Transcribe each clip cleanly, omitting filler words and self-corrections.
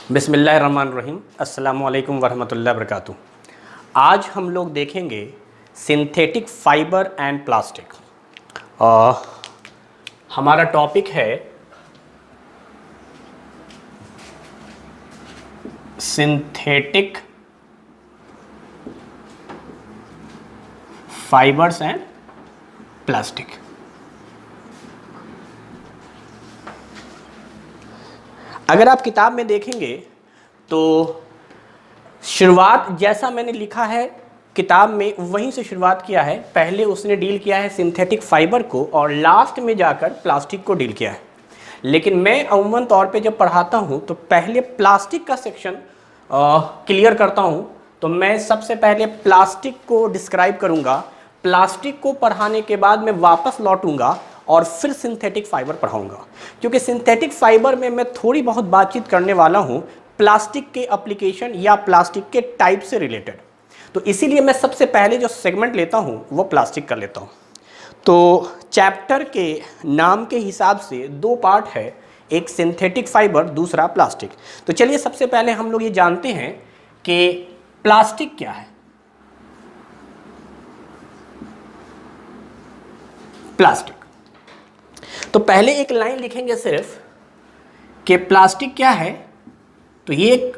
बिस्मिल्लाहिर्रहमानिर्रहीम। अस्सलामु अलैकुम वरहमतुल्लाहि वबरकातुहू। आज हम लोग देखेंगे सिंथेटिक फाइबर एंड प्लास्टिक। हमारा टॉपिक है सिंथेटिक फाइबर्स एंड प्लास्टिक। अगर आप किताब में देखेंगे तो शुरुआत जैसा मैंने लिखा है किताब में वहीं से शुरुआत किया है। पहले उसने डील किया है सिंथेटिक फाइबर को और लास्ट में जाकर प्लास्टिक को डील किया है। लेकिन मैं अमूमन तौर पे जब पढ़ाता हूँ तो पहले प्लास्टिक का सेक्शन क्लियर करता हूँ। तो मैं सबसे पहले प्लास्टिक को डिस्क्राइब करूँगा, प्लास्टिक को पढ़ाने के बाद मैं वापस लौटूंगा और फिर सिंथेटिक फाइबर पढ़ाऊंगा, क्योंकि सिंथेटिक फाइबर में मैं थोड़ी बहुत बातचीत करने वाला हूं प्लास्टिक के एप्लीकेशन या प्लास्टिक के टाइप से रिलेटेड। तो इसीलिए मैं सबसे पहले जो सेगमेंट लेता हूं वो प्लास्टिक का लेता हूं। तो चैप्टर के नाम के हिसाब से दो पार्ट है, एक सिंथेटिक फाइबर, दूसरा प्लास्टिक। तो चलिए सबसे पहले हम लोग ये जानते हैं कि प्लास्टिक क्या है। प्लास्टिक तो पहले एक लाइन लिखेंगे सिर्फ कि प्लास्टिक क्या है। तो ये एक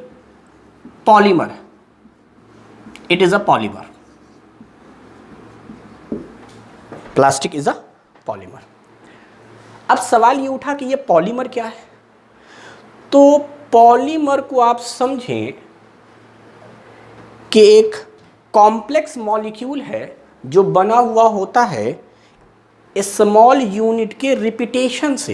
polymer, it is a polymer. Plastic is a polymer. अब सवाल ये उठा कि ये पॉलीमर क्या है। तो पॉलीमर को आप समझें कि एक कॉम्प्लेक्स मॉलिक्यूल है जो बना हुआ होता है स्मॉल यूनिट के रिपीटेशन से,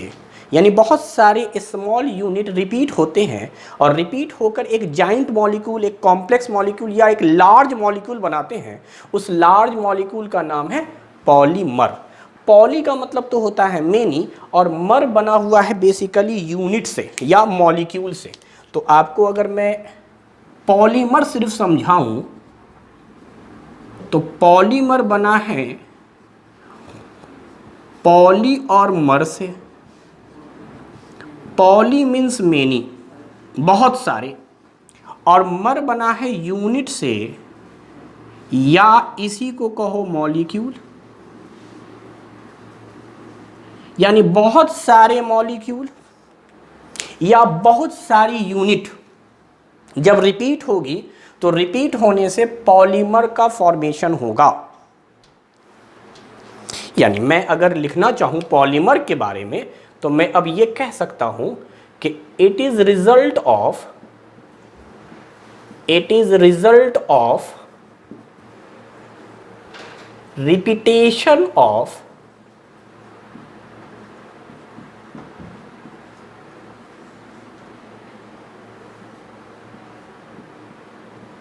यानी बहुत सारे स्मॉल यूनिट रिपीट होते हैं और रिपीट होकर एक जाइंट मॉलिक्यूल, एक कॉम्प्लेक्स मॉलिक्यूल या एक लार्ज मॉलिक्यूल बनाते हैं। उस लार्ज मॉलिक्यूल का नाम है पॉलीमर। पॉली का मतलब तो होता है मेनी और मर बना हुआ है बेसिकली यूनिट से या मॉलिक्यूल से। तो आपको अगर मैं पॉलीमर सिर्फ समझाऊं तो पॉलीमर बना है पॉली और मर से। पॉली मीन्स मेनी, बहुत सारे, और मर बना है यूनिट से या इसी को कहो मॉलिक्यूल, यानी बहुत सारे मॉलिक्यूल या बहुत सारी यूनिट जब रिपीट होगी तो रिपीट होने से पॉलीमर का फॉर्मेशन होगा। यानी मैं अगर लिखना चाहूं पॉलीमर के बारे में तो मैं अब ये कह सकता हूं कि it is result of repetition of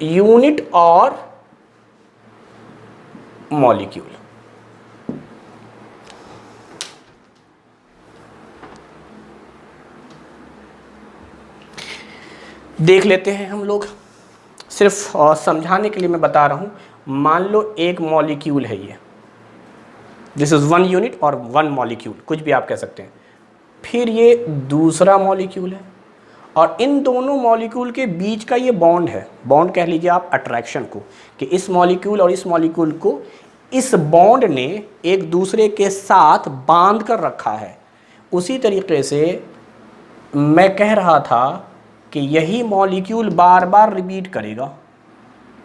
unit और मॉलिक्यूल। देख लेते हैं हम लोग, सिर्फ समझाने के लिए मैं बता रहा हूं। मान लो एक मॉलिक्यूल है, ये दिस इज वन यूनिट और वन मॉलिक्यूल, कुछ भी आप कह सकते हैं। फिर ये दूसरा मॉलिक्यूल है और इन दोनों मॉलिक्यूल के बीच का ये बॉन्ड है, बॉन्ड कह लीजिए आप अट्रैक्शन को, कि इस मॉलिक्यूल और इस मॉलिक्यूल को इस बॉन्ड ने एक दूसरे के साथ बांध कर रखा है। उसी तरीके से मैं कह रहा था कि यही मॉलिक्यूल बार बार रिपीट करेगा,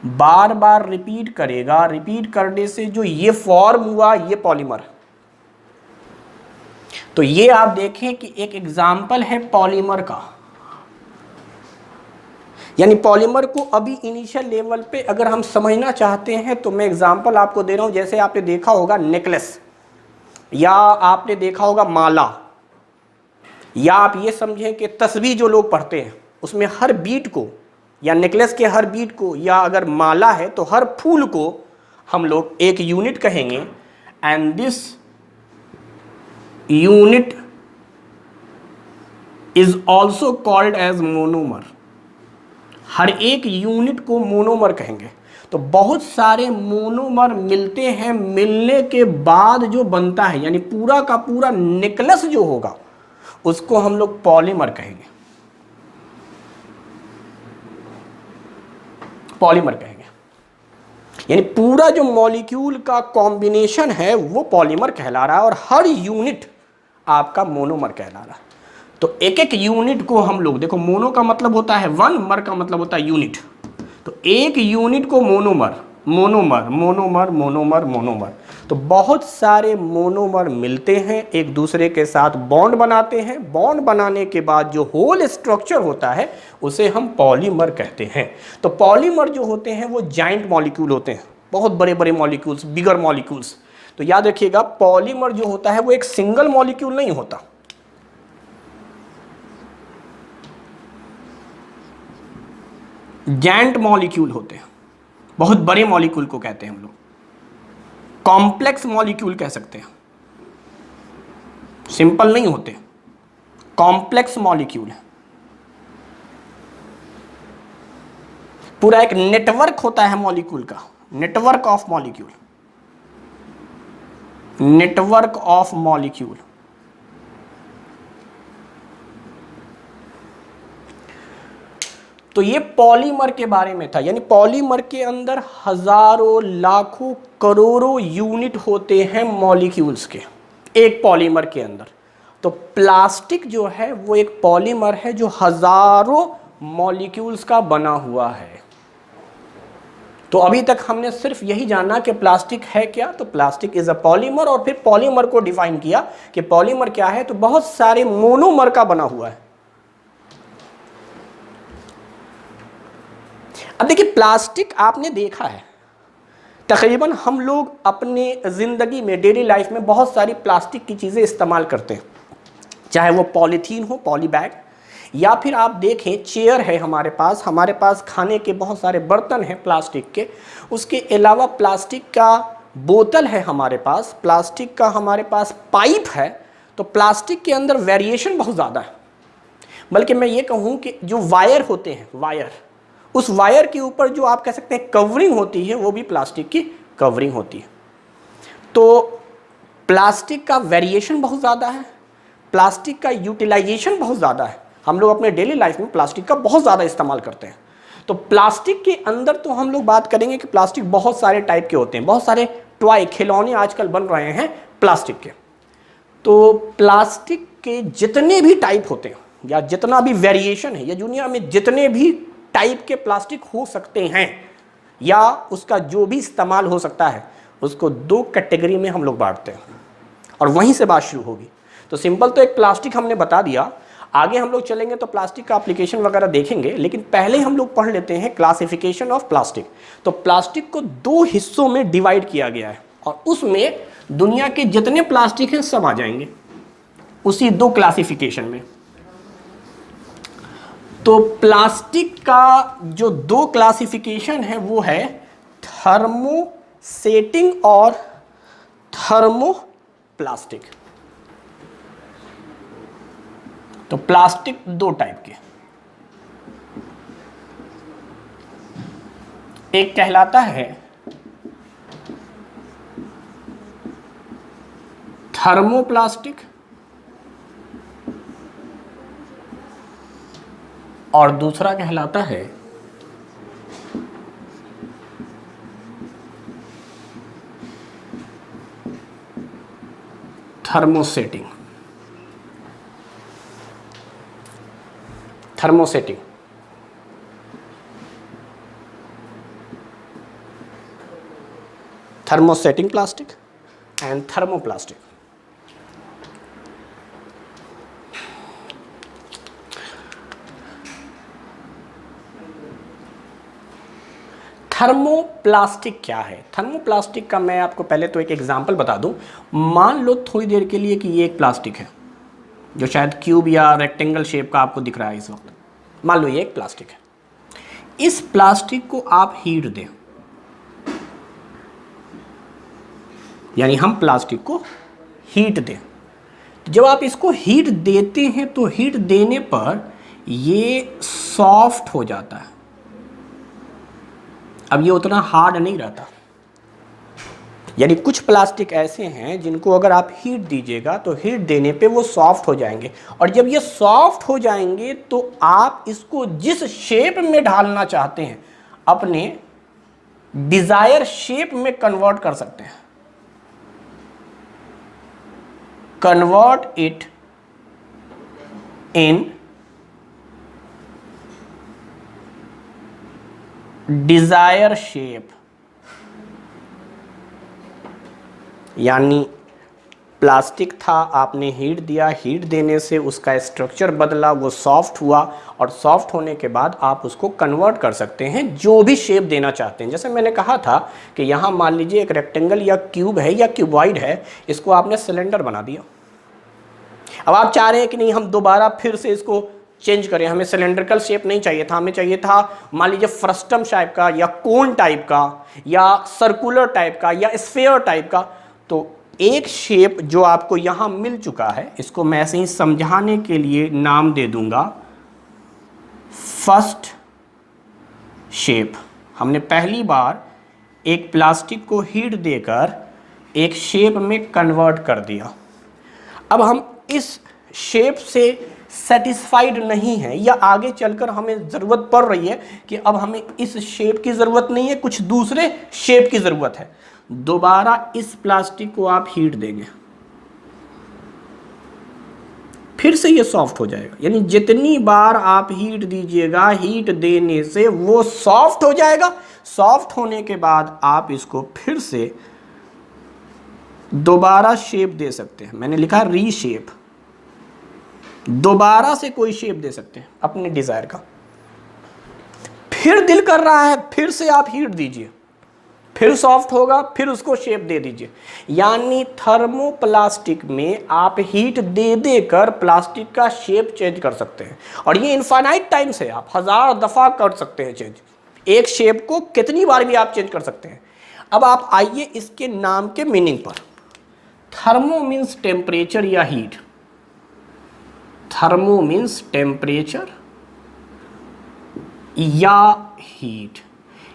बार बार रिपीट करेगा, रिपीट करने से जो ये फॉर्म हुआ ये पॉलीमर। तो ये आप देखें कि एक एग्जाम्पल है पॉलीमर का। यानी पॉलीमर को अभी इनिशियल लेवल पे अगर हम समझना चाहते हैं तो मैं एग्जाम्पल आपको दे रहा हूं। जैसे आपने देखा होगा नेकलेस, या आपने देखा होगा माला, या आप ये समझें कि तस्बीह जो लोग पढ़ते हैं उसमें हर बीट को, या नेकलेस के हर बीट को, या अगर माला है तो हर फूल को हम लोग एक यूनिट कहेंगे। And this unit is also called as monomer. हर एक यूनिट को मोनोमर कहेंगे। तो बहुत सारे मोनोमर मिलते हैं, मिलने के बाद जो बनता है यानी पूरा का पूरा नेकलेस जो होगा उसको हम लोग पॉलीमर कहेंगे। पॉलीमर कहेंगे। यानी पूरा जो मॉलिक्यूल का कॉम्बिनेशन है वो पॉलीमर कहला रहा है और हर यूनिट आपका मोनोमर कहला रहा है। तो एक एक यूनिट को हम लोग देखो, मोनो का मतलब होता है वन, मर का मतलब होता है यूनिट। तो एक यूनिट को monomer monomer monomer monomer monomer, तो बहुत सारे मोनोमर मिलते हैं, एक दूसरे के साथ बॉन्ड बनाते हैं। बॉन्ड बनाने के बाद जो होल स्ट्रक्चर होता है उसे हम पॉलीमर कहते हैं। तो पॉलीमर जो होते हैं वो जाइंट मॉलिक्यूल होते हैं, बहुत बड़े बड़े मॉलिक्यूल्स, बिगर मॉलिक्यूल्स। तो याद रखिएगा, पॉलीमर जो होता है वो एक सिंगल मॉलिक्यूल नहीं होता। जाइंट मॉलिक्यूल होते हैं, बहुत बड़े मॉलिक्यूल को कहते हैं हम लोग। कॉम्प्लेक्स मॉलिक्यूल कह सकते हैं, सिंपल नहीं होते, कॉम्प्लेक्स मॉलिक्यूल है। पूरा एक नेटवर्क होता है मॉलिक्यूल का, network of molecule, network of molecule. तो ये पॉलीमर के बारे में था। यानी पॉलीमर के अंदर हजारों लाखों करोड़ों यूनिट होते हैं मॉलिक्यूल्स के, एक पॉलीमर के अंदर। तो प्लास्टिक जो है वो एक पॉलीमर है जो हजारों मॉलिक्यूल्स का बना हुआ है। तो अभी तक हमने सिर्फ यही जाना कि प्लास्टिक है क्या, तो प्लास्टिक इज अ पॉलीमर, और फिर पॉलीमर को डिफाइन किया कि पॉलीमर क्या है, तो बहुत सारे मोनोमर का बना हुआ है। अब देखिए, प्लास्टिक आपने देखा है, तकरीबन हम लोग अपने ज़िंदगी में, डेली लाइफ में बहुत सारी प्लास्टिक की चीज़ें इस्तेमाल करते हैं, चाहे वो पॉलीथीन हो, पॉली बैग, या फिर आप देखें चेयर है हमारे पास खाने के बहुत सारे बर्तन हैं प्लास्टिक के, उसके अलावा प्लास्टिक का बोतल है हमारे पास, प्लास्टिक का हमारे पास पाइप है। तो प्लास्टिक के अंदर वेरिएशन बहुत ज़्यादा है। बल्कि मैं ये कहूँ कि जो वायर होते हैं, वायर, उस वायर के ऊपर जो आप कह सकते हैं कवरिंग होती है, वो भी प्लास्टिक की कवरिंग होती है। तो प्लास्टिक का वेरिएशन बहुत ज़्यादा है, प्लास्टिक का यूटिलाइजेशन बहुत ज़्यादा है। हम लोग अपने डेली लाइफ में प्लास्टिक का बहुत ज़्यादा इस्तेमाल करते हैं। तो प्लास्टिक के अंदर तो हम लोग बात करेंगे कि प्लास्टिक बहुत सारे टाइप के होते हैं, बहुत सारे टॉय, खिलौने आजकल बन रहे हैं प्लास्टिक के। तो प्लास्टिक के जितने भी टाइप होते हैं या जितना भी वेरिएशन है, या दुनिया में जितने भी टाइप के प्लास्टिक हो सकते हैं या उसका जो भी इस्तेमाल हो सकता है, उसको दो कैटेगरी में हम लोग बांटते हैं और वहीं से बात शुरू होगी। तो सिंपल तो एक प्लास्टिक हमने बता दिया, आगे हम लोग चलेंगे तो प्लास्टिक का एप्लीकेशन वगैरह देखेंगे, लेकिन पहले हम लोग पढ़ लेते हैं क्लासिफिकेशन ऑफ प्लास्टिक। तो प्लास्टिक को दो हिस्सों में डिवाइड किया गया है और उसमें दुनिया के जितने प्लास्टिक हैं सब आ जाएंगे उसी दो क्लासिफिकेशन में। तो प्लास्टिक का जो दो क्लासिफिकेशन है वो है थर्मोसेटिंग और थर्मोप्लास्टिक। तो प्लास्टिक दो टाइप के, एक कहलाता है थर्मोप्लास्टिक और दूसरा कहलाता है thermosetting. Thermosetting thermosetting plastic and thermoplastic. Thermoplastic क्या है? थर्मोप्लास्टिक का मैं आपको पहले तो एक एग्जांपल बता दूं। मान लो थोड़ी देर के लिए कि ये एक प्लास्टिक है जो शायद क्यूब या रेक्टेंगल शेप का आपको दिख रहा है इस वक्त। मान लो ये एक प्लास्टिक है, इस प्लास्टिक को आप हीट दें, यानी हम प्लास्टिक को हीट दें। जब आप इसको हीट देते हैं तो हीट देने पर ये सॉफ्ट हो जाता है। अब ये उतना हार्ड नहीं रहता, यानी कुछ प्लास्टिक ऐसे हैं जिनको अगर आप हीट दीजिएगा तो हीट देने पे वो सॉफ्ट हो जाएंगे, और जब ये सॉफ्ट हो जाएंगे तो आप इसको जिस शेप में ढालना चाहते हैं अपने डिजायर शेप में कन्वर्ट कर सकते हैं, convert it in desire shape. यानी प्लास्टिक था, आपने हीट दिया, हीट देने से उसका स्ट्रक्चर बदला, वो सॉफ्ट हुआ, और सॉफ्ट होने के बाद आप उसको कन्वर्ट कर सकते हैं जो भी शेप देना चाहते हैं। जैसे मैंने कहा था कि यहाँ मान लीजिए एक रेक्टेंगल या क्यूब है या क्यूबॉइड है, इसको आपने सिलेंडर बना दिया। अब आप चाह रहे हैं कि नहीं हम दोबारा फिर से इसको चेंज करें, हमें सिलेंड्रिकल शेप नहीं चाहिए था, हमें चाहिए था मान लीजिए फ्रस्टम टाइप का या कोन टाइप का या सर्कुलर टाइप का या स्फेयर टाइप का। तो एक शेप जो आपको यहां मिल चुका है, इसको मैं ऐसे ही समझाने के लिए नाम दे दूंगा फर्स्ट शेप। हमने पहली बार एक प्लास्टिक को हीट देकर एक शेप में कन्वर्ट कर दिया। अब हम इस शेप से सेटिस्फाइड नहीं है, या आगे चलकर हमें ज़रूरत पड़ रही है कि अब हमें इस शेप की ज़रूरत नहीं है, कुछ दूसरे शेप की ज़रूरत है। दोबारा इस प्लास्टिक को आप हीट देंगे, फिर से ये सॉफ्ट हो जाएगा। यानी जितनी बार आप हीट दीजिएगा, हीट देने से वो सॉफ्ट हो जाएगा। सॉफ्ट होने के बाद आप इसको फिर से दोबारा शेप दे सकते हैं। मैंने लिखा रीशेप, दोबारा से कोई शेप दे सकते हैं अपने डिजायर का। फिर दिल कर रहा है, फिर से आप हीट दीजिए, फिर सॉफ्ट होगा, फिर उसको शेप दे दीजिए। यानी थर्मोप्लास्टिक में आप हीट दे देकर प्लास्टिक का शेप चेंज कर सकते हैं, और ये इनफाइनाइट टाइम से आप 1000 दफा कर सकते हैं चेंज। एक शेप को कितनी बार भी आप चेंज कर सकते हैं। अब आप आइए इसके नाम के मीनिंग पर। थर्मो मीन्स टेम्परेचर या हीट, थर्मो मीन्स टेम्परेचर या हीट,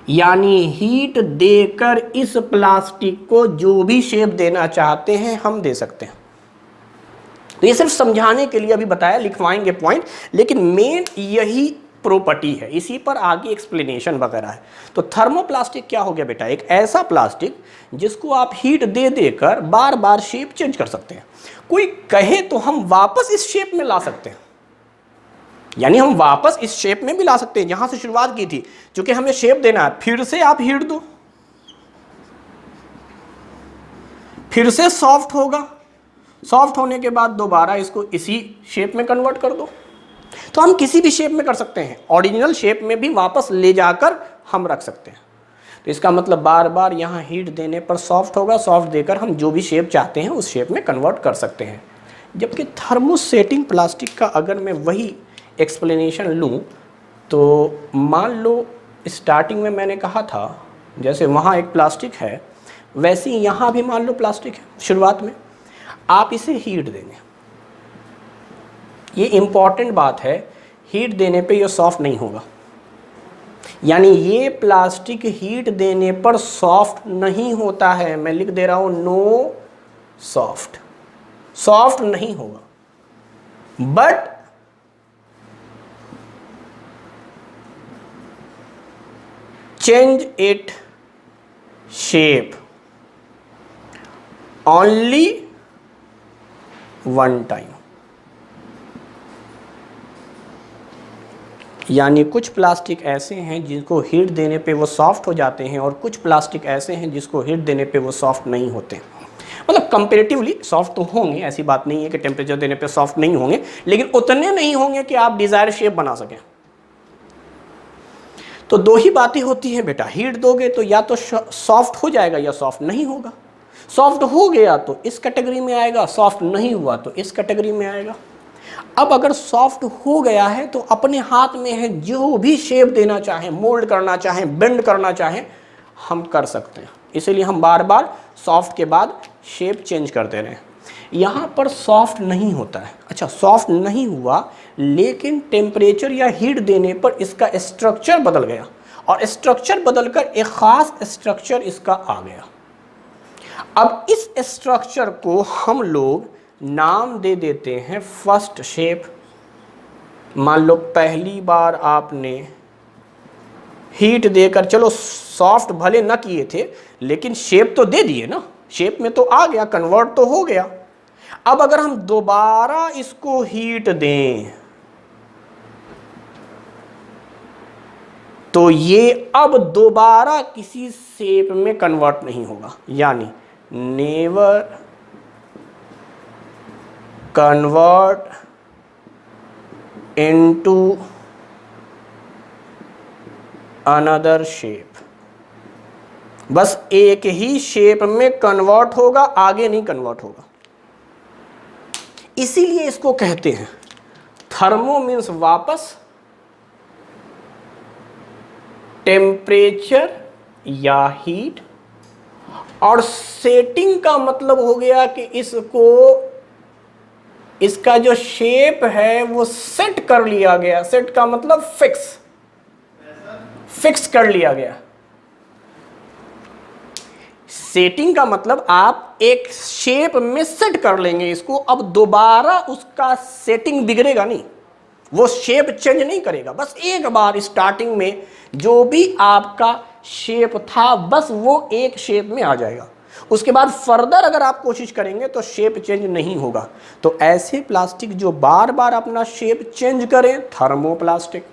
यानी हीट देकर इस प्लास्टिक को जो भी शेप देना चाहते हैं हम दे सकते हैं। तो ये सिर्फ समझाने के लिए अभी बताया, लिखवाएंगे पॉइंट, लेकिन मेन यही प्रॉपर्टी है, इसी पर आगे एक्सप्लेनेशन वगैरह है। तो थर्मोप्लास्टिक क्या हो गया बेटा? एक ऐसा प्लास्टिक जिसको आप हीट दे देकर बार बार शेप चेंज कर सकते हैं। कोई कहे तो हम वापस इस शेप में ला सकते हैं, यानी हम वापस इस शेप में भी ला सकते हैं जहां से शुरुआत की थी। क्योंकि हमें शेप देना है, फिर से आप हीट दो, फिर से सॉफ्ट होगा, सॉफ्ट होने के बाद दोबारा इसको इसी शेप में कन्वर्ट कर दो। तो हम किसी भी शेप में कर सकते हैं, ओरिजिनल शेप में भी वापस ले जाकर हम रख सकते हैं। तो इसका मतलब बार बार यहाँ हीट देने पर सॉफ्ट होगा, सॉफ्ट देकर हम जो भी शेप चाहते हैं उस शेप में कन्वर्ट कर सकते हैं। जबकि थर्मोसेटिंग प्लास्टिक का अगर मैं वही एक्सप्लेनेशन लूँ, तो मान लो स्टार्टिंग में मैंने कहा था जैसे वहाँ एक प्लास्टिक है, वैसे ही यहाँ भी मान लो प्लास्टिक है। शुरुआत में आप इसे हीट देंगे, ये इम्पॉर्टेंट बात है, हीट देने पे ये सॉफ्ट नहीं होगा। यानी ये प्लास्टिक हीट देने पर सॉफ्ट नहीं होता है। मैं लिख दे रहा हूँ नो सॉफ्ट, सॉफ्ट नहीं होगा। But change it shape only one time. यानी कुछ प्लास्टिक ऐसे हैं जिनको हीट देने पे वो सॉफ्ट हो जाते हैं, और कुछ प्लास्टिक ऐसे हैं जिसको हीट देने पे वो सॉफ्ट नहीं होते। मतलब कंपैरेटिवली सॉफ्ट तो होंगे, ऐसी बात नहीं है कि टेम्परेचर देने पे सॉफ्ट नहीं होंगे, लेकिन उतने नहीं होंगे कि आप डिजायर शेप बना सकें। तो दो ही बातें होती हैं बेटा, हीट दोगे तो या तो सॉफ्ट हो जाएगा या सॉफ्ट नहीं होगा। सॉफ्ट हो गया तो इस कैटेगरी में आएगा, सॉफ्ट नहीं हुआ तो इस कैटेगरी में आएगा। अब अगर सॉफ्ट हो गया है तो अपने हाथ में है, जो भी शेप देना चाहें, मोल्ड करना चाहें, बेंड करना चाहें, हम कर सकते हैं। इसीलिए हम बार बार सॉफ्ट के बाद शेप चेंज करते रहे। यहाँ पर सॉफ्ट नहीं होता है। अच्छा, सॉफ्ट नहीं हुआ, लेकिन टेम्परेचर या हीट देने पर इसका स्ट्रक्चर बदल गया, और स्ट्रक्चर बदलकर एक ख़ास स्ट्रक्चर इसका आ गया। अब इस स्ट्रक्चर को हम लोग नाम दे देते हैं फर्स्ट शेप। मान लो पहली बार आपने हीट देकर, चलो सॉफ्ट भले ना किए थे लेकिन शेप तो दे दिए ना, शेप में तो आ गया, कन्वर्ट तो हो गया। अब अगर हम दोबारा इसको हीट दें तो ये अब दोबारा किसी शेप में कन्वर्ट नहीं होगा, यानी never convert into another shape. बस एक ही शेप में कन्वर्ट होगा, आगे नहीं कन्वर्ट होगा। इसीलिए इसको कहते हैं थर्मो मीन्स वापस, टेम्परेचर या हीट, और सेटिंग का मतलब हो गया कि इसको, इसका जो शेप है वो सेट कर लिया गया। सेट का मतलब फिक्स कर लिया गया। सेटिंग का मतलब आप एक शेप में सेट कर लेंगे इसको, अब दोबारा उसका सेटिंग बिगड़ेगा नहीं, वो शेप चेंज नहीं करेगा। बस एक बार स्टार्टिंग में जो भी आपका शेप था बस वो एक शेप में आ जाएगा, उसके बाद फर्दर अगर आप कोशिश करेंगे तो शेप चेंज नहीं होगा। तो ऐसे प्लास्टिक जो बार बार अपना शेप चेंज करें, थर्मोप्लास्टिक।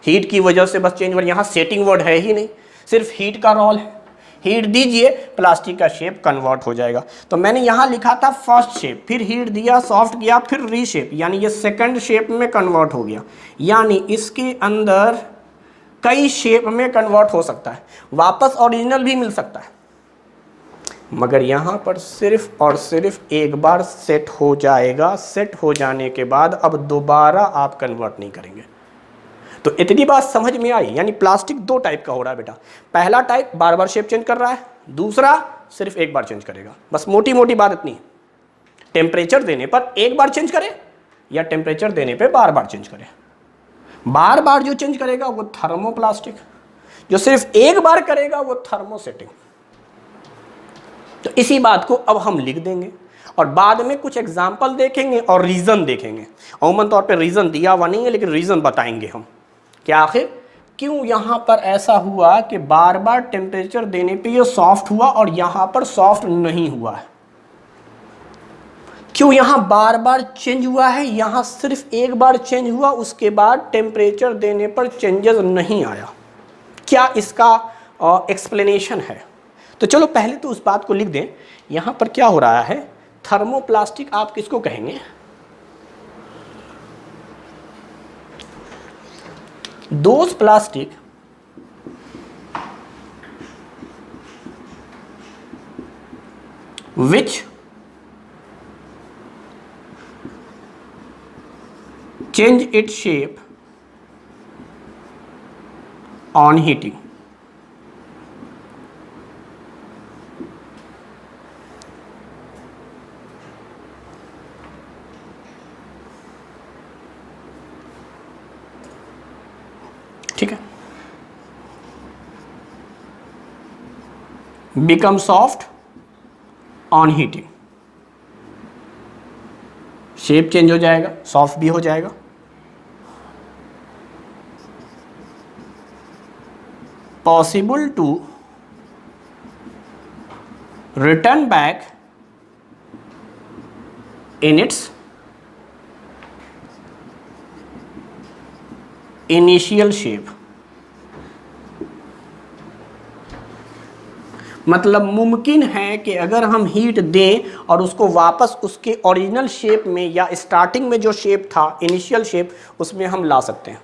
हीट की वजह से बस चेंज, यहाँ सेटिंग वर्ड है ही नहीं, सिर्फ हीट का रोल है। हीट दीजिए, प्लास्टिक का शेप कन्वर्ट हो जाएगा। तो मैंने यहाँ लिखा था फर्स्ट शेप, फिर हीट दिया, सॉफ्ट किया, फिर रीशेप, यानी ये सेकंड शेप में कन्वर्ट हो गया। यानी इसके अंदर कई शेप में कन्वर्ट हो सकता है, वापस ओरिजिनल भी मिल सकता है, मगर यहाँ पर सिर्फ और सिर्फ एक बार सेट हो जाएगा। सेट हो जाने के बाद अब दोबारा आप कन्वर्ट नहीं करेंगे। तो इतनी बात समझ में आई, यानी प्लास्टिक दो टाइप का हो रहा है बेटा। पहला टाइप बार बार शेप चेंज कर रहा है, दूसरा सिर्फ एक बार चेंज करेगा। बस मोटी मोटी बात इतनी है, टेम्परेचर देने पर एक बार चेंज करे या टेम्परेचर देने पे बार बार चेंज करे। बार बार जो चेंज करेगा वो थर्मोप्लास्टिक, जो सिर्फ एक बार करेगा वो थर्मोसेटिंग। तो इसी बात को अब हम लिख देंगे और बाद में कुछ एग्जाम्पल देखेंगे और रीज़न देखेंगे। अमूमन तौर पे रीज़न दिया हुआ नहीं है, लेकिन रीज़न बताएंगे हम कि आखिर क्यों यहाँ पर ऐसा हुआ कि बार बार टेम्परेचर देने पे ये सॉफ्ट हुआ और यहाँ पर सॉफ्ट नहीं हुआ है। क्यों यहाँ बार बार चेंज हुआ है, यहाँ सिर्फ एक बार चेंज हुआ, उसके बाद टेम्परेचर देने पर चेंजेस नहीं आया। क्या इसका एक्सप्लेनेशन है? तो चलो पहले तो उस बात को लिख दें। यहाँ पर क्या हो रहा है, थर्मोप्लास्टिक आप किसको कहेंगे? Those plastic which change its shape on heating. ठीक है, become soft on heating, shape change हो जाएगा, सॉफ्ट भी हो जाएगा। Possible to return back in its initial shape, मतलब मुमकिन है कि अगर हम हीट दें और उसको वापस उसके ओरिजिनल शेप में या स्टार्टिंग में जो शेप था, इनिशियल शेप, उसमें हम ला सकते हैं।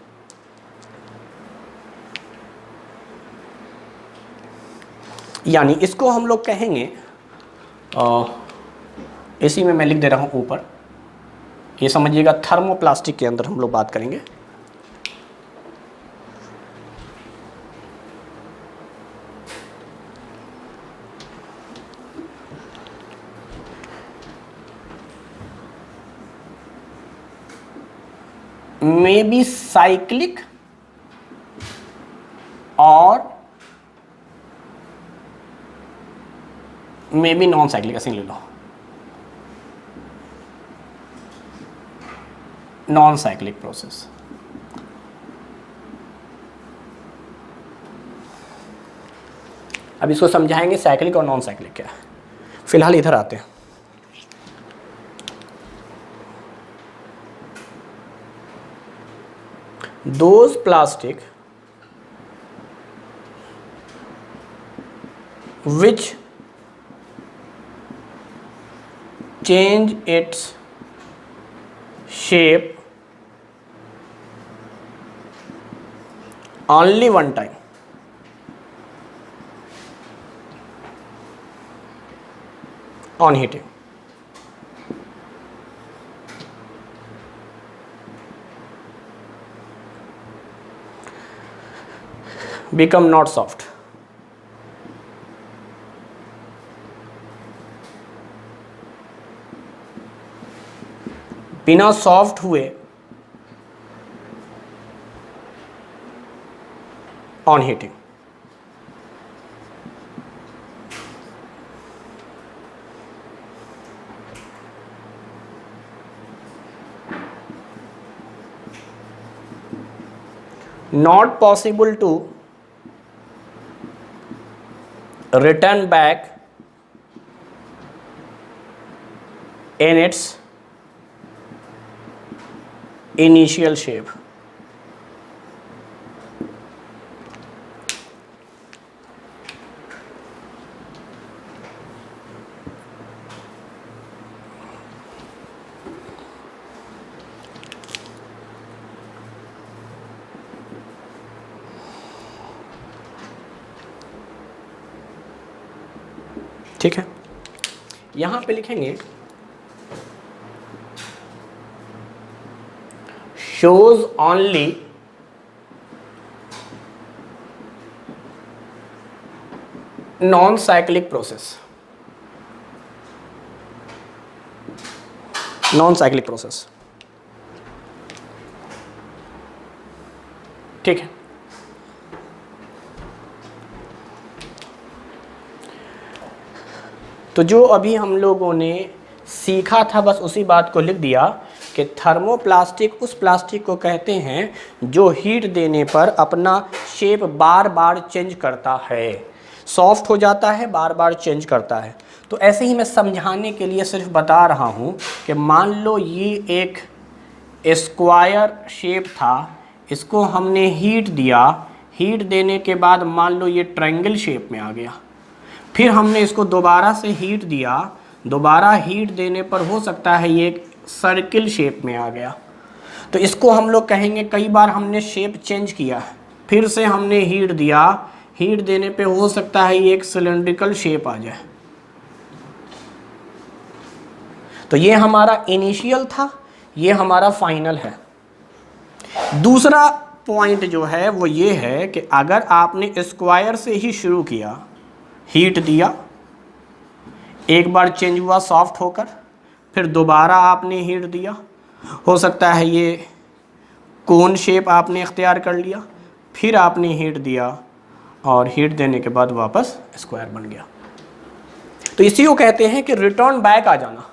यानी इसको हम लोग कहेंगे, इसी में मैं लिख दे रहा हूं ऊपर, ये समझिएगा थर्मोप्लास्टिक के अंदर हम लोग बात करेंगे। may be cyclic और मे बी नॉन साइक्लिक, ऐसे ले लो, नॉन साइक्लिक प्रोसेस। अब इसको समझाएंगे साइक्लिक और नॉन साइक्लिक क्या है। फिलहाल इधर आते हैं। Those plastic which change its shape only one time on heating become not soft. बिना सॉफ्ट हुए on heating. Not possible to return back in its initial shape. ठीक है, यहां पे लिखेंगे shows only non-cyclic process, non-cyclic process। ठीक है, तो जो अभी हम लोगों ने सीखा था बस उसी बात को लिख दिया कि थर्मोप्लास्टिक उस प्लास्टिक को कहते हैं जो हीट देने पर अपना शेप बार बार चेंज करता है, सॉफ्ट हो जाता है, बार बार चेंज करता है। तो ऐसे ही मैं समझाने के लिए सिर्फ बता रहा हूँ कि मान लो ये एक स्क्वायर शेप था, इसको हमने हीट दिया, हीट देने के बाद मान लो ये ट्रायंगल शेप में आ गया, फिर हमने इसको दोबारा से हीट दिया, दोबारा हीट देने पर हो सकता है ये एक सर्किल शेप में आ गया। तो इसको हम लोग कहेंगे कई बार हमने शेप चेंज किया, फिर से हमने हीट दिया, हीट देने पे हो सकता है ये एक सिलेंड्रिकल शेप आ जाए। तो ये हमारा इनिशियल था, ये हमारा फाइनल है। दूसरा पॉइंट जो है वो ये है कि अगर आपने स्क्वायर से ही शुरू किया, हीट दिया, एक बार चेंज हुआ सॉफ्ट होकर, फिर दोबारा आपने हीट दिया, हो सकता है ये कोन शेप आपने इख्तियार कर लिया, फिर आपने हीट दिया और हीट देने के बाद वापस स्क्वायर बन गया। तो इसी को कहते हैं कि रिटर्न बैक आ जाना।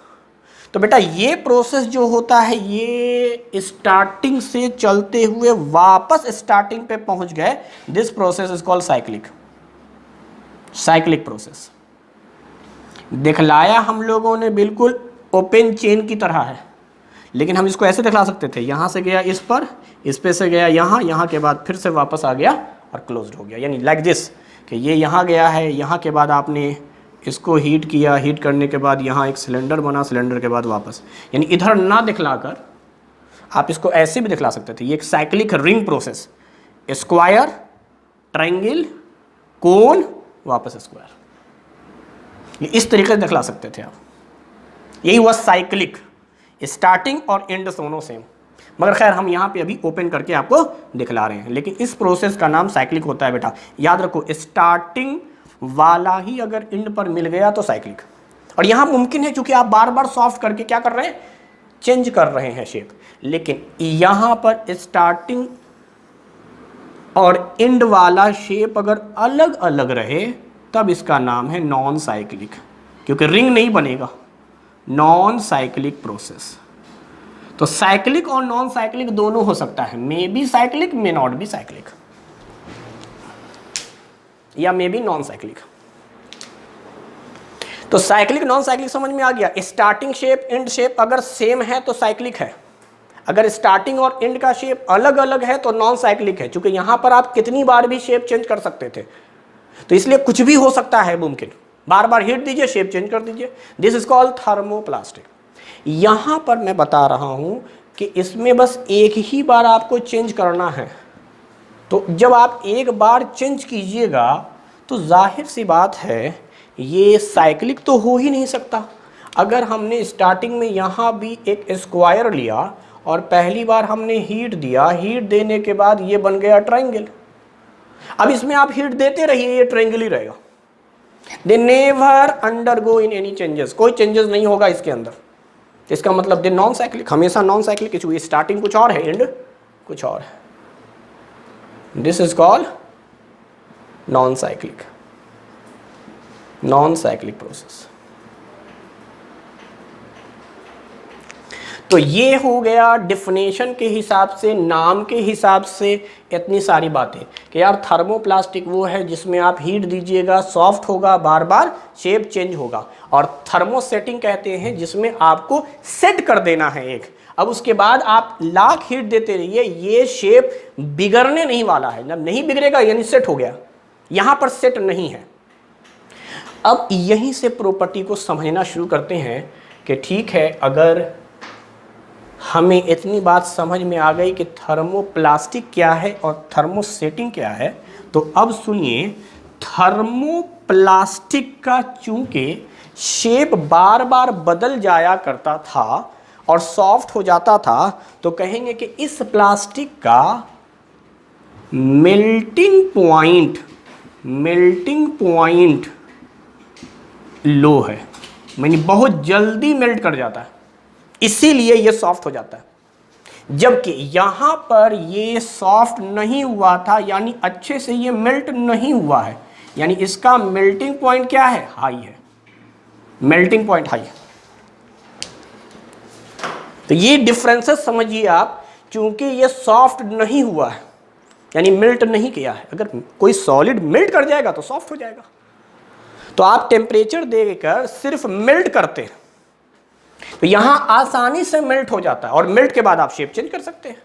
तो बेटा ये प्रोसेस जो होता है ये स्टार्टिंग से चलते हुए वापस स्टार्टिंग पे पहुंच गए, this process is called cyclic, cyclic process. दिखलाया हम लोगों ने बिल्कुल ओपन चेन की तरह है, लेकिन हम इसको ऐसे दिखला सकते थे, यहाँ से गया इस पर, इस पे से गया यहाँ, यहाँ के बाद फिर से वापस आ गया और क्लोज्ड हो गया, यानी लाइक दिस कि ये यहाँ गया है, यहाँ के बाद आपने इसको हीट किया, हीट करने के बाद यहाँ एक सिलेंडर बना, सिलेंडर के बाद वापस, यानी इधर ना दिखलाकर आप इसको ऐसे भी दिखला सकते थे। ये एक cyclic ring process, square, triangle, cone, वापस स्क्वायर, ये इस तरीके से दिखला सकते थे आप। यही हुआ साइक्लिक, स्टार्टिंग और एंड दोनों सेम, मगर खैर हम यहाँ पे अभी ओपन करके आपको दिखला रहे हैं, लेकिन इस प्रोसेस का नाम साइक्लिक होता है बेटा, याद रखो। स्टार्टिंग वाला ही अगर एंड पर मिल गया तो साइक्लिक। और यहाँ मुमकिन है क्योंकि आप बार बार सॉफ्ट करके क्या कर रहे हैं, चेंज कर रहे हैं शेप, लेकिन यहाँ पर स्टार्टिंग और एंड वाला शेप अगर अलग अलग रहे तब इसका नाम है नॉन साइक्लिक, क्योंकि रिंग नहीं बनेगा, नॉन साइक्लिक प्रोसेस। तो साइक्लिक और नॉन साइक्लिक दोनों हो सकता है, may be cyclic, may not be cyclic, या मे बी नॉन साइक्लिक। तो साइक्लिक नॉन साइक्लिक समझ में आ गया। स्टार्टिंग शेप एंड शेप अगर सेम है तो साइक्लिक है, अगर स्टार्टिंग और एंड का शेप अलग अलग है तो नॉन साइक्लिक है, क्योंकि यहां पर आप कितनी बार भी शेप चेंज कर सकते थे, तो इसलिए कुछ भी हो सकता है मुमकिन। बार बार हीट दीजिए, शेप चेंज कर दीजिए, दिस इज कॉल्ड थर्मोप्लास्टिक। यहां पर मैं बता रहा हूं कि इसमें बस एक ही बार आपको चेंज करना है। तो जब आप एक बार चेंज कीजिएगा तो जाहिर सी बात है ये साइक्लिक तो हो ही नहीं सकता। अगर हमने स्टार्टिंग में यहाँ भी एक स्क्वायर लिया और पहली बार हमने हीट दिया, हीट देने के बाद ये बन गया ट्रायंगल। अब इसमें आप हीट देते रहिए, ये ट्रायंगल ही रहेगा। They never undergo in any changes, कोई चेंजेस नहीं होगा इसके अंदर। इसका मतलब दे नॉन साइक्लिक, हमेशा नॉन साइक्लिक, क्योंकि स्टार्टिंग कुछ और है, एंड कुछ और है। This is called non cyclic, non cyclic process. तो ये हो गया डिफिनेशन के हिसाब से, नाम के हिसाब से इतनी सारी बातें कि यार थर्मोप्लास्टिक वो है जिसमें आप हीट दीजिएगा, सॉफ्ट होगा, बार बार शेप चेंज होगा। और थर्मोसेटिंग कहते हैं जिसमें आपको सेट कर देना है एक, अब उसके बाद आप लाख हीट देते रहिए, ये शेप बिगड़ने नहीं वाला है। जब नहीं बिगड़ेगा यानी सेट हो गया, यहां पर सेट नहीं है। अब यहीं से प्रॉपर्टी को समझना शुरू करते हैं कि ठीक है, अगर हमें इतनी बात समझ में आ गई कि थर्मोप्लास्टिक क्या है और थर्मोसेटिंग क्या है, तो अब सुनिए, थर्मोप्लास्टिक का चूंकि शेप बार बार बदल जाया करता था और सॉफ्ट हो जाता था, तो कहेंगे कि इस प्लास्टिक का मेल्टिंग पॉइंट लो है, यानी बहुत जल्दी मेल्ट कर जाता है, इसीलिए ये सॉफ्ट हो जाता है। जबकि यहां पर ये सॉफ्ट नहीं हुआ था, यानी अच्छे से ये मेल्ट नहीं हुआ है, यानी इसका मेल्टिंग पॉइंट क्या है, हाई है, मेल्टिंग पॉइंट हाई है। तो ये डिफरेंसेस समझिए आप, क्योंकि ये सॉफ्ट नहीं हुआ है यानी मेल्ट नहीं किया है। अगर कोई सॉलिड मेल्ट कर जाएगा तो सॉफ्ट हो जाएगा। तो आप टेम्परेचर देकर सिर्फ मेल्ट करते हैं तो यहां आसानी से मेल्ट हो जाता है, और मेल्ट के बाद आप शेप चेंज कर सकते हैं।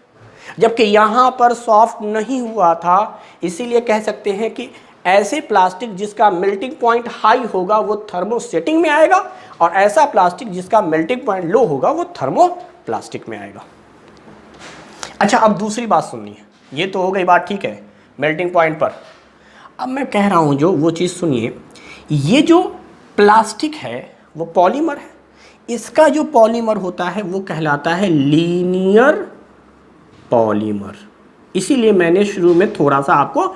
जबकि यहां पर सॉफ्ट नहीं हुआ था, इसीलिए कह सकते हैं कि ऐसे प्लास्टिक जिसका मेल्टिंग पॉइंट हाई होगा वो थर्मोसेटिंग में आएगा, और ऐसा प्लास्टिक जिसका मेल्टिंग पॉइंट लो होगा वो थर्मोप्लास्टिक में आएगा। अच्छा, अब दूसरी बात सुनिए, ये तो हो गई बात, ठीक है, मेल्टिंग पॉइंट पर। अब मैं कह रहा हूं जो वो चीज़ सुनिए, ये जो प्लास्टिक है वो पॉलीमर है, इसका जो पॉलीमर होता है वो कहलाता है लीनियर पॉलीमर। इसीलिए मैंने शुरू में थोड़ा सा आपको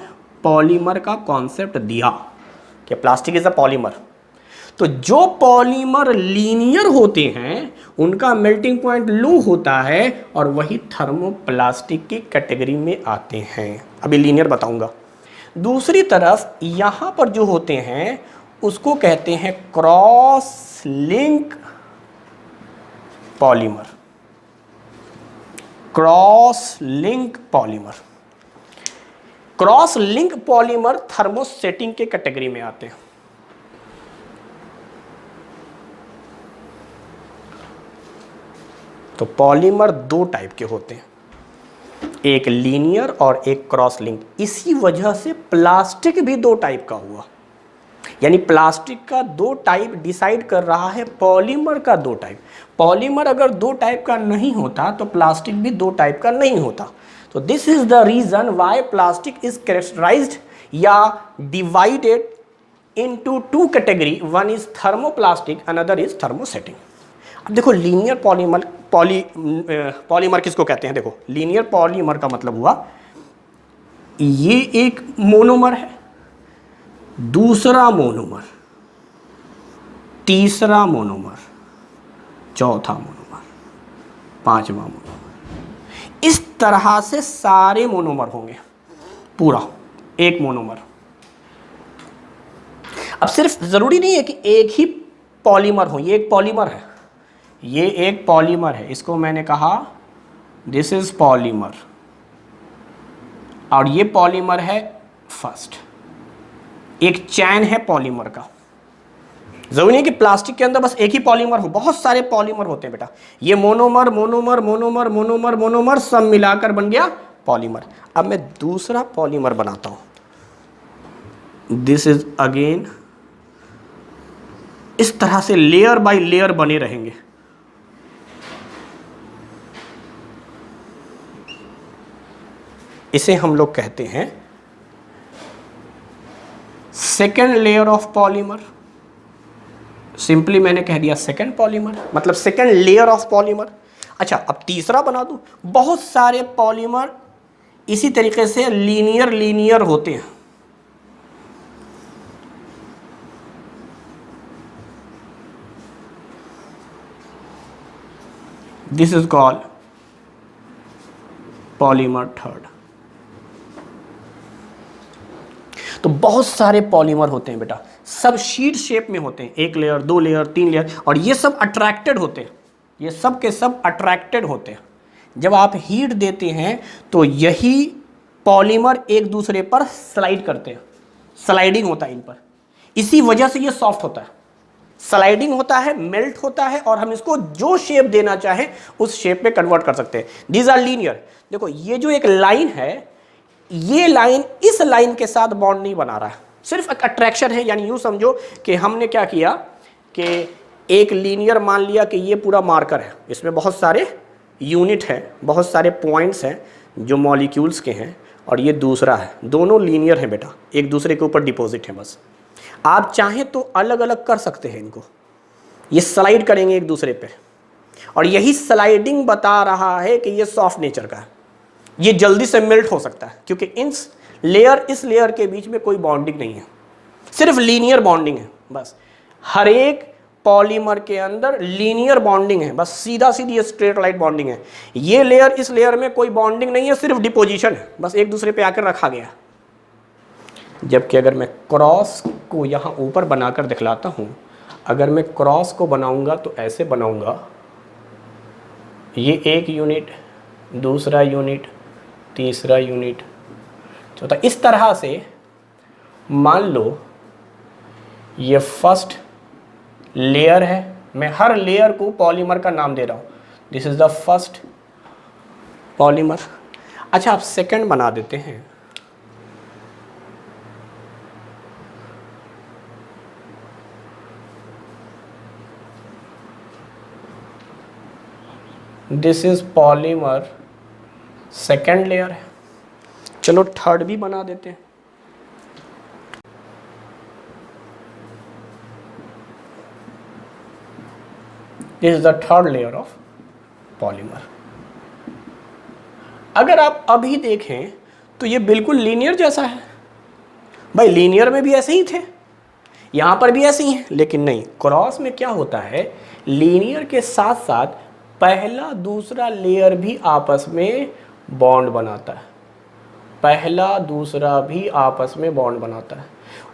पॉलीमर का कॉन्सेप्ट दिया कि प्लास्टिक इज अ पॉलीमर। तो जो पॉलीमर लीनियर होते हैं उनका मेल्टिंग पॉइंट लो होता है, और वही थर्मोप्लास्टिक की कैटेगरी में आते हैं। अभी लीनियर बताऊंगा। दूसरी तरफ यहाँ पर जो होते हैं उसको कहते हैं cross link polymer, cross link polymer. Cross link polymer thermosetting के कैटेगरी में आते हैं। तो पॉलीमर दो टाइप के होते हैं, एक लीनियर और एक क्रॉस लिंक। इसी वजह से प्लास्टिक भी दो टाइप का हुआ, यानी प्लास्टिक का दो टाइप डिसाइड कर रहा है पॉलीमर का दो टाइप। पॉलीमर अगर दो टाइप का नहीं होता तो प्लास्टिक भी दो टाइप का नहीं होता। तो this is the reason why plastic is characterised या divided into two category, one is thermoplastic, another is thermosetting. अब देखो, लीनियर पॉलीमर किसको कहते हैं? देखो, लीनियर पॉलीमर का मतलब हुआ ये एक मोनोमर है, दूसरा मोनोमर, तीसरा मोनोमर, चौथा मोनोमर, पांचवा मोनोमर। इस तरह से सारे मोनोमर होंगे, पूरा एक मोनोमर। अब सिर्फ जरूरी नहीं है कि एक ही पॉलीमर हो, ये एक पॉलीमर है, ये एक पॉलीमर है, इसको मैंने कहा दिस इज पॉलीमर, और ये पॉलीमर है फर्स्ट। एक चैन है पॉलीमर का, जरूरी नहीं कि प्लास्टिक के अंदर बस एक ही पॉलीमर हो, बहुत सारे पॉलीमर होते हैं बेटा। ये monomer monomer monomer monomer monomer सब मिलाकर बन गया पॉलीमर। अब मैं दूसरा पॉलीमर बनाता हूं। दिस इज अगेन, इस तरह से लेयर बाय लेयर बने रहेंगे। इसे हम लोग कहते हैं second layer of polymer. Simply मैंने कह दिया सेकेंड पॉलीमर, मतलब सेकेंड लेयर ऑफ पॉलीमर। अच्छा, अब तीसरा बना दूं। बहुत सारे पॉलीमर इसी तरीके से लीनियर लीनियर होते हैं। This is called polymer third. तो बहुत सारे पॉलीमर होते हैं बेटा, सब शीट शेप में होते हैं, एक लेयर, दो लेयर, तीन लेयर, और ये सब अट्रैक्टेड होते हैं। ये सब के सब अट्रैक्टेड होते हैं। जब आप हीट देते हैं तो यही पॉलीमर एक दूसरे पर स्लाइड करते हैं, स्लाइडिंग होता है इन पर। इसी वजह से ये सॉफ्ट होता है, स्लाइडिंग होता है, मेल्ट होता है, और हम इसको जो शेप देना चाहें उस शेप में कन्वर्ट कर सकते हैं। These are linear. देखो ये जो एक लाइन है, ये लाइन इस लाइन के साथ बॉन्ड नहीं बना रहा है, सिर्फ एक अट्रैक्शन है। यानी यूं समझो कि हमने क्या किया कि एक लीनियर मान लिया कि ये पूरा मार्कर है, इसमें बहुत सारे यूनिट हैं, बहुत सारे पॉइंट्स हैं जो मॉलिक्यूल्स के हैं, और ये दूसरा है। दोनों लीनियर हैं बेटा, एक दूसरे के ऊपर डिपॉजिट है। बस आप चाहें तो अलग अलग कर सकते हैं इनको, ये स्लाइड करेंगे एक दूसरे पे, और यही स्लाइडिंग बता रहा है कि ये सॉफ्ट नेचर का है, ये जल्दी से मेल्ट हो सकता है, क्योंकि इस लेयर के बीच में कोई बॉन्डिंग नहीं है, सिर्फ लीनियर बॉन्डिंग है। बस हर एक पॉलीमर के अंदर लीनियर बॉन्डिंग है, बस सीधा सीधी स्ट्रेट लाइन बॉन्डिंग है। ये लेयर इस लेयर में कोई बॉन्डिंग नहीं है, सिर्फ डिपोजिशन है, बस एक दूसरे पे आकर रखा गया। जबकि अगर मैं क्रॉस को यहाँ ऊपर बनाकर दिखलाता हूँ, अगर मैं क्रॉस को बनाऊंगा तो ऐसे बनाऊंगा, ये एक यूनिट, दूसरा यूनिट, तीसरा यूनिट, चौथा, इस तरह से। मान लो ये फर्स्ट लेयर है, मैं हर लेयर को पॉलीमर का नाम दे रहा हूँ। This is the first polymer. अच्छा, आप सेकंड बना देते हैं। This is polymer second layer है। चलो थर्ड भी बना देते हैं। This is the third layer of polymer. अगर आप अभी देखें तो ये बिल्कुल लीनियर जैसा है। भाई लीनियर में भी ऐसे ही थे, यहां पर भी ऐसे ही हैं, लेकिन नहीं, क्रॉस में क्या होता है, लीनियर के साथ साथ पहला दूसरा लेयर भी आपस में बॉन्ड बनाता है, पहला दूसरा भी आपस में बॉन्ड बनाता है,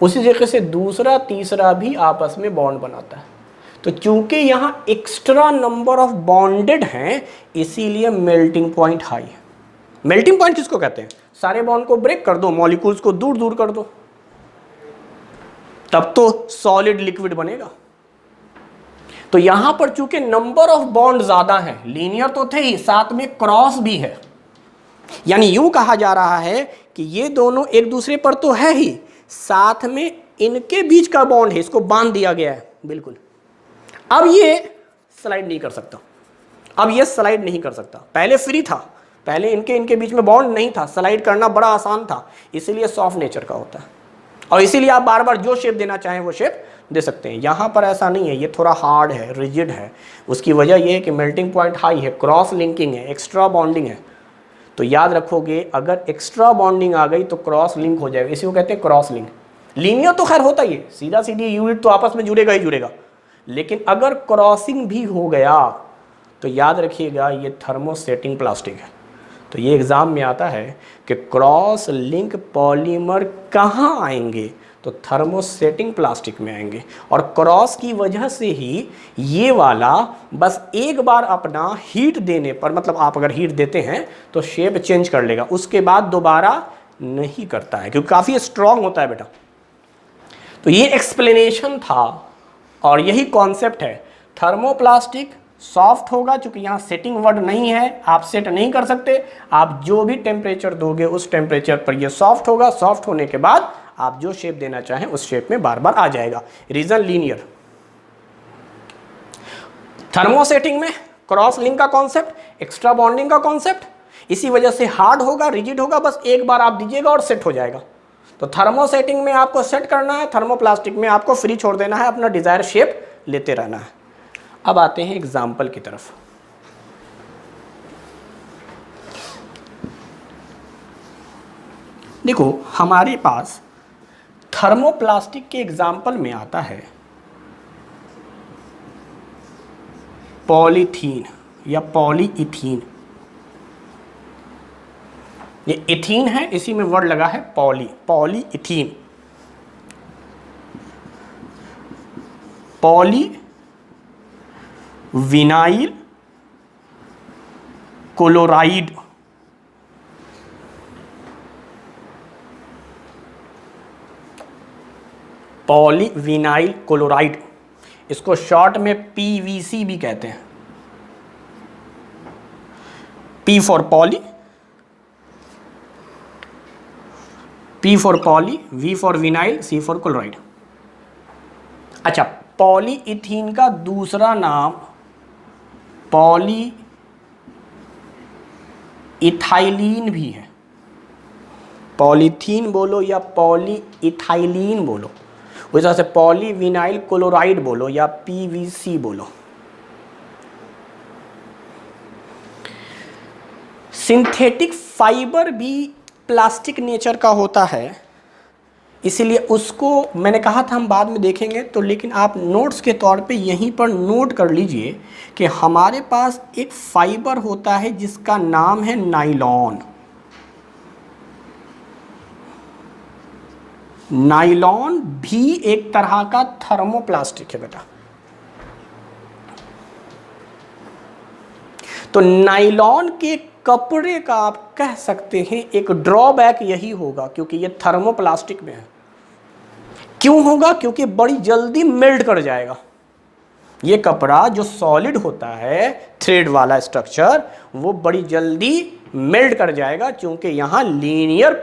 उसी तरीके से दूसरा तीसरा भी आपस में बॉन्ड बनाता है। तो चूंकि यहाँ एक्स्ट्रा नंबर ऑफ बॉन्डेड हैं, इसीलिए मेल्टिंग पॉइंट हाई है। मेल्टिंग पॉइंट किसको कहते हैं? सारे बॉन्ड को ब्रेक कर दो, मॉलिक्यूल्स को दूर दूर कर दो, तब तो सॉलिड लिक्विड बनेगा। तो यहां पर चूंकि नंबर ऑफ बॉन्ड ज्यादा है, लीनियर तो थे ही, साथ में क्रॉस भी है, यानी यूं कहा जा रहा है कि ये दोनों एक दूसरे पर तो है ही, साथ में इनके बीच का बॉन्ड है, इसको बांध दिया गया है बिल्कुल। अब ये स्लाइड नहीं कर सकता, अब ये स्लाइड नहीं कर सकता। पहले फ्री था, पहले इनके बीच में बॉन्ड नहीं था, स्लाइड करना बड़ा आसान था, इसीलिए सॉफ्ट नेचर का होता है, और इसीलिए आप बार बार जो शेप देना चाहें वो शेप दे सकते हैं। यहाँ पर ऐसा नहीं है, ये थोड़ा हार्ड है, रिजिड है। उसकी वजह ये है कि मेल्टिंग पॉइंट हाई है, क्रॉस लिंकिंग है, एक्स्ट्रा बॉन्डिंग है। तो याद रखोगे, अगर एक्स्ट्रा बॉन्डिंग आ गई तो क्रॉस लिंक हो जाएगा, इसी को कहते हैं क्रॉस लिंक। लीनियर तो खैर होता ही है, सीधा सीधी यूनिट तो आपस में जुड़ेगा ही जुड़ेगा, लेकिन अगर क्रॉसिंग भी हो गया तो याद रखिएगा ये थर्मोसेटिंग प्लास्टिक है। तो ये एग्जाम में आता है कि क्रॉस लिंक पॉलीमर कहाँ आएंगे, तो थर्मोसेटिंग प्लास्टिक में आएंगे। और क्रॉस की वजह से ही ये वाला बस एक बार अपना हीट देने पर, मतलब आप अगर हीट देते हैं तो शेप चेंज कर लेगा, उसके बाद दोबारा नहीं करता है, क्योंकि काफ़ी स्ट्रांग होता है बेटा। तो ये एक्सप्लेनेशन था और यही कॉन्सेप्ट है, थर्मोप्लास्टिक सॉफ्ट होगा, चूंकि यहाँ सेटिंग वर्ड नहीं है, आप सेट नहीं कर सकते, आप जो भी टेम्परेचर दोगे उस टेम्परेचर पर ये सॉफ्ट होगा, सॉफ्ट होने के बाद आप जो शेप देना चाहें उस शेप में बार बार आ जाएगा। Reason linear. थर्मोसेटिंग में क्रॉस लिंक का कॉन्सेप्ट, एक्स्ट्रा बॉन्डिंग का कॉन्सेप्ट, इसी वजह से हार्ड होगा, रिजिड होगा, बस एक बार आप दीजिएगा और सेट हो जाएगा। तो थर्मोसेटिंग में आपको सेट करना है, थर्मोप्लास्टिक में आपको फ्री छोड़ देना है, अपना डिजायर शेप लेते रहना है। अब आते हैं एग्जाम्पल की तरफ। देखो हमारे पास थर्मोप्लास्टिक के एग्जाम्पल में आता है पॉलीथीन या पॉलीइथीन। ये इथीन है, इसी में वर्ड लगा है poly, polyethene. Poly vinyl chloride, polyvinyl chloride, इसको शॉर्ट में पीवीसी भी कहते हैं। P for poly, P for poly, V for vinyl, C for chloride. अच्छा, पॉलीइथीन का दूसरा नाम पॉली इथाइलीन भी है। पॉलीथीन बोलो या पॉली इथाइलीन बोलो, उस तरह से पॉलीविनाइल क्लोराइड बोलो या पीवीसी बोलो। सिंथेटिक फाइबर भी प्लास्टिक नेचर का होता है, इसीलिए उसको मैंने कहा था हम बाद में देखेंगे, तो लेकिन आप नोट्स के तौर पे यहीं पर नोट कर लीजिए कि हमारे पास एक फाइबर होता है जिसका नाम है नाइलॉन। नाइलॉन भी एक तरह का थर्मोप्लास्टिक है बेटा। तो नाइलॉन के कपड़े का आप कह सकते हैं एक ड्रॉबैक यही होगा, क्योंकि ये थर्मोप्लास्टिक में है। क्यों होगा? क्योंकि बड़ी जल्दी मेल्ट कर जाएगा। ये कपड़ा जो सॉलिड होता है, थ्रेड वाला स्ट्रक्चर, वो बड़ी जल्दी मेल्ट कर जाएगा, क्योंकि यहाँ लीनियर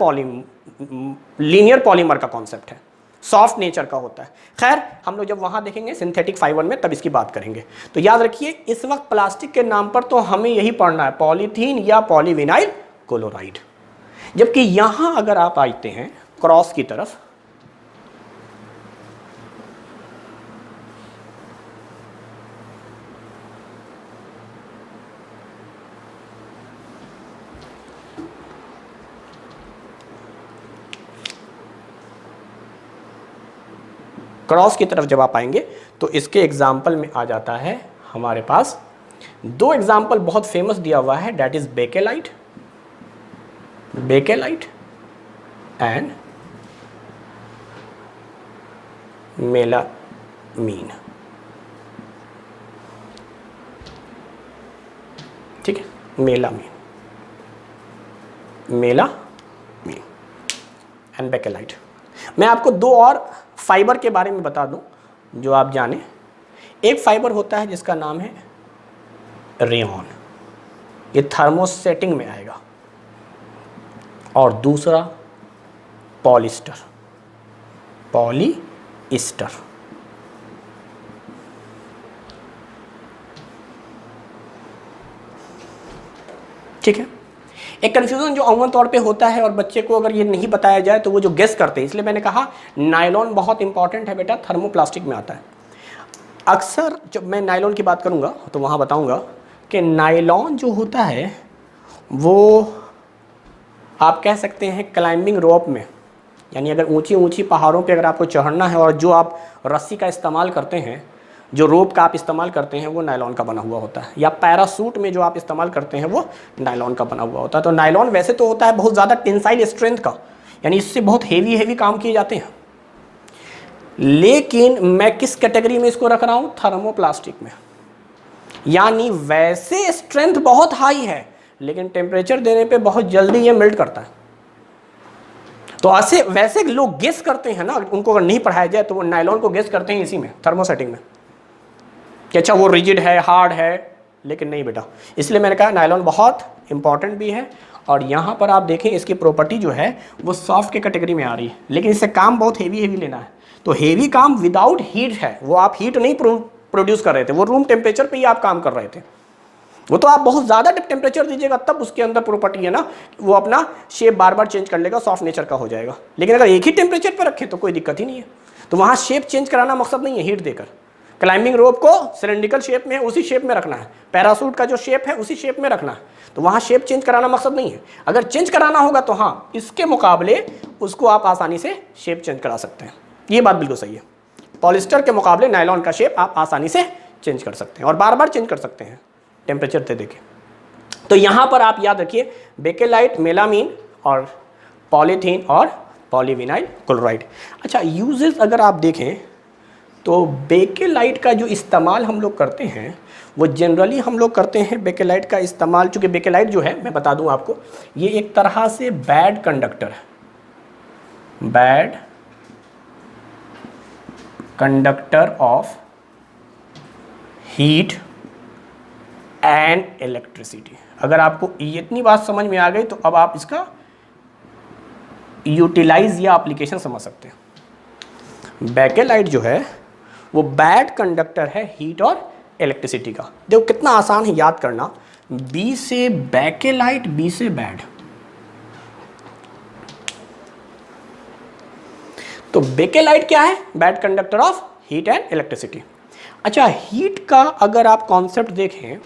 पॉलीमर का कॉन्सेप्ट है, सॉफ्ट नेचर का होता है। खैर, हम लोग जब वहाँ देखेंगे सिंथेटिक फाइबर में तब इसकी बात करेंगे। तो याद रखिए, इस वक्त प्लास्टिक के नाम पर तो हमें यही पढ़ना है, पॉलीथीन या पॉलीविनाइल क्लोराइड। जबकि यहाँ अगर आप आते हैं क्रॉस की तरफ, क्रॉस की तरफ जब आप आएंगे तो इसके एग्जाम्पल में आ जाता है हमारे पास दो एग्जाम्पल बहुत फेमस दिया हुआ है, that is bakelite, bakelite and melamine. ठीक है, मेलामीन, मेलामीन एंड बेकेलाइट। मैं आपको दो और फाइबर के बारे में बता दूं जो आप जाने। एक फाइबर होता है जिसका नाम है रेयॉन, ये थर्मोसेटिंग में आएगा, और दूसरा पॉलिस्टर, पॉलीइस्टर। ठीक है, एक कन्फ्यूजन जो अमूमन तौर पे होता है और बच्चे को अगर ये नहीं बताया जाए तो वो जो गेस करते हैं, इसलिए मैंने कहा नायलॉन बहुत इंपॉर्टेंट है बेटा, थर्मोप्लास्टिक में आता है। अक्सर जब मैं नायलॉन की बात करूंगा तो वहाँ बताऊंगा कि नायलॉन जो होता है वो आप कह सकते हैं क्लाइंबिंग रोप में, यानी अगर ऊंची ऊंची पहाड़ों पे अगर आपको चढ़ना है और जो आप रस्सी का इस्तेमाल करते हैं, जो रोप का आप इस्तेमाल करते हैं, वो नायलॉन का बना हुआ होता है, या पैरासूट में जो आप इस्तेमाल करते हैं वो नायलॉन का बना हुआ होता है। तो नायलॉन वैसे तो होता है बहुत ज़्यादा टेंसाइल स्ट्रेंथ का, यानी इससे बहुत हेवी काम किए जाते हैं, लेकिन मैं किस कैटेगरी में इसको रख रहा हूँ? थर्मोप्लास्टिक में। यानी वैसे स्ट्रेंथ बहुत हाई है, लेकिन टेम्परेचर देने पे बहुत जल्दी ये मेल्ट करता है। तो ऐसे वैसे लोग गेस करते हैं ना, उनको अगर नहीं पढ़ाया जाए तो वो नायलॉन को गेस करते हैं इसी में, थर्मोसेटिंग में। कि अच्छा वो रिजिड है, हार्ड है, लेकिन नहीं बेटा। इसलिए मैंने कहा नायलॉन बहुत इंपॉर्टेंट भी है। और यहाँ पर आप देखें इसकी प्रॉपर्टी जो है वो सॉफ्ट के कैटेगरी में आ रही है, लेकिन इससे काम बहुत हेवी लेना है। तो हेवी काम विदाउट हीट है, वो आप हीट नहीं प्रोड्यूस कर रहे थे, वो रूम टेम्परेचर पे ही आप काम कर रहे थे। वो तो आप बहुत ज़्यादा टेम्परेचर दीजिएगा तब उसके अंदर प्रॉपर्टी है ना, वो अपना शेप बार बार चेंज कर लेगा, सॉफ्ट नेचर का हो जाएगा। लेकिन अगर एक ही टेम्परेचर पर रखें तो कोई दिक्कत ही नहीं है। तो वहाँ शेप चेंज कराना मकसद नहीं है हीट देकर। क्लाइंबिंग रोप को सिलेंड्रिकल शेप में उसी शेप में रखना है, पैरासूट का जो शेप है उसी शेप में रखना है। तो वहाँ शेप चेंज कराना मकसद नहीं है। अगर चेंज कराना होगा तो हाँ, इसके मुकाबले उसको आप आसानी से शेप चेंज करा सकते हैं। ये बात बिल्कुल सही है। पॉलिस्टर के मुकाबले नायलॉन का शेप आप आसानी से चेंज कर सकते हैं और बार बार चेंज कर सकते हैं टेम्परेचर दे देके। तो यहाँ पर आप याद रखिए बेकेलाइट, मेलामीन और पॉलीथीन और पॉलीविनाइल क्लोराइड। अच्छा, यूजेस अगर आप देखें तो बेकेलाइट का जो इस्तेमाल हम लोग करते हैं वो जनरली हम लोग करते हैं बेकेलाइट का इस्तेमाल, चूँकि बेकेलाइट जो है मैं बता दूं आपको, ये एक तरह से बैड कंडक्टर है, bad conductor of heat and electricity. अगर आपको ये इतनी बात समझ में आ गई तो अब आप इसका यूटिलाइज या एप्लीकेशन समझ सकते हैं। बेकेलाइट जो है वो बैड कंडक्टर है हीट और इलेक्ट्रिसिटी का। देखो कितना आसान है याद करना, बी से बेकेलाइट, बी से बैड। तो बेकेलाइट क्या है? Bad conductor of heat and electricity. अच्छा, हीट का अगर आप कॉन्सेप्ट देखें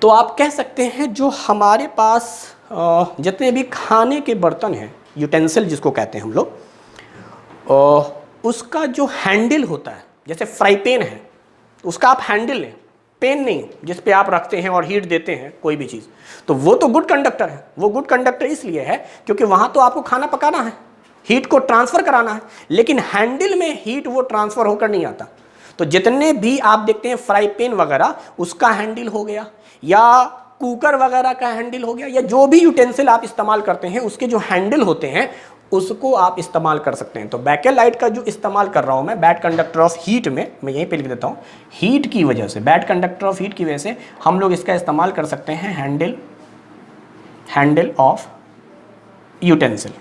तो आप कह सकते हैं जो हमारे पास जितने भी खाने के बर्तन हैं, यूटेंसिल जिसको कहते हैं हम लोग, उसका जो हैंडल होता है, जैसे फ्राई पैन है उसका आप हैंडल लें, पेन नहीं जिस पे आप रखते हैं और हीट देते हैं कोई भी चीज़, तो वो तो गुड कंडक्टर है। वो गुड कंडक्टर इसलिए है क्योंकि वहाँ तो आपको खाना पकाना है, हीट को ट्रांसफ़र कराना है, लेकिन हैंडल में हीट वो ट्रांसफ़र होकर नहीं आता। तो जितने भी आप देखते हैं फ्राई पैन वगैरह, उसका हैंडल हो गया या कुकर वगैरह का हैंडल हो गया, या जो भी यूटेंसिल आप इस्तेमाल करते हैं उसके जो हैंडल होते हैं उसको आप इस्तेमाल कर सकते हैं। तो बेकेलाइट का जो इस्तेमाल कर रहा हूं मैं बैड कंडक्टर ऑफ हीट में, मैं यहीं पे लिख देता हूं, हीट की वजह से, बैड कंडक्टर ऑफ हीट की वजह से हम लोग इसका इस्तेमाल कर सकते हैं हैंडल ऑफ यूटेंसिल।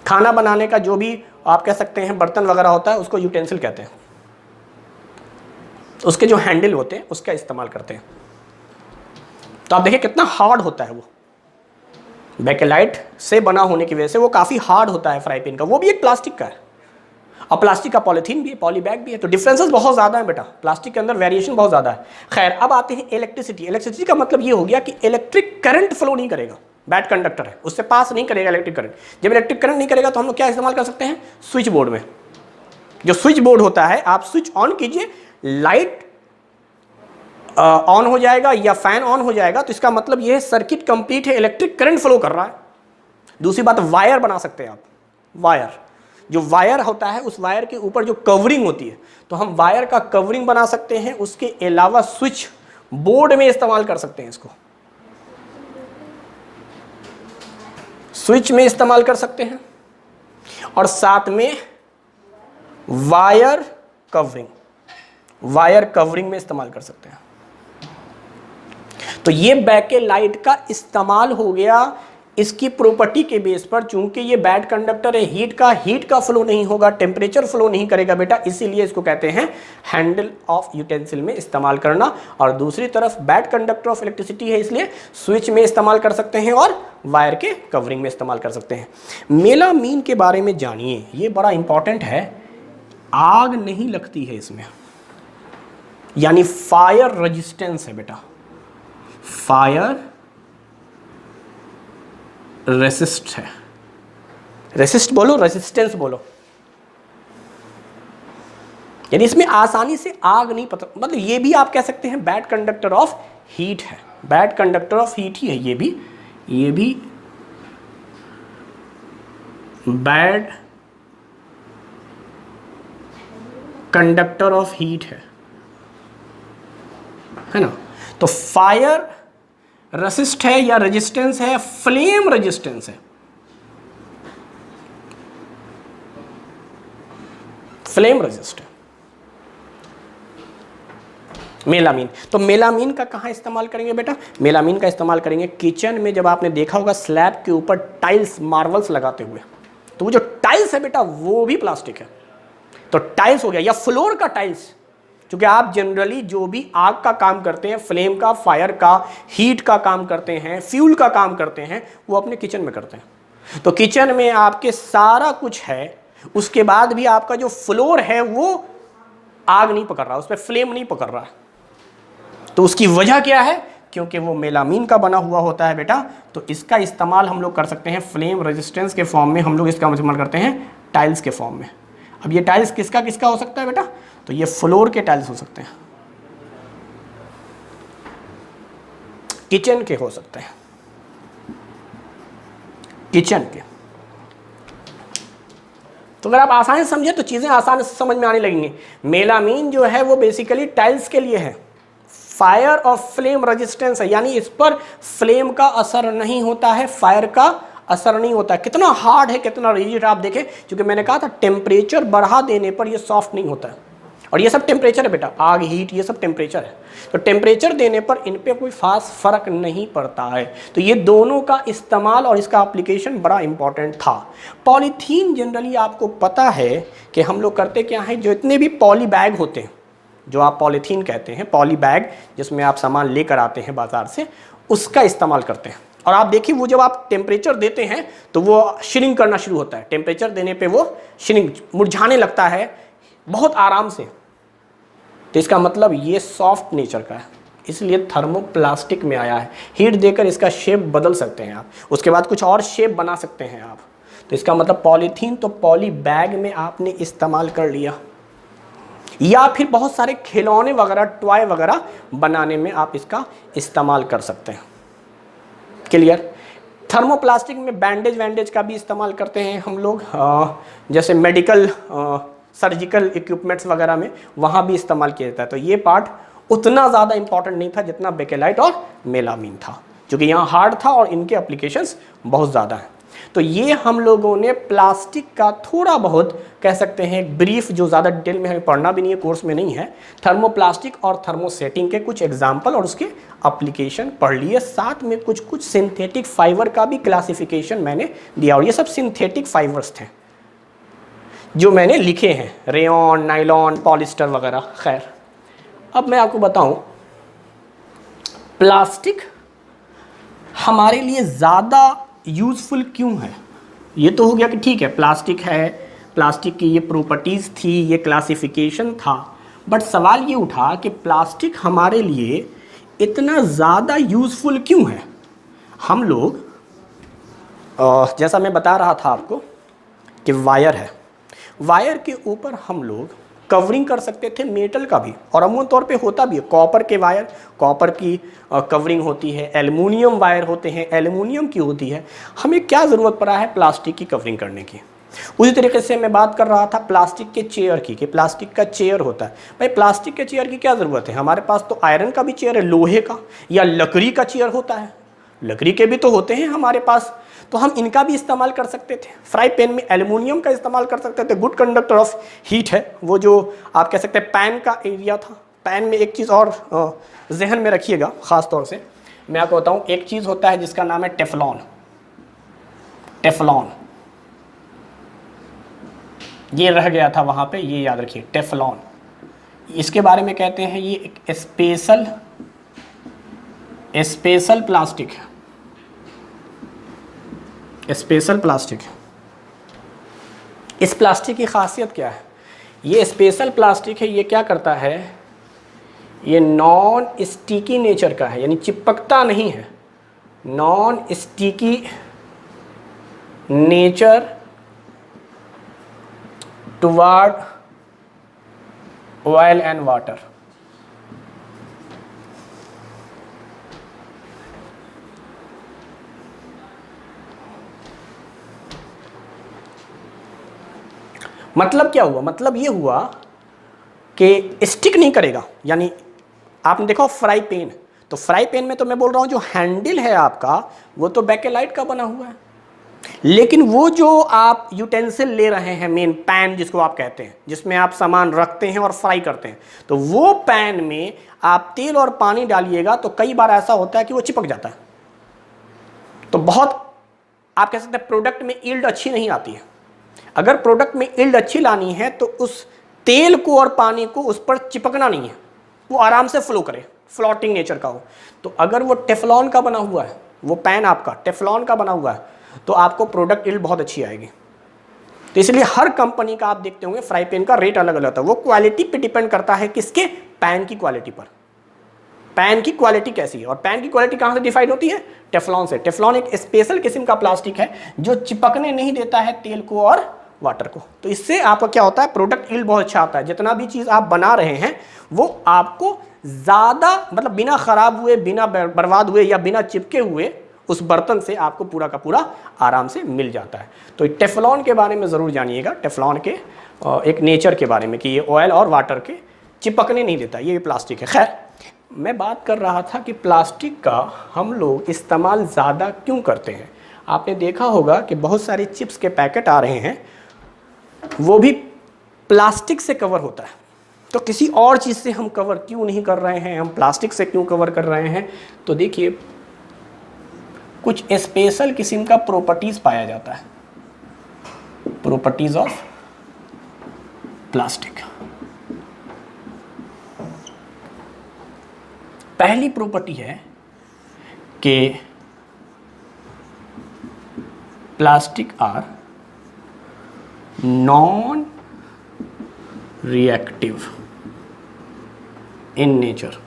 खाना बनाने का जो भी आप कह सकते हैं बर्तन वगैरह होता है उसको यूटेंसिल कहते हैं, उसके जो हैंडल होते हैं उसका इस्तेमाल करते हैं। तो आप देखिए कितना हार्ड होता है वो, बेकेलाइट से बना होने की वजह से वो काफ़ी हार्ड होता है फ्राई पैन का। वो भी एक प्लास्टिक का है और प्लास्टिक का पॉलीथीन भी है, पॉली बैग भी है। तो डिफरेंसेस बहुत ज़्यादा है बेटा, प्लास्टिक के अंदर वेरिएशन बहुत ज़्यादा है। खैर, अब आते हैं इलेक्ट्रिसिटी। इलेक्ट्रिसिटी का मतलब ये हो गया कि इलेक्ट्रिक करंट फ्लो नहीं करेगा, बैड कंडक्टर है, उससे पास नहीं करेगा इलेक्ट्रिक करंट। जब इलेक्ट्रिक करंट नहीं करेगा तो हम लोग क्या इस्तेमाल कर सकते हैं? स्विच बोर्ड में जो स्विच बोर्ड होता है, आप स्विच ऑन कीजिए, लाइट ऑन हो जाएगा या फैन ऑन हो जाएगा, तो इसका मतलब ये है सर्किट कंप्लीट है, इलेक्ट्रिक करंट फ्लो कर रहा है। दूसरी बात, वायर बना सकते हैं आप, वायर, जो वायर होता है उस वायर के ऊपर जो कवरिंग होती है, तो हम वायर का कवरिंग बना सकते हैं। उसके अलावा स्विच बोर्ड में इस्तेमाल कर सकते हैं, इसको स्विच में इस्तेमाल कर सकते हैं, और साथ में वायर कवरिंग में इस्तेमाल कर सकते हैं। तो ये बेकेलाइट का इस्तेमाल हो गया इसकी प्रॉपर्टी के बेस पर। चूंकि ये बैड कंडक्टर है हीट का फ्लो नहीं होगा, टेम्परेचर फ्लो नहीं करेगा बेटा, इसीलिए इसको कहते हैं हैंडल ऑफ यूटेंसिल में इस्तेमाल करना। और दूसरी तरफ बैड कंडक्टर ऑफ इलेक्ट्रिसिटी है, इसलिए स्विच में इस्तेमाल कर सकते हैं और वायर के कवरिंग में इस्तेमाल कर सकते हैं। मेलामीन के बारे में जानिए, ये बड़ा इंपॉर्टेंट है। आग नहीं लगती है इसमें, यानी फायर रेजिस्टेंस है बेटा, फायर रेसिस्ट है। रेसिस्ट बोलो, रेसिस्टेंस बोलो, यानी इसमें आसानी से आग नहीं पता, मतलब ये भी आप कह सकते हैं बैड कंडक्टर ऑफ हीट है, बैड कंडक्टर ऑफ हीट ही है ये भी बैड कंडक्टर ऑफ हीट है ना। तो फायर रेसिस्ट है या रेजिस्टेंस है, फ्लेम रेजिस्टेंस है। फ्लेम रेजिस्ट है मेलामीन। तो मेलामीन का कहाँ इस्तेमाल करेंगे बेटा? मेलामीन का इस्तेमाल करेंगे किचन में। जब आपने देखा होगा स्लैब के ऊपर टाइल्स मार्बल्स लगाते हुए, तो वो जो टाइल्स है बेटा वो भी प्लास्टिक है। तो टाइल्स हो गया, या फ्लोर का टाइल्स, क्योंकि आप जनरली जो भी आग का काम करते हैं, फ्लेम का, फायर का, हीट का काम करते हैं, फ्यूल का काम करते हैं, वो अपने किचन में करते हैं। तो किचन में आपके सारा कुछ है, उसके बाद भी आपका जो फ्लोर है वो आग नहीं पकड़ रहा, उस पर फ्लेम नहीं पकड़ रहा। तो उसकी वजह क्या है? क्योंकि वो मेलामीन का बना हुआ होता है बेटा। तो इसका इस्तेमाल हम लोग कर सकते हैं फ्लेम रेजिस्टेंस के फॉर्म में, हम लोग इसका इस्तेमाल करते हैं टाइल्स के फॉर्म में। अब ये टाइल्स किसका किसका हो सकता है बेटा? तो ये फ्लोर के टाइल्स हो सकते हैं, किचन के हो सकते हैं, किचन के। तो अगर आप आसानी से समझे तो चीज़ें आसानी से समझ में आने लगेंगी। मेलामीन जो है वो बेसिकली टाइल्स के लिए है, फायर और फ्लेम रेजिस्टेंस है, यानी इस पर फ्लेम का असर नहीं होता है, फायर का असर नहीं होता है। कितना हार्ड है, कितना रिजिड, आप देखें, क्योंकि मैंने कहा था टेम्परेचर बढ़ा देने पर ये सॉफ्ट नहीं होता है। और ये सब टेम्परेचर है बेटा, आग, हीट, ये सब टेम्परेचर है। तो टेम्परेचर देने पर इन पे कोई खास फर्क नहीं पड़ता है। तो ये दोनों का इस्तेमाल और इसका एप्लीकेशन बड़ा इंपॉर्टेंट था। पॉलीथीन जनरली आपको पता है कि हम लोग करते क्या है, जो इतने भी पॉली बैग होते हैं, जो आप पॉलीथीन कहते हैं, पॉली बैग जिसमें आप सामान लेकर आते हैं बाजार से, उसका इस्तेमाल करते हैं। और आप देखिए वो जब आप टेम्परेचर देते हैं तो वो श्रिंक करना शुरू होता है। टेम्परेचर देने पे वो श्रिंक, मुरझाने लगता है बहुत आराम से। तो इसका मतलब ये सॉफ्ट नेचर का है, इसलिए थर्मोप्लास्टिक में आया है। हीट देकर इसका शेप बदल सकते हैं आप, उसके बाद कुछ और शेप बना सकते हैं आप। तो इसका मतलब पॉलीथीन तो पॉली बैग में आपने इस्तेमाल कर लिया, या फिर बहुत सारे खिलौने वगैरह, टॉय वगैरह बनाने में आप इसका इस्तेमाल कर सकते हैं। क्लियर? थर्मोप्लास्टिक में बैंडेज वैंडेज का भी इस्तेमाल करते हैं हम लोग, जैसे मेडिकल सर्जिकल इक्विपमेंट्स वगैरह में, वहाँ भी इस्तेमाल किया जाता है। तो ये पार्ट उतना ज़्यादा इंपॉर्टेंट नहीं था जितना बेकेलाइट और मेलामीन था, क्योंकि यहाँ हार्ड था और इनके एप्लीकेशंस बहुत ज़्यादा हैं। तो ये हम लोगों ने प्लास्टिक का थोड़ा बहुत कह सकते हैं ब्रीफ, जो ज़्यादा डिटेल में हमें पढ़ना भी नहीं है, कोर्स में नहीं है, थर्मोप्लास्टिक और थर्मोसेटिंग के कुछ एग्जाम्पल और उसके एप्लीकेशन पढ़ लिए। साथ में कुछ कुछ सिंथेटिक फाइबर का भी क्लासिफिकेशन मैंने दिया, और ये सब सिंथेटिक फाइबर्स थे जो मैंने लिखे हैं, रेयॉन, नाइलॉन, पॉलिस्टर वगैरह। खैर, अब मैं आपको बताऊं प्लास्टिक हमारे लिए ज़्यादा यूज़फुल क्यों है। ये तो हो गया कि ठीक है प्लास्टिक है, प्लास्टिक की ये प्रॉपर्टीज़ थी, ये क्लासिफिकेशन था, बट सवाल ये उठा कि प्लास्टिक हमारे लिए इतना ज़्यादा यूज़फुल क्यों है। हम लोग जैसा मैं बता रहा था आपको कि वायर है, वायर के ऊपर हम लोग कवरिंग कर सकते थे मेटल का भी, और अमूमन तौर पे होता भी है। कॉपर के वायर, कॉपर की कवरिंग होती है, एल्युमिनियम वायर होते हैं, एल्युमिनियम की होती है। हमें क्या ज़रूरत पड़ा है प्लास्टिक की कवरिंग करने की। उसी तरीके से मैं बात कर रहा था प्लास्टिक के चेयर की, कि प्लास्टिक का चेयर होता है। भाई प्लास्टिक के चेयर की क्या ज़रूरत है, हमारे पास तो आयरन का भी चेयर है, लोहे का, या लकड़ी का चेयर होता है, लकड़ी के भी तो होते हैं हमारे पास, तो हम इनका भी इस्तेमाल कर सकते थे। फ्राई पैन में एल्युमिनियम का इस्तेमाल कर सकते थे, गुड कंडक्टर ऑफ हीट है वो, जो आप कह सकते हैं पैन का एरिया था। पैन में एक चीज़ और जहन में रखिएगा ख़ास तौर से, मैं आपको बताऊं, एक चीज़ होता है जिसका नाम है टेफलॉन। टेफलॉन ये रह गया था वहाँ पे, ये याद रखिए टेफलॉन। इसके बारे में कहते हैं ये एक स्पेशल प्लास्टिक है, स्पेशल प्लास्टिक है। इस प्लास्टिक की खासियत क्या है, ये स्पेशल प्लास्टिक है, ये क्या करता है, ये नॉन स्टिकी नेचर का है, यानी चिपकता नहीं है, non sticky nature toward oil and water. मतलब क्या हुआ, मतलब ये हुआ कि स्टिक नहीं करेगा। यानी आपने देखो फ्राई पैन, तो फ्राई पैन में तो मैं बोल रहा हूँ जो हैंडल है आपका वो तो बेकेलाइट का बना हुआ है, लेकिन वो जो आप यूटेंसिल ले रहे हैं, मेन पैन जिसको आप कहते हैं, जिसमें आप सामान रखते हैं और फ्राई करते हैं, तो वो पैन में आप तेल और पानी डालिएगा तो कई बार ऐसा होता है कि वो चिपक जाता है। तो बहुत आप कह सकते हैं प्रोडक्ट में यील्ड अच्छी नहीं आती है। अगर प्रोडक्ट में यील्ड अच्छी लानी है तो उस तेल को और पानी को उस पर चिपकना नहीं है, वो आराम से फ्लो करे, फ्लोटिंग नेचर का हो। तो अगर वो टेफलॉन का बना हुआ है, वो पैन आपका टेफलॉन का बना हुआ है, तो आपको प्रोडक्ट यील्ड बहुत अच्छी आएगी। तो इसलिए हर कंपनी का आप देखते होंगे फ्राई पैन का रेट अलग अलग होता है। वो क्वालिटी पे डिपेंड करता है, किसके? पैन की क्वालिटी पर। पैन की क्वालिटी कैसी है, और पैन की क्वालिटी कहाँ से डिफाइड होती है? टेफलॉन से। टेफलॉन एक स्पेशल किस्म का प्लास्टिक है जो चिपकने नहीं देता है तेल को और वाटर को। तो इससे आपका क्या होता है? प्रोडक्ट यील्ड बहुत अच्छा आता है। जितना भी चीज़ आप बना रहे हैं वो आपको ज़्यादा, मतलब बिना खराब हुए, बिना बर्बाद हुए या बिना चिपके हुए उस बर्तन से आपको पूरा का पूरा आराम से मिल जाता है। तो टेफलॉन के बारे में ज़रूर जानिएगा, टेफलॉन के एक नेचर के बारे में, कि ये ऑयल और वाटर के चिपकने नहीं देता, ये प्लास्टिक है। खैर, मैं बात कर रहा था कि प्लास्टिक का हम लोग इस्तेमाल ज़्यादा क्यों करते हैं। आपने देखा होगा कि बहुत सारे चिप्स के पैकेट आ रहे हैं, वो भी प्लास्टिक से कवर होता है। तो किसी और चीज़ से हम कवर क्यों नहीं कर रहे हैं, हम प्लास्टिक से क्यों कवर कर रहे हैं? तो देखिए, कुछ स्पेशल किस्म का प्रॉपर्टीज पाया जाता है, प्रॉपर्टीज ऑफ प्लास्टिक। पहली प्रॉपर्टी है कि plastic are non reactive in nature.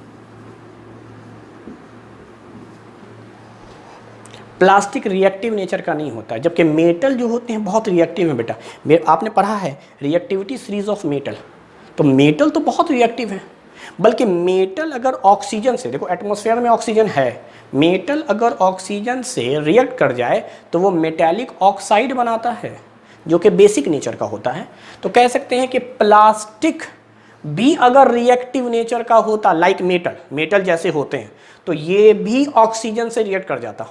Plastic reactive nature का नहीं होता है, जबकि मेटल जो होते हैं बहुत रिएक्टिव है। बेटा, आपने पढ़ा है रिएक्टिविटी सीरीज ऑफ मेटल, तो मेटल तो बहुत रिएक्टिव है। बल्कि मेटल अगर ऑक्सीजन से, देखो एटमॉस्फेयर में ऑक्सीजन है, मेटल अगर ऑक्सीजन से रिएक्ट कर जाए तो वो मेटालिक ऑक्साइड बनाता है, जो कि बेसिक नेचर का होता है। तो कह सकते हैं कि प्लास्टिक भी अगर रिएक्टिव नेचर का होता, लाइक मेटल जैसे होते हैं, तो ये भी ऑक्सीजन से रिएक्ट कर जाता,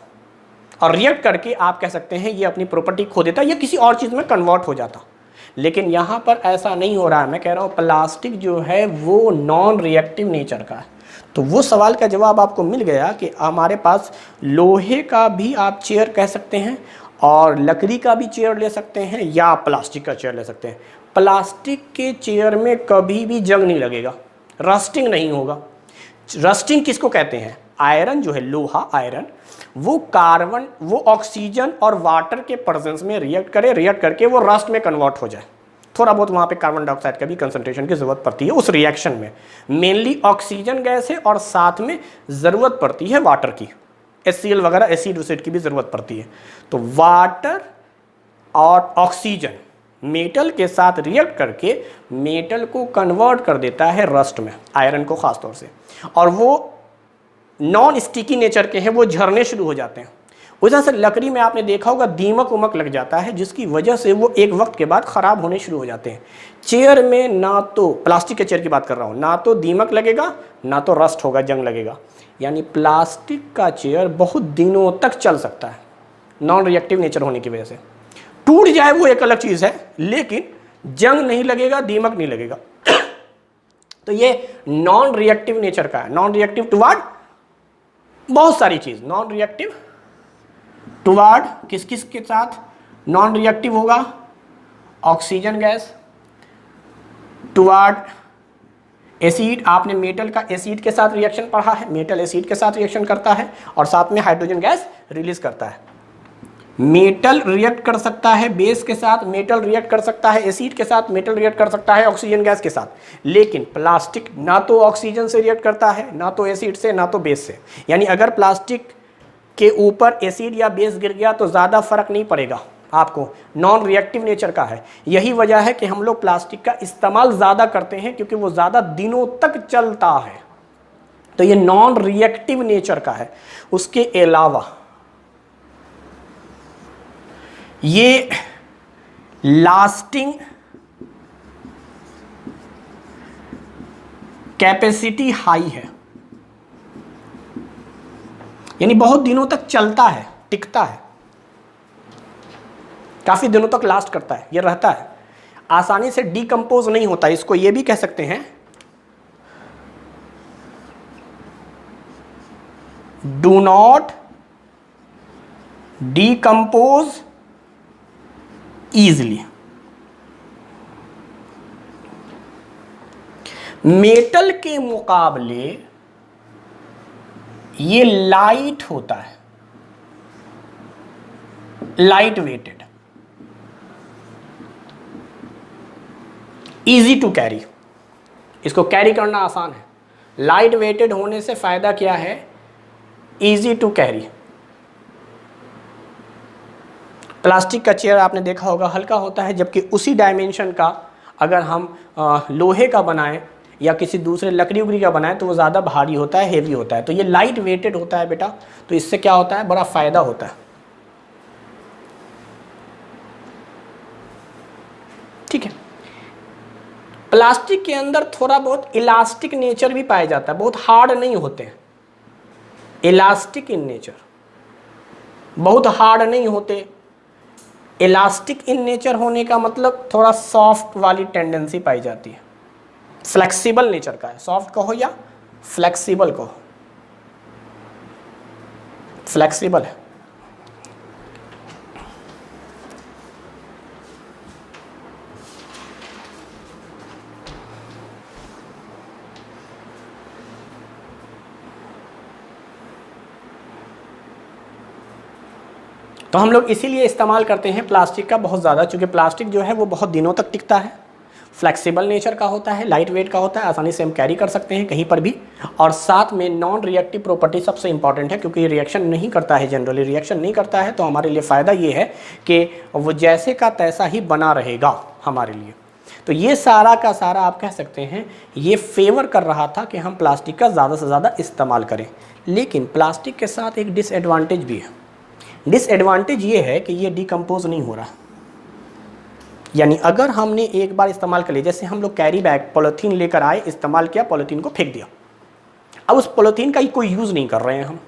और रिएक्ट करके आप कह सकते हैं ये अपनी प्रॉपर्टी खो देता या किसी और चीज़ में कन्वर्ट हो जाता। लेकिन यहाँ पर ऐसा नहीं हो रहा है। मैं कह रहा हूँ प्लास्टिक जो है वो नॉन रिएक्टिव नेचर का है। तो वो सवाल का जवाब आपको मिल गया कि हमारे पास लोहे का भी आप चेयर कह सकते हैं, और लकड़ी का भी चेयर ले सकते हैं, या प्लास्टिक का चेयर ले सकते हैं। प्लास्टिक के चेयर में कभी भी जंग नहीं लगेगा, रस्टिंग नहीं होगा। रस्टिंग किसको कहते हैं? आयरन जो है, लोहा आयरन, वो कार्बन, वो ऑक्सीजन और वाटर के प्रेजेंस में रिएक्ट करके वो रस्ट में कन्वर्ट हो जाए। थोड़ा बहुत वहाँ पे कार्बन डाइऑक्साइड का भी कंसंट्रेशन की ज़रूरत पड़ती है उस रिएक्शन में। मेनली ऑक्सीजन गैस है, और साथ में ज़रूरत पड़ती है वाटर की, HCl वगैरह एसिड उसिड की भी ज़रूरत पड़ती है। तो वाटर और ऑक्सीजन मेटल के साथ रिएक्ट करके मेटल को कन्वर्ट कर देता है रस्ट में, आयरन को ख़ास तौर से, और वो नॉन स्टिकी नेचर के हैं, वो झरने शुरू हो जाते हैं। वजह से लकड़ी में आपने देखा होगा दीमक उमक लग जाता है, जिसकी वजह से वो एक वक्त के बाद ख़राब होने शुरू हो जाते हैं। चेयर में ना तो, प्लास्टिक के चेयर की बात कर रहा हूँ, ना तो दीमक लगेगा, ना तो रस्ट होगा, जंग लगेगा। यानी प्लास्टिक का चेयर बहुत दिनों तक चल सकता है, नॉन रिएक्टिव नेचर होने की वजह से। टूट जाए वो एक अलग चीज़ है, लेकिन जंग नहीं लगेगा, दीमक नहीं लगेगा। तो ये नॉन रिएक्टिव नेचर का है। नॉन रिएक्टिव टुवार्ड बहुत सारी चीज़, नॉन रिएक्टिव टुवार्ड किस किस के साथ नॉन रिएक्टिव होगा? ऑक्सीजन गैस, टुवार्ड एसिड, आपने मेटल का एसिड के साथ रिएक्शन पढ़ा है, मेटल एसिड के साथ रिएक्शन करता है और साथ में हाइड्रोजन गैस रिलीज करता है। मेटल रिएक्ट कर सकता है बेस के साथ, मेटल रिएक्ट कर सकता है एसिड के साथ, मेटल रिएक्ट कर सकता है ऑक्सीजन गैस के साथ। लेकिन प्लास्टिक ना तो ऑक्सीजन से रिएक्ट करता है, ना तो एसिड से, ना तो बेस से। यानी अगर प्लास्टिक के ऊपर एसिड या बेस गिर गया तो ज़्यादा फर्क नहीं पड़ेगा आपको, नॉन रिएक्टिव नेचर का है। यही वजह है कि हम लोग प्लास्टिक का इस्तेमाल ज़्यादा करते हैं, क्योंकि वो ज़्यादा दिनों तक चलता है। तो ये नॉन रिएक्टिव नेचर का है। उसके अलावा ये लास्टिंग कैपेसिटी हाई है, यानी बहुत दिनों तक चलता है, टिकता है। काफ़ी दिनों तक लास्ट करता है, ये रहता है, आसानी से डिकम्पोज नहीं होता। इसको ये भी कह सकते हैं do not decompose easily. Metal के मुकाबले ये लाइट होता है, light weighted, easy to carry, इसको कैरी करना आसान है। लाइट वेटेड होने से फायदा क्या है, इजी टू कैरी। प्लास्टिक का चेयर आपने देखा होगा हल्का होता है, जबकि उसी डायमेंशन का अगर हम लोहे का बनाएं या किसी दूसरे लकड़ी उकड़ी का बनाएं तो वो ज़्यादा भारी होता है, हेवी होता है। तो ये लाइट वेटेड होता है बेटा, तो इससे क्या होता है, बड़ा फ़ायदा होता है। ठीक है। प्लास्टिक के अंदर थोड़ा बहुत इलास्टिक नेचर भी पाया जाता है, बहुत हार्ड नहीं होते हैं, इलास्टिक इन नेचर, बहुत हार्ड नहीं होते। इलास्टिक इन नेचर होने का मतलब थोड़ा सॉफ्ट वाली टेंडेंसी पाई जाती है, फ्लेक्सिबल नेचर का है। सॉफ्ट कहो या फ्लेक्सिबल कहो, फ्लेक्सिबल है। तो हम लोग इसीलिए इस्तेमाल करते हैं प्लास्टिक का बहुत ज़्यादा, क्योंकि प्लास्टिक जो है वो बहुत दिनों तक टिकता है, फ्लेक्सिबल नेचर का होता है, लाइट वेट का होता है, आसानी से हम कैरी कर सकते हैं कहीं पर भी, और साथ में नॉन रिएक्टिव प्रॉपर्टी सबसे इंपॉर्टेंट है, क्योंकि रिएक्शन नहीं करता है, जनरली रिएक्शन नहीं करता है। तो हमारे लिए फ़ायदा ये है कि वो जैसे का तैसा ही बना रहेगा हमारे लिए। तो ये सारा का सारा आप कह सकते हैं ये फेवर कर रहा था कि हम प्लास्टिक का ज़्यादा से ज़्यादा इस्तेमाल करें। लेकिन प्लास्टिक के साथ एक डिसएडवांटेज भी है। डिसएडवांटेज ये है कि ये डिकम्पोज नहीं हो रहा। यानी अगर हमने एक बार इस्तेमाल कर लिया, जैसे हम लोग कैरी बैग पॉलीथीन लेकर आए, इस्तेमाल किया, पॉलीथीन को फेंक दिया, अब उस पॉलीथीन का कोई यूज़ नहीं कर रहे हैं हम।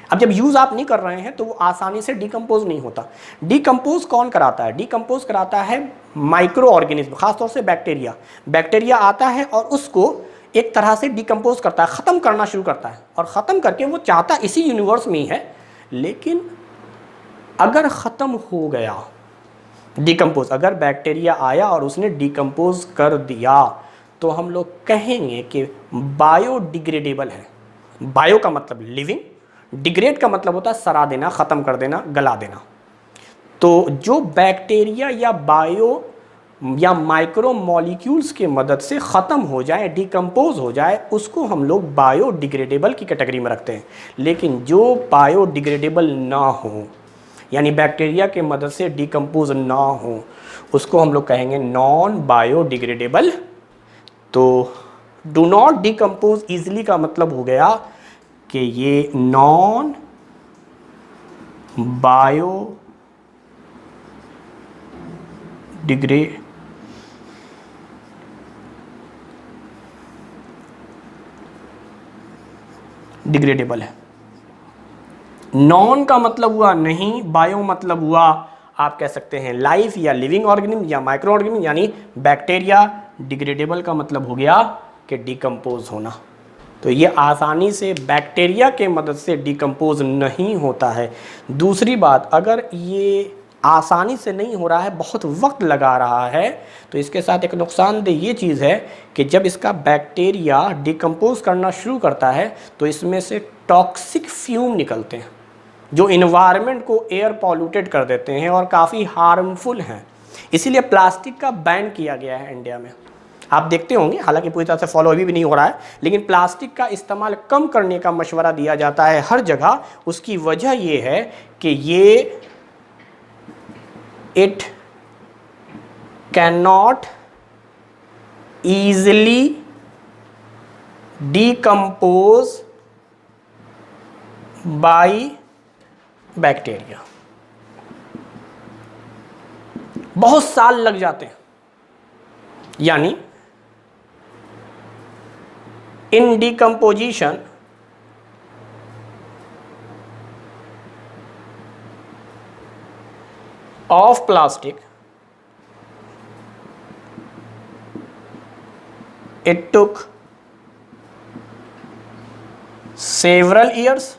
अब जब यूज़ आप नहीं कर रहे हैं तो वो आसानी से डिकम्पोज नहीं होता। डिकम्पोज कौन कराता है, डिकम्पोज कराता है माइक्रो ऑर्गेनिज्म, खासतौर से बैक्टीरिया। बैक्टीरिया आता है और उसको एक तरह से डिकम्पोज करता है, ख़त्म करना शुरू करता है, और ख़त्म करके वो चाहता इसी यूनिवर्स में ही है। लेकिन अगर ख़त्म हो गया डिकम्पोज, अगर बैक्टीरिया आया और उसने डिकम्पोज कर दिया, तो हम लोग कहेंगे कि बायोडिग्रेडेबल है। बायो का मतलब लिविंग, डिग्रेड का मतलब होता है सड़ा देना, ख़त्म कर देना, गला देना। तो जो बैक्टीरिया या बायो या माइक्रो मॉलिक्यूल्स के मदद से ख़त्म हो जाए, डिकम्पोज हो जाए, उसको हम लोग बायोडिग्रेडेबल की कैटेगरी में रखते हैं। लेकिन जो बायोडिग्रेडेबल ना हो, यानी बैक्टीरिया के मदद से डिकम्पोज ना हो, उसको हम लोग कहेंगे नॉन बायोडिग्रेडेबल। तो डू नॉट डिकम्पोज ईजिली का मतलब हो गया कि ये नॉन डिग्रेडेबल है। नॉन का मतलब हुआ नहीं, बायो मतलब हुआ आप कह सकते हैं लाइफ या लिविंग ऑर्गेनिज्म या माइक्रो ऑर्गेनिज्म, यानी बैक्टीरिया। डिग्रेडेबल का मतलब हो गया कि डिकम्पोज होना। तो ये आसानी से बैक्टीरिया के मदद से डिकम्पोज नहीं होता है। दूसरी बात, अगर ये आसानी से नहीं हो रहा है, बहुत वक्त लगा रहा है, तो इसके साथ एक नुकसानदेह ये चीज़ है कि जब इसका बैक्टीरिया डिकम्पोज करना शुरू करता है तो इसमें से टॉक्सिक फ्यूम निकलते हैं जो इन्वायरमेंट को एयर पॉल्यूटेड कर देते हैं और काफ़ी हार्मफुल हैं। इसीलिए प्लास्टिक का बैन किया गया है इंडिया में। आप देखते होंगे, हालांकि पूरी तरह से फॉलो अभी भी नहीं हो रहा है, लेकिन प्लास्टिक का इस्तेमाल कम करने का मशवरा दिया जाता है हर जगह। उसकी वजह ये है कि ये it can not easily decompose by bacteria. बहुत साल लग जाते हैं, यानी इन decomposition of plastic, it took several years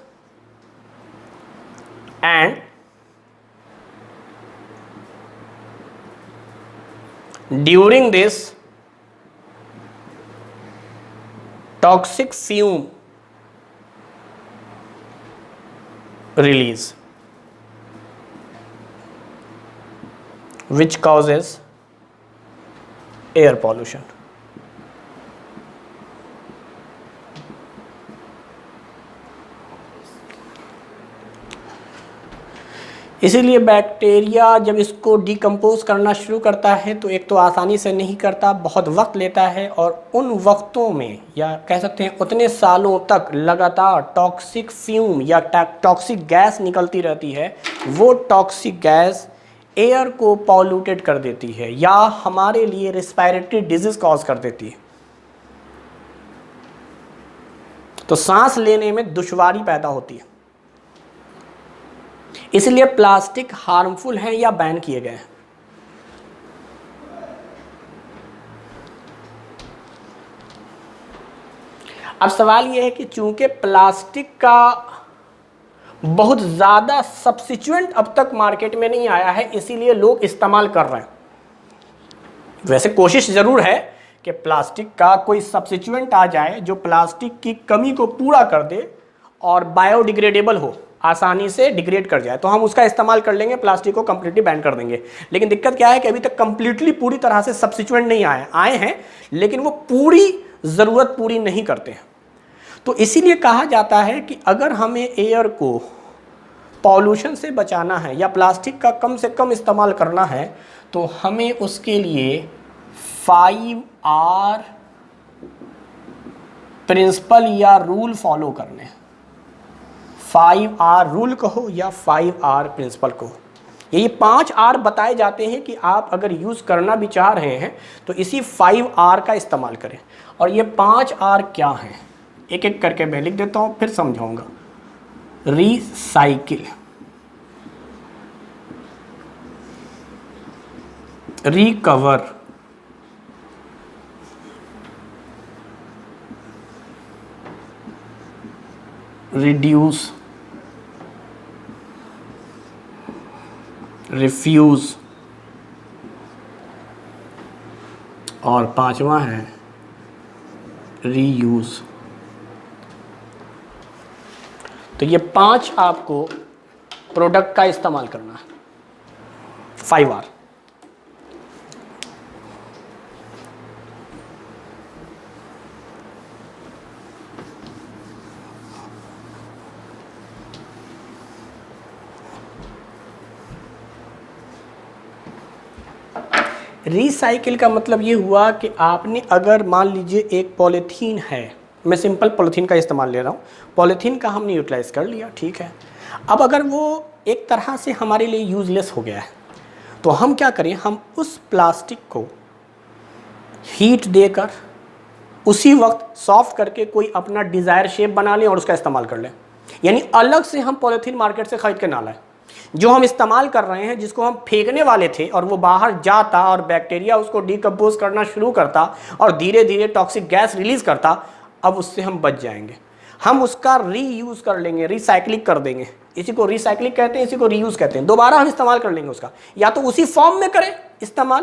and during this toxic fume release which causes air pollution. इसीलिए बैक्टीरिया जब इसको डिकम्पोज करना शुरू करता है तो एक तो आसानी से नहीं करता, बहुत वक्त लेता है, और उन वक्तों में या कह सकते हैं उतने सालों तक लगातार टॉक्सिक फ्यूम या टॉक्सिक गैस निकलती रहती है। वो टॉक्सिक गैस एयर को पॉल्यूटेड कर देती है या हमारे लिए रिस्पायरेटरी डिजीज कॉज कर देती है, तो सांस लेने में दुश्वारी पैदा होती है। इसलिए प्लास्टिक हार्मफुल है या बैन किए गए हैं। अब सवाल यह है कि चूंकि प्लास्टिक का बहुत ज़्यादा सब्स्टिट्यूएंट अब तक मार्केट में नहीं आया है, इसीलिए लोग इस्तेमाल कर रहे हैं। वैसे कोशिश ज़रूर है कि प्लास्टिक का कोई सब्स्टिट्यूएंट आ जाए जो प्लास्टिक की कमी को पूरा कर दे और बायोडिग्रेडेबल हो, आसानी से डिग्रेड कर जाए, तो हम उसका इस्तेमाल कर लेंगे, प्लास्टिक को कंप्लीटली बैन कर देंगे। लेकिन दिक्कत क्या है कि अभी तक कंप्लीटली पूरी तरह से सब्स्टिट्यूएंट नहीं आए हैं, लेकिन वो पूरी ज़रूरत पूरी नहीं करते हैं। तो इसीलिए कहा जाता है कि अगर हमें एयर को पॉल्यूशन से बचाना है या प्लास्टिक का कम से कम इस्तेमाल करना है, तो हमें उसके लिए 5R प्रिंसिपल या रूल फॉलो करने हैं। 5R रूल कहो या 5R प्रिंसिपल कहो, ये 5R बताए जाते हैं कि आप अगर यूज़ करना भी चाह रहे हैं तो इसी 5R का इस्तेमाल करें। और ये 5R क्या हैं, एक एक करके मैं लिख देता हूँ, फिर समझाऊंगा। रिसाइकिल, रिकवर, रिड्यूस, रिफ्यूज, और पांचवा है रीयूज। तो ये 5 आपको प्रोडक्ट का इस्तेमाल करना है, 5R। रिसाइकिल का मतलब ये हुआ कि आपने अगर मान लीजिए एक पॉलीथीन है, मैं सिंपल पॉलीथीन का इस्तेमाल ले रहा हूँ, पॉलीथीन का हमने यूटिलाइज़ कर लिया, ठीक है। अब अगर वो एक तरह से हमारे लिए यूज़लेस हो गया है, तो हम क्या करें, हम उस प्लास्टिक को हीट देकर उसी वक्त सॉफ्ट करके कोई अपना डिज़ायर शेप बना लें और उसका इस्तेमाल कर लें। यानी अलग से हम पॉलीथीन मार्केट से ख़रीद के ना लाएं। जो हम इस्तेमाल कर रहे हैं, जिसको हम फेंकने वाले थे और वो बाहर जाता और बैक्टीरिया उसको डिकम्पोज करना शुरू करता और धीरे धीरे टॉक्सिक गैस रिलीज़ करता, अब उससे हम बच जाएंगे। हम उसका रीयूज़ कर लेंगे, रिसाइकलिंग कर देंगे। इसी को रिसाइकलिंग कहते हैं, इसी को रीयूज़ कहते हैं। दोबारा हम इस्तेमाल कर लेंगे उसका, या तो उसी फॉर्म में करें इस्तेमाल,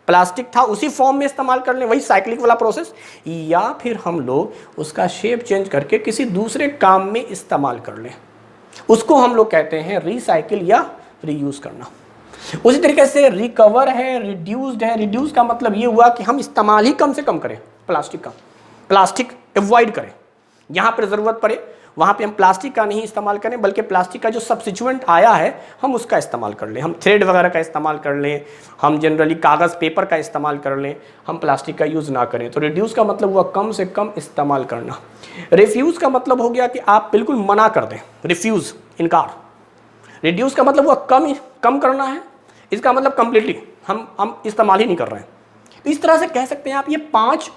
प्लास्टिक था उसी फॉर्म में इस्तेमाल कर लें, वही साइक्लिक वाला प्रोसेस, या फिर हम लोग उसका शेप चेंज करके किसी दूसरे काम में इस्तेमाल कर लें। उसको हम लोग कहते हैं रिसाइकिल या रीयूज़ करना। उसी तरीके से रिकवर है, रिड्यूस्ड है। रिड्यूस का मतलब ये हुआ कि हम इस्तेमाल ही कम से कम करें प्लास्टिक का, प्लास्टिक अवॉइड करें। जहाँ पर ज़रूरत पड़े वहाँ पे हम प्लास्टिक का नहीं इस्तेमाल करें, बल्कि प्लास्टिक का जो सब्स्टिट्यूएंट आया है हम उसका इस्तेमाल कर लें। हम थ्रेड वगैरह का इस्तेमाल कर लें, हम जनरली कागज़ पेपर का इस्तेमाल कर लें, हम प्लास्टिक का यूज़ ना करें। तो रिड्यूस का मतलब हुआ कम से कम इस्तेमाल करना। रिफ्यूज़ का मतलब हो गया कि आप बिल्कुल मना कर दें, रिफ्यूज़, इनकार। रिड्यूस का मतलब हुआ कम करना है, इसका मतलब कम्प्लीटली हम इस्तेमाल ही नहीं कर रहे हैं। तो इस तरह से कह सकते हैं आप, ये 5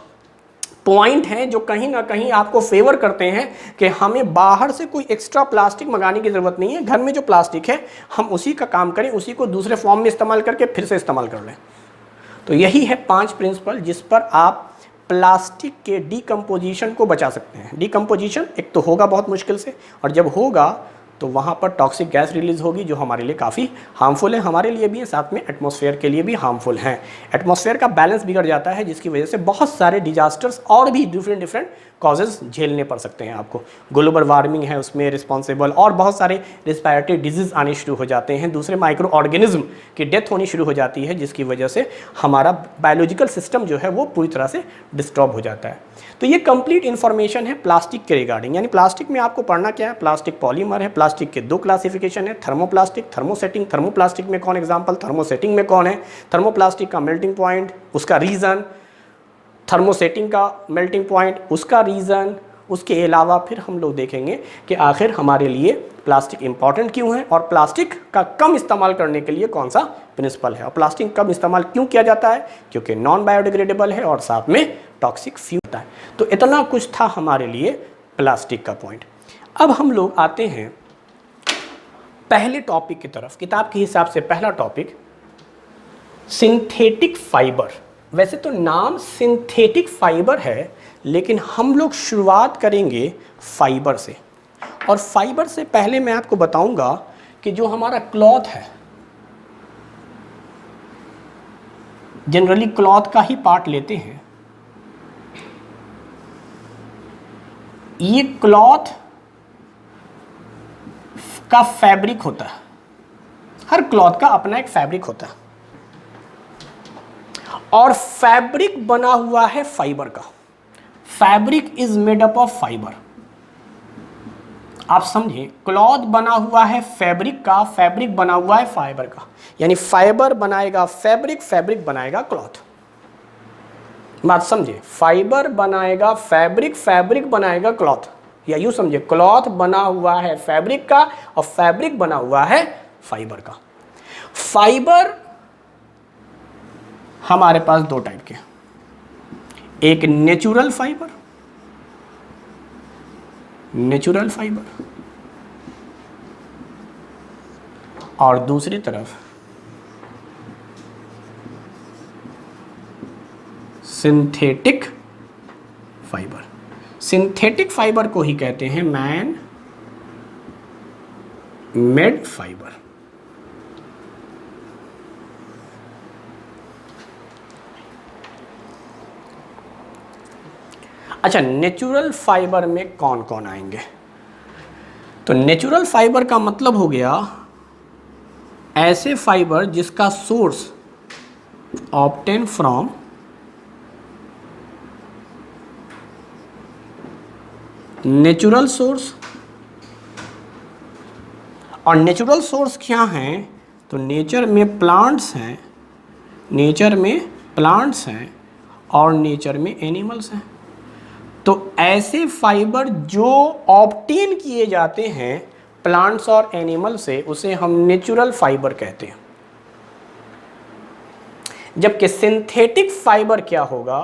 पॉइंट हैं जो कहीं ना कहीं आपको फेवर करते हैं कि हमें बाहर से कोई एक्स्ट्रा प्लास्टिक मंगाने की ज़रूरत नहीं है, घर में जो प्लास्टिक है हम उसी का काम करें, उसी को दूसरे फॉर्म में इस्तेमाल करके फिर से इस्तेमाल कर लें। तो यही है 5 प्रिंसिपल जिस पर आप प्लास्टिक के डिकम्पोजिशन को बचा सकते हैं। डिकम्पोजिशन एक तो होगा बहुत मुश्किल से, और जब होगा तो वहाँ पर टॉक्सिक गैस रिलीज होगी जो हमारे लिए काफ़ी हार्मफुल है, हमारे लिए भी है, साथ में एटमॉस्फेयर के लिए भी हार्मफुल हैं। एटमॉस्फेयर का बैलेंस बिगड़ जाता है जिसकी वजह से बहुत सारे डिजास्टर्स और भी डिफरेंट कॉजेज़ झेलने पड़ सकते हैं आपको। ग्लोबल वार्मिंग है उसमें रिस्पॉन्सिबल, और बहुत सारे रिस्पायरेटरी डिजीज़ आने शुरू हो जाते हैं, दूसरे माइक्रो ऑर्गेनिज्म की डेथ होनी शुरू हो जाती है जिसकी वजह से हमारा बायोलॉजिकल सिस्टम जो है वो पूरी तरह से डिस्टर्ब हो जाता है। तो ये कंप्लीट इन्फॉर्मेशन है प्लास्टिक के रिगार्डिंग। यानी प्लास्टिक में आपको पढ़ना क्या है, प्लास्टिक पॉलीमर है, प्लास्टिक के 2 क्लासिफिकेशन है, थर्मोप्लास्टिक, थर्मोसेटिंग। थर्मोप्लास्टिक में कौन एग्जांपल, थर्मोसेटिंग में कौन है, थर्मोप्लास्टिक का मेल्टिंग पॉइंट, उसका रीज़न, थर्मोसेटिंग का मेल्टिंग पॉइंट, उसका रीज़न। उसके अलावा फिर हम लोग देखेंगे कि आखिर हमारे लिए प्लास्टिक इंपॉर्टेंट क्यों है और प्लास्टिक का कम इस्तेमाल करने के लिए कौन सा प्रिंसिपल है, और प्लास्टिक कम इस्तेमाल क्यों किया जाता है, क्योंकि नॉन बायोडिग्रेडेबल है और साथ में टॉक्सिक फ्री होता है। तो इतना कुछ था हमारे लिए प्लास्टिक का पॉइंट। अब हम लोग आते हैं पहले टॉपिक की तरफ। किताब के हिसाब से पहला टॉपिक सिंथेटिक फाइबर। वैसे तो नाम सिंथेटिक फाइबर है, लेकिन हम लोग शुरुआत करेंगे फाइबर से। और फाइबर से पहले मैं आपको बताऊंगा कि जो हमारा क्लॉथ है, जनरली क्लॉथ का ही पार्ट लेते हैं। ये क्लॉथ का फैब्रिक होता है, हर क्लॉथ का अपना एक फैब्रिक होता है, और फैब्रिक बना हुआ है फाइबर का। Fabric is made up of fibre. आप समझें, क्लॉथ बना हुआ है फैब्रिक का, फैब्रिक बना हुआ है फाइबर का। यानी फाइबर बनाएगा फैब्रिक, फैब्रिक बनाएगा क्लॉथ। बात समझे, फाइबर बनाएगा फैब्रिक, फैब्रिक बनाएगा क्लॉथ। या यूं समझे, क्लॉथ बना हुआ है फैब्रिक का और फैब्रिक बना हुआ है फाइबर का। फाइबर हमारे पास 2 टाइप के, एक नेचुरल फाइबर, नेचुरल फाइबर, और दूसरी तरफ सिंथेटिक फाइबर। सिंथेटिक फाइबर को ही कहते हैं मैन मेड फाइबर। अच्छा, नेचुरल फाइबर में कौन कौन आएंगे? तो नेचुरल फाइबर का मतलब हो गया ऐसे फाइबर जिसका source obtain from natural source. और नेचुरल सोर्स क्या हैं? तो नेचर में प्लांट्स हैं, नेचर में प्लांट्स हैं और नेचर में एनिमल्स हैं। तो ऐसे फाइबर जो ऑब्टेन किए जाते हैं प्लांट्स और एनिमल से, उसे हम नेचुरल फाइबर कहते हैं। जबकि सिंथेटिक फाइबर क्या होगा?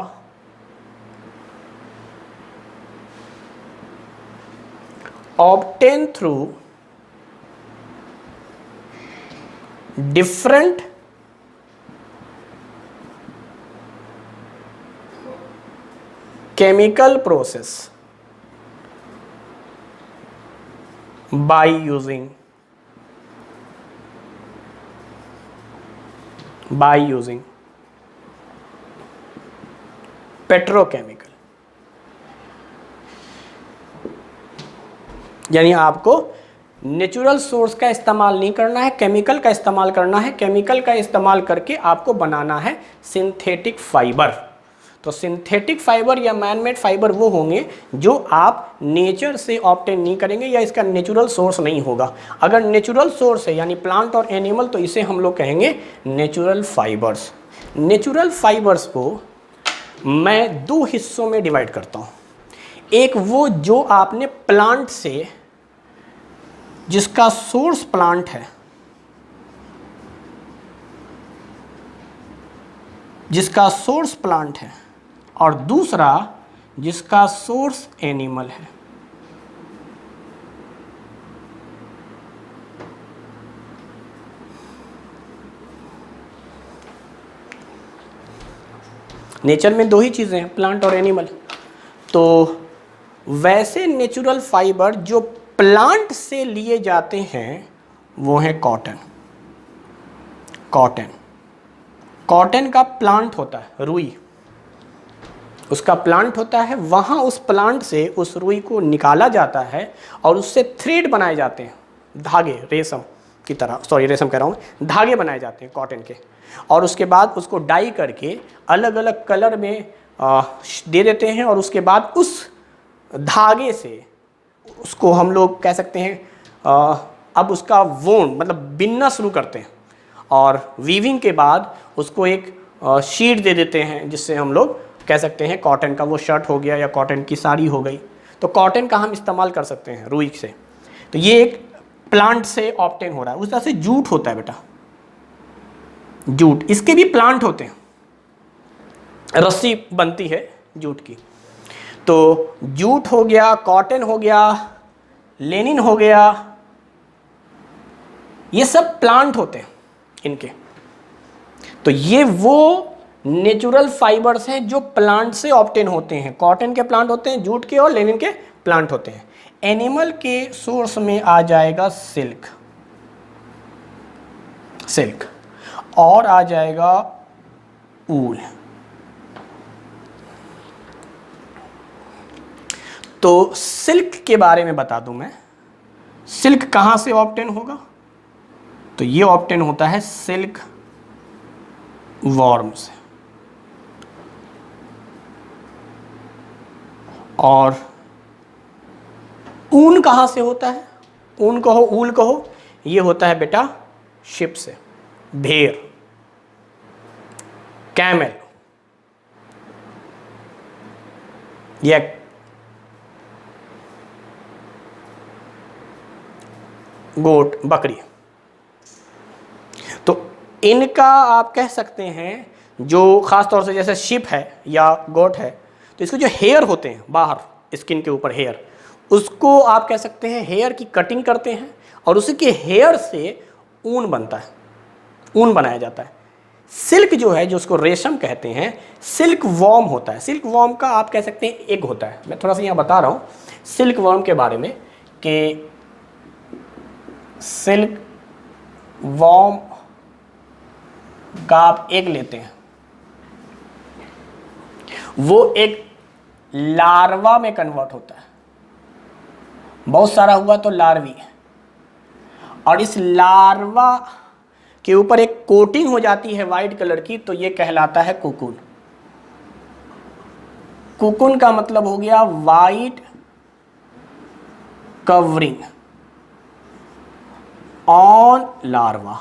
Obtain through different chemical process by using petrochemical. यानी आपको नेचुरल सोर्स का इस्तेमाल नहीं करना है, केमिकल का इस्तेमाल करना है। केमिकल का इस्तेमाल करके आपको बनाना है सिंथेटिक फाइबर। तो सिंथेटिक फाइबर या मैनमेड फाइबर वो होंगे जो आप नेचर से ऑब्टेन नहीं करेंगे या इसका नेचुरल सोर्स नहीं होगा। अगर नेचुरल सोर्स है यानी प्लांट और एनिमल, तो इसे हम लोग कहेंगे नेचुरल फाइबर्स। नेचुरल फाइबर्स को मैं 2 हिस्सों में डिवाइड करता हूँ। एक वो जो आपने प्लांट से, जिसका सोर्स प्लांट है, जिसका सोर्स प्लांट है, और दूसरा जिसका सोर्स एनिमल है। नेचर में दो ही चीज़ें हैं, प्लांट और एनिमल। तो वैसे नेचुरल फाइबर जो प्लांट से लिए जाते हैं वो है कॉटन। कॉटन कॉटन का प्लांट होता है, रुई उसका प्लांट होता है, वहाँ उस प्लांट से उस रुई को निकाला जाता है और उससे थ्रेड बनाए जाते हैं, धागे, रेशम की तरह, सॉरी रेशम कह रहा हूँ, धागे बनाए जाते हैं कॉटन के। और उसके बाद उसको डाई करके अलग अलग कलर में दे देते हैं और उसके बाद उस धागे से उसको हम लोग कह सकते हैं अब उसका वोन मतलब बिनना शुरू करते हैं और वीविंग के बाद उसको एक शीट दे देते हैं जिससे हम लोग कह सकते हैं कॉटन का वो शर्ट हो गया या कॉटन की साड़ी हो गई। तो कॉटन का हम इस्तेमाल कर सकते हैं रुई से। तो ये एक प्लांट से ऑब्टेन हो रहा है। उस तरह से जूट होता है बेटा, जूट, इसके भी प्लांट होते हैं, रस्सी बनती है जूट की। तो जूट हो गया, कॉटन हो गया, लेनिन हो गया, ये सब प्लांट होते हैं इनके। तो ये वो नेचुरल फाइबर्स हैं जो प्लांट से ऑब्टेन होते हैं। कॉटन के प्लांट होते हैं, जूट के और लेनिन के प्लांट होते हैं। एनिमल के सोर्स में आ जाएगा सिल्क, सिल्क, और आ जाएगा ऊल। तो सिल्क के बारे में बता दूं मैं, सिल्क कहां से ऑब्टेन होगा? तो ये ऑब्टेन होता है सिल्क वॉर्म से। और ऊन कहाँ से होता है? ऊन कहो, ऊल कहो, ये होता है बेटा शिप से, भेड़, कैमल, या गोट, बकरी। तो इनका आप कह सकते हैं जो खास तौर से जैसे शिप है या गोट है, तो इसके जो हेयर होते हैं बाहर स्किन के ऊपर हेयर, उसको आप कह सकते हैं हेयर की कटिंग करते हैं और उसी के हेयर से ऊन बनता है, ऊन बनाया जाता है। सिल्क जो है, जो उसको रेशम कहते हैं, सिल्क वॉर्म होता है। सिल्क वॉर्म का आप कह सकते हैं एग होता है। मैं थोड़ा सा यहाँ बता रहा हूँ सिल्क वॉर्म के बारे में कि सिल्क वॉर्म का आप एग लेते हैं, वो एक लार्वा में कन्वर्ट होता है, बहुत सारा हुआ तो लार्वी, और इस लार्वा के ऊपर एक कोटिंग हो जाती है वाइट कलर की, तो ये कहलाता है कोकून। कोकून का मतलब हो गया वाइट कवरिंग ऑन लार्वा।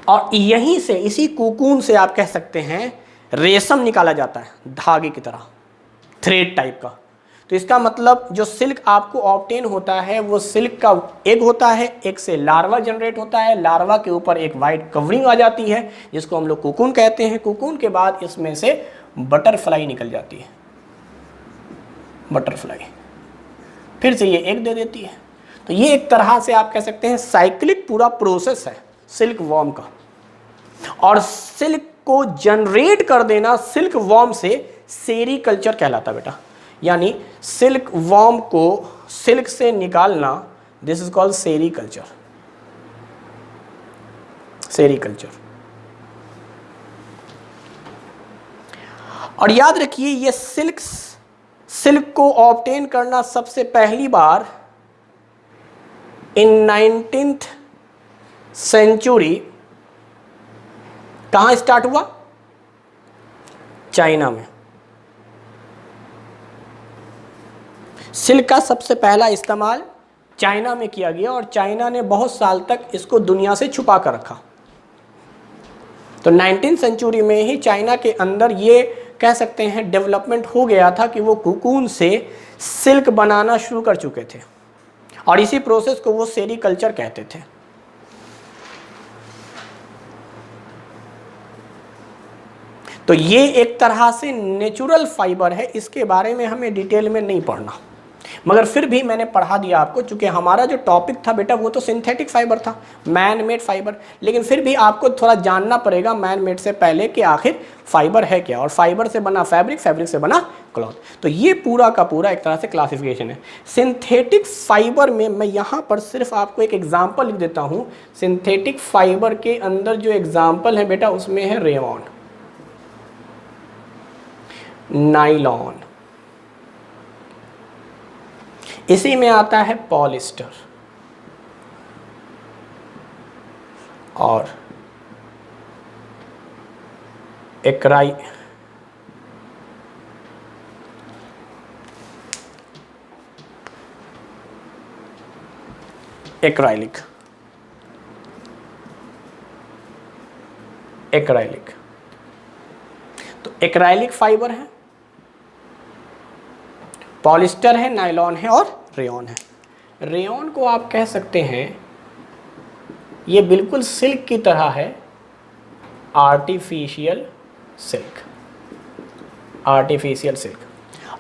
और यहीं से, इसी कोकून से आप कह सकते हैं रेशम निकाला जाता है, धागे की तरह, थ्रेड टाइप का। तो इसका मतलब जो सिल्क आपको ऑब्टेन होता है वो सिल्क का एग होता है, एग से लार्वा जनरेट होता है, लार्वा के ऊपर एक वाइट कवरिंग आ जाती है जिसको हम लोग कोकून कहते हैं। कोकून के बाद इसमें से बटरफ्लाई निकल जाती है, बटरफ्लाई फिर से ये एग दे देती है। तो ये एक तरह से आप कह सकते हैं साइक्लिक पूरा प्रोसेस है सिल्क वॉर्म का। और सिल्क को जनरेट कर देना सिल्क वॉर्म से सेरीकल्चर कहलाता है बेटा। यानी सिल्क वॉर्म को सिल्क से निकालना, this is called sericulture, sericulture. और याद रखिए ये सिल्क को ऑब्टेन करना सबसे पहली बार इन 19th सेंचुरी कहां स्टार्ट हुआ? चाइना में। सिल्क का सबसे पहला इस्तेमाल चाइना में किया गया और चाइना ने बहुत साल तक इसको दुनिया से छुपा कर रखा। तो 19th सेंचुरी में ही चाइना के अंदर ये कह सकते हैं डेवलपमेंट हो गया था कि वो कोकून से सिल्क बनाना शुरू कर चुके थे और इसी प्रोसेस को वो सेरीकल्चर कहते थे। तो ये एक एक तरह से नेचुरल फाइबर है, इसके बारे में हमें डिटेल में नहीं पढ़ना, मगर फिर भी मैंने पढ़ा दिया आपको, चूंकि हमारा जो टॉपिक था बेटा वो तो सिंथेटिक फाइबर था, मैन मेड फाइबर, लेकिन फिर भी आपको थोड़ा जानना पड़ेगा मैन मेड से पहले कि आखिर फाइबर है क्या, और फाइबर से बना फैब्रिक, फैब्रिक से बना क्लॉथ। तो ये पूरा का पूरा एक तरह से क्लासिफिकेशन है। सिंथेटिक फाइबर में मैं यहाँ पर सिर्फ आपको एक एग्जाम्पल लिख देता हूँ। सिंथेटिक फाइबर के अंदर जो एग्जाम्पल है बेटा उसमें है रेयॉन, नाइलॉन, इसी में आता है पॉलिस्टर और एक्राइलिक, एक्राइलिक। तो एक्राइलिक फाइबर है, पॉलिस्टर है, नायलॉन है और रेयॉन है। रेयॉन को आप कह सकते हैं ये बिल्कुल सिल्क की तरह है, आर्टिफिशियल सिल्क, आर्टिफिशियल सिल्क।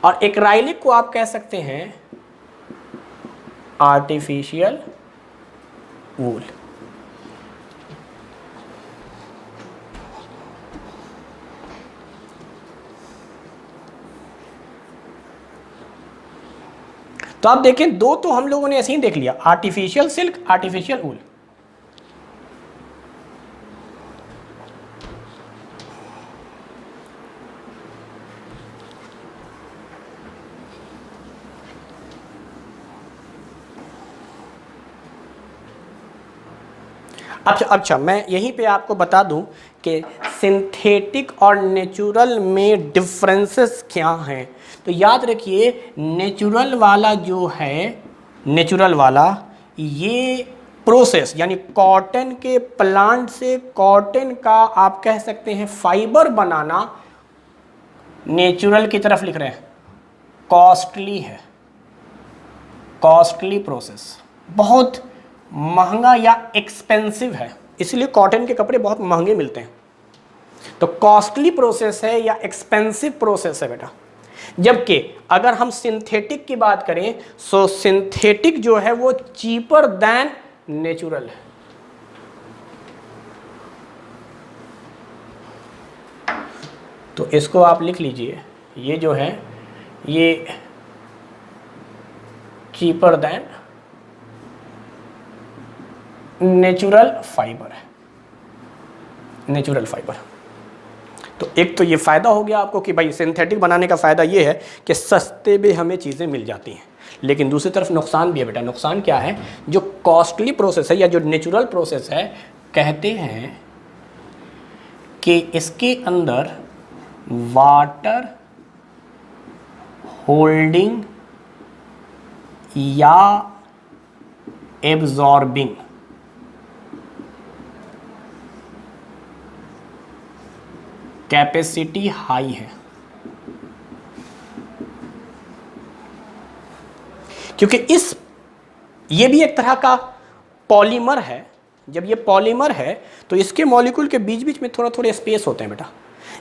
और एक्राइलिक को आप कह सकते हैं आर्टिफिशियल वूल। तो आप देखें, दो तो हम लोगों ने ऐसे ही देख लिया, आर्टिफिशियल सिल्क, आर्टिफिशियल वूल। अच्छा, मैं यहीं पे आपको बता दूं कि सिंथेटिक और नेचुरल में डिफरेंसेस क्या हैं। तो याद रखिए, नेचुरल वाला जो है, नेचुरल वाला ये प्रोसेस यानी कॉटन के प्लांट से कॉटन का आप कह सकते हैं फाइबर बनाना, नेचुरल की तरफ लिख रहे हैं, कॉस्टली है, कॉस्टली प्रोसेस, बहुत महंगा या एक्सपेंसिव है, इसलिए कॉटन के कपड़े बहुत महंगे मिलते हैं। तो कॉस्टली प्रोसेस है या एक्सपेंसिव प्रोसेस है बेटा। जबकि अगर हम सिंथेटिक की बात करें, सो सिंथेटिक जो है वो चीपर देन नेचुरल है। तो इसको आप लिख लीजिए, ये जो है ये चीपर देन नेचुरल फाइबर है, नेचुरल फाइबर। तो एक तो ये फ़ायदा हो गया आपको कि भाई सिंथेटिक बनाने का फ़ायदा ये है कि सस्ते में हमें चीज़ें मिल जाती हैं, लेकिन दूसरी तरफ नुकसान भी है बेटा। नुकसान क्या है? जो कॉस्टली प्रोसेस है या जो नेचुरल प्रोसेस है, कहते हैं कि इसके अंदर वाटर होल्डिंग या एब्जॉर्बिंग कैपेसिटी हाई है, क्योंकि ये भी एक तरह का पॉलीमर है। जब ये पॉलीमर है तो इसके मॉलिक्यूल के बीच बीच में थोड़े स्पेस होते हैं बेटा।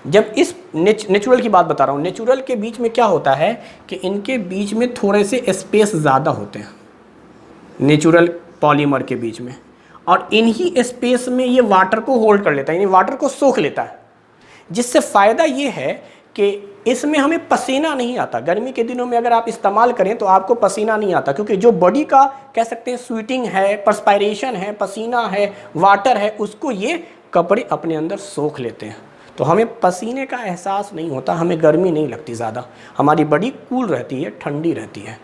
जब इस नेचुरल की बात बता रहा हूँ, नेचुरल के बीच में क्या होता है कि इनके बीच में थोड़े से स्पेस ज़्यादा होते हैं, नेचुरल पॉलीमर के बीच में, और इन्हीं स्पेस में ये वाटर को होल्ड कर लेता है, यानी वाटर को सोख लेता है, जिससे फ़ायदा ये है कि इसमें हमें पसीना नहीं आता। गर्मी के दिनों में अगर आप इस्तेमाल करें तो आपको पसीना नहीं आता, क्योंकि जो बॉडी का कह सकते हैं स्वीटिंग है, पर्सपायरेशन है, पसीना है, वाटर है, उसको ये कपड़े अपने अंदर सोख लेते हैं। तो हमें पसीने का एहसास नहीं होता, हमें गर्मी नहीं लगती ज़्यादा, हमारी बॉडी कूल रहती है, ठंडी रहती है।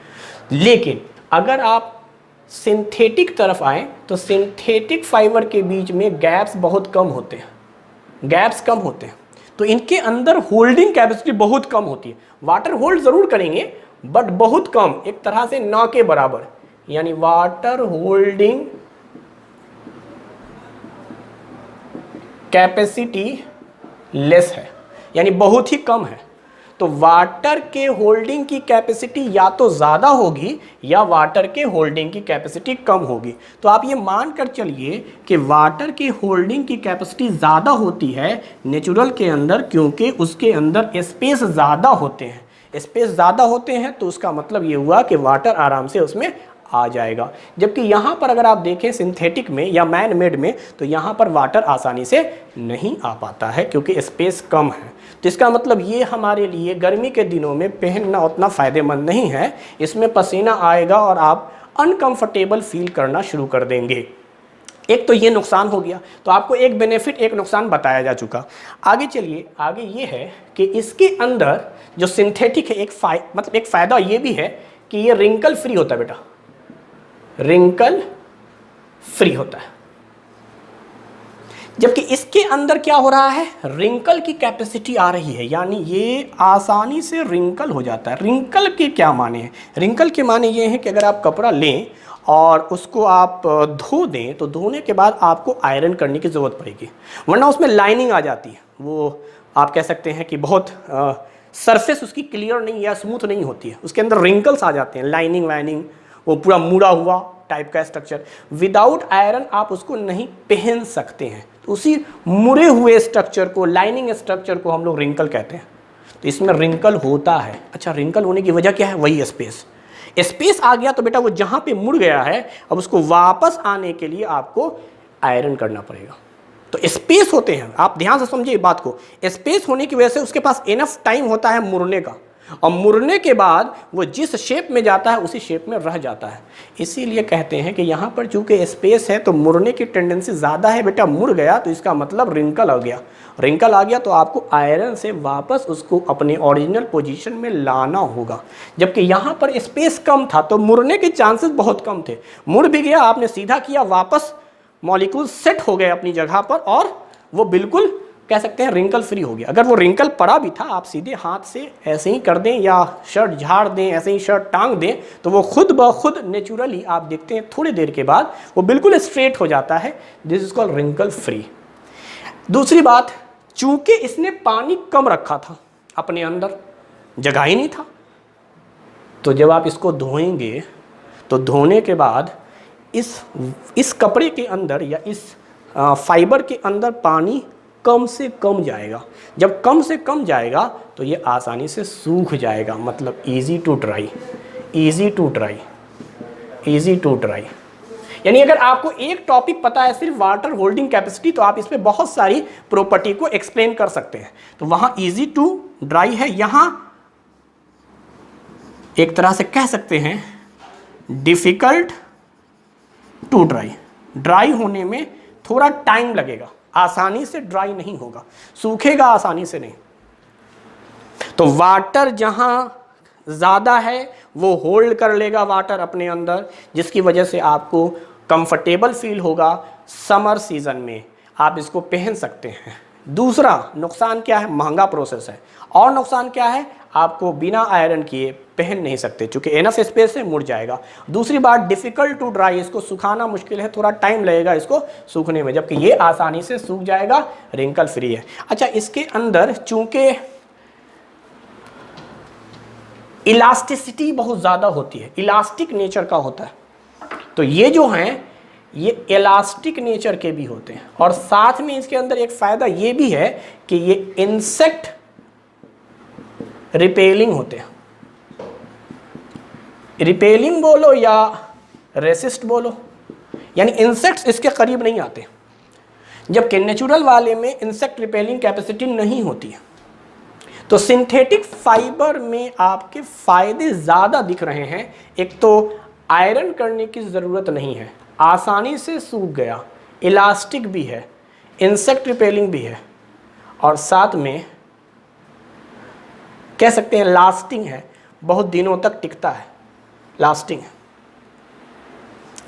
लेकिन अगर आप सिंथेटिक तरफ आएँ तो सिंथेटिक फाइबर के बीच में गैप्स बहुत कम होते हैं, गैप्स कम होते हैं, तो इनके अंदर होल्डिंग कैपेसिटी बहुत कम होती है। वाटर होल्ड ज़रूर करेंगे बट बहुत कम, एक तरह से ना के बराबर, यानी वाटर होल्डिंग कैपेसिटी लेस है, यानी बहुत ही कम है। तो वाटर के होल्डिंग की कैपेसिटी या तो ज़्यादा होगी या वाटर के होल्डिंग की कैपेसिटी कम होगी। तो आप ये मान कर चलिए कि वाटर की होल्डिंग की कैपेसिटी ज़्यादा होती है नेचुरल के अंदर, क्योंकि उसके अंदर स्पेस ज़्यादा होते हैं। स्पेस ज़्यादा होते हैं तो उसका मतलब ये हुआ कि वाटर आराम से उसमें आ जाएगा। जबकि यहाँ पर अगर आप देखें सिंथेटिक में या मैन मेड में, तो यहाँ पर वाटर आसानी से नहीं आ पाता है क्योंकि स्पेस कम है। तो इसका मतलब ये हमारे लिए गर्मी के दिनों में पहनना उतना फ़ायदेमंद नहीं है। इसमें पसीना आएगा और आप अनकंफर्टेबल फील करना शुरू कर देंगे। एक तो ये नुकसान हो गया, तो आपको एक बेनिफिट एक नुकसान बताया जा चुका। आगे चलिए, आगे ये है कि इसके अंदर जो सिंथेटिक है एक फ़ायदा ये भी है कि ये रिंकल फ्री होता है बेटा, रिंकल फ्री होता है। जबकि इसके अंदर क्या हो रहा है, रिंकल की कैपेसिटी आ रही है, यानी ये आसानी से रिंकल हो जाता है। रिंकल के क्या माने हैं? रिंकल के माने ये हैं कि अगर आप कपड़ा लें और उसको आप धो दें तो धोने के बाद आपको आयरन करने की ज़रूरत पड़ेगी, वरना उसमें लाइनिंग आ जाती है। वो आप कह सकते हैं कि बहुत सरफेस उसकी क्लियर नहीं या स्मूथ नहीं होती है, उसके अंदर रिंकल्स आ जाते हैं, लाइनिंग वाइनिंग, वो पूरा मुड़ा हुआ टाइप का स्ट्रक्चर। विदाउट आयरन आप उसको नहीं पहन सकते हैं। तो उसी मुड़े हुए स्ट्रक्चर को, लाइनिंग स्ट्रक्चर को हम लोग रिंकल कहते हैं। तो इसमें रिंकल होता है। अच्छा, रिंकल होने की वजह क्या है? वही स्पेस आ गया तो बेटा वो जहाँ पे मुड़ गया है अब उसको वापस आने के लिए आपको आयरन करना पड़ेगा। तो स्पेस होते हैं, आप ध्यान से समझिए बात को। स्पेस होने की वजह से उसके पास इनफ टाइम होता है मुड़ने का, और मुड़ने के बाद वो जिस शेप में जाता है उसी शेप में रह जाता है। इसीलिए कहते हैं कि यहाँ पर चूंकि स्पेस है तो मुड़ने की टेंडेंसी ज़्यादा है। बेटा मुड़ गया तो इसका मतलब रिंकल आ गया। रिंकल आ गया तो आपको आयरन से वापस उसको अपने ओरिजिनल पोजीशन में लाना होगा। जबकि यहाँ पर स्पेस कम था तो मुड़ने के चांसेस बहुत कम थे। मुड़ भी गया, आपने सीधा किया, वापस मॉलिक्यूल सेट हो गए अपनी जगह पर और वो बिल्कुल कह सकते हैं रिंकल फ्री हो गया। अगर वो रिंकल पड़ा भी था, आप सीधे हाथ से ऐसे ही कर दें या शर्ट झाड़ दें, ऐसे ही शर्ट टांग दें, तो वो खुद ब खुद नेचुरली आप देखते हैं थोड़ी देर के बाद वो बिल्कुल स्ट्रेट हो जाता है। This is called wrinkle free. दूसरी बात, चूंकि इसने पानी कम रखा था अपने अंदर, जगह ही नहीं था, तो जब आप इसको धोएंगे तो धोने के बाद इस कपड़े के अंदर या इस फाइबर के अंदर पानी कम से कम जाएगा। जब कम से कम जाएगा तो ये आसानी से सूख जाएगा, मतलब easy to dry, easy to dry, easy to dry. यानी अगर आपको एक टॉपिक पता है सिर्फ वाटर होल्डिंग कैपेसिटी, तो आप इस पे बहुत सारी प्रॉपर्टी को एक्सप्लेन कर सकते हैं। तो वहाँ इजी टू ड्राई है, यहाँ एक तरह से कह सकते हैं डिफ़िकल्ट टू ड्राई। ड्राई होने में थोड़ा टाइम लगेगा, आसानी से ड्राई नहीं होगा, सूखेगा आसानी से नहीं। तो वाटर जहां ज़्यादा है वो होल्ड कर लेगा वाटर अपने अंदर, जिसकी वजह से आपको कंफर्टेबल फील होगा। समर सीजन में आप इसको पहन सकते हैं। दूसरा नुकसान क्या है? महंगा प्रोसेस है। और नुकसान क्या है? आपको बिना आयरन किए पहन नहीं सकते, चूँकि एनफ स्पेस से मुड़ जाएगा। दूसरी बात, डिफ़िकल्ट टू ड्राई, इसको सुखाना मुश्किल है, थोड़ा टाइम लगेगा इसको सूखने में, जबकि ये आसानी से सूख जाएगा, रिंकल फ्री है। अच्छा, इसके अंदर चूँकि इलास्टिसिटी बहुत ज़्यादा होती है, इलास्टिक नेचर का होता है, तो ये जो हैं ये इलास्टिक नेचर के भी होते हैं। और साथ में इसके अंदर एक फ़ायदा ये भी है कि ये इंसेक्ट रिपेलिंग होते हैं। रिपेलिंग बोलो या रेसिस्ट बोलो, यानी इंसेक्ट्स इसके करीब नहीं आते, जबकि नेचुरल वाले में इंसेक्ट रिपेलिंग कैपेसिटी नहीं होती है। तो सिंथेटिक फाइबर में आपके फ़ायदे ज़्यादा दिख रहे हैं। एक तो आयरन करने की ज़रूरत नहीं है, आसानी से सूख गया, इलास्टिक भी है, इंसेक्ट रिपेलिंग भी है, और साथ में कह सकते हैं लास्टिंग है, बहुत दिनों तक टिकता है, लास्टिंग है,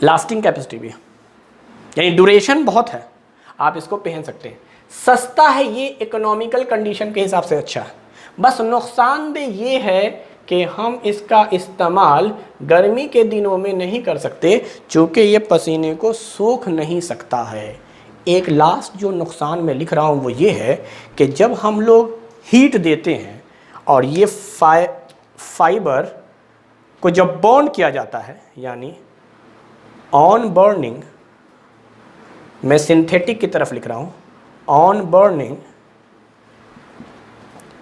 लास्टिंग कैपेसिटी भी है, यानी ड्यूरेशन बहुत है, आप इसको पहन सकते हैं। सस्ता है, ये इकोनॉमिकल कंडीशन के हिसाब से अच्छा है। बस नुकसानदेह ये है कि हम इसका इस्तेमाल गर्मी के दिनों में नहीं कर सकते, चूँकि ये पसीने को सोख नहीं सकता है। एक लास्ट जो नुकसान मैं लिख रहा हूँ वो ये है कि जब हम लोग हीट देते हैं और ये फाइबर को जब बर्न किया जाता है, यानी ऑन बर्निंग, मैं सिंथेटिक की तरफ लिख रहा हूँ, ऑन बर्निंग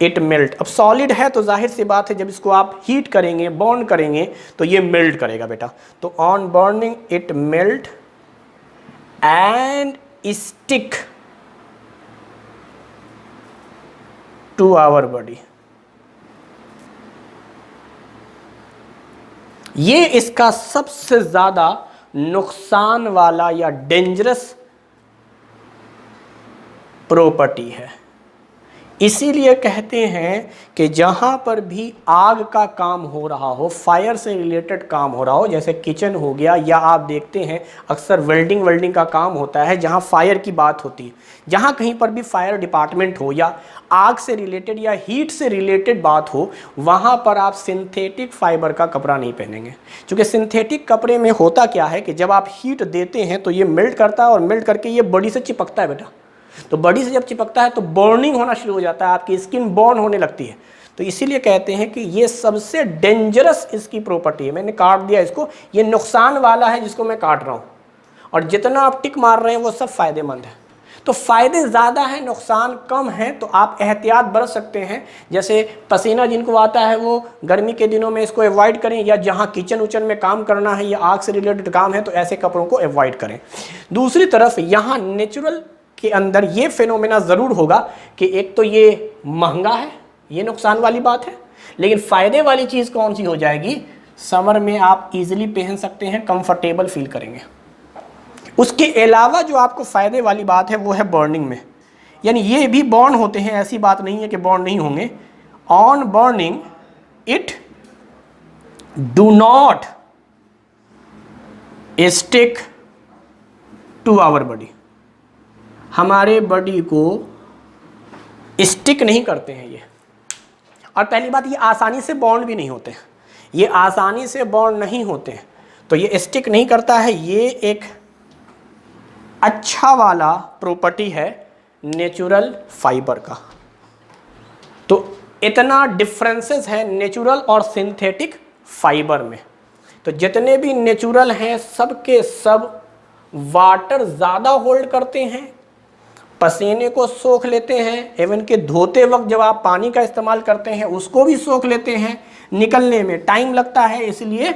इट मेल्ट। अब सॉलिड है तो जाहिर सी बात है जब इसको आप हीट करेंगे, बर्न करेंगे तो ये मेल्ट करेगा बेटा। तो on burning it melt and stick to our body. ये इसका सबसे ज्यादा नुकसान वाला या डेंजरस प्रॉपर्टी है। इसीलिए कहते हैं कि जहाँ पर भी आग का काम हो रहा हो, फायर से रिलेटेड काम हो रहा हो, जैसे किचन हो गया, या आप देखते हैं अक्सर वेल्डिंग का काम होता है जहाँ फायर की बात होती है, जहाँ कहीं पर भी फायर डिपार्टमेंट हो या आग से रिलेटेड या हीट से रिलेटेड बात हो, वहाँ पर आप सिंथेटिक फाइबर का कपड़ा नहीं पहनेंगे। क्योंकि सिंथेटिक कपड़े में होता क्या है कि जब आप हीट देते हैं तो ये मेल्ट करता है और मेल्ट करके ये बॉडी से चिपकता है बेटा। तो बॉडी से जब चिपकता है तो बर्निंग होना शुरू हो जाता है, आपकी स्किन बर्न होने लगती है। तो इसीलिए कहते हैं कि ये सबसे डेंजरस इसकी प्रॉपर्टी है। मैंने काट दिया इसको, ये नुकसान वाला है जिसको मैं काट रहा हूँ, और जितना आप टिक मार रहे हैं वो सब फायदेमंद है। तो फायदे ज़्यादा हैं, नुकसान कम है, तो आप एहतियात बरत सकते हैं। जैसे पसीना जिनको आता है वो गर्मी के दिनों में इसको अवॉइड करें, या जहाँ किचन उचन में काम करना है या आग से रिलेटेड काम है तो ऐसे कपड़ों को अवॉइड करें। दूसरी तरफ यहाँ नेचुरल के अंदर ये फिनोमेना ज़रूर होगा कि एक तो ये महंगा है, ये नुकसान वाली बात है, लेकिन फ़ायदे वाली चीज़ कौन सी हो जाएगी, समर में आप इजीली पहन सकते हैं, कंफर्टेबल फील करेंगे। उसके अलावा जो आपको फ़ायदे वाली बात है वो है बर्निंग में, यानी ये भी बर्न होते हैं, ऐसी बात नहीं है कि बर्न नहीं होंगे। On burning it do not stick to our body. हमारे बॉडी को स्टिक नहीं करते हैं ये। और पहली बात, ये आसानी से बॉन्ड भी नहीं होते, ये आसानी से बॉन्ड नहीं होते हैं, तो ये स्टिक नहीं करता है। ये एक अच्छा वाला प्रॉपर्टी है नेचुरल फाइबर का। तो इतना डिफरेंसेस है नेचुरल और सिंथेटिक फाइबर में। तो जितने भी नेचुरल हैं सब के सब वाटर ज़्यादा होल्ड करते हैं, पसीने को सोख लेते हैं, एवं के धोते वक्त जब आप पानी का इस्तेमाल करते हैं उसको भी सोख लेते हैं, निकलने में टाइम लगता है इसलिए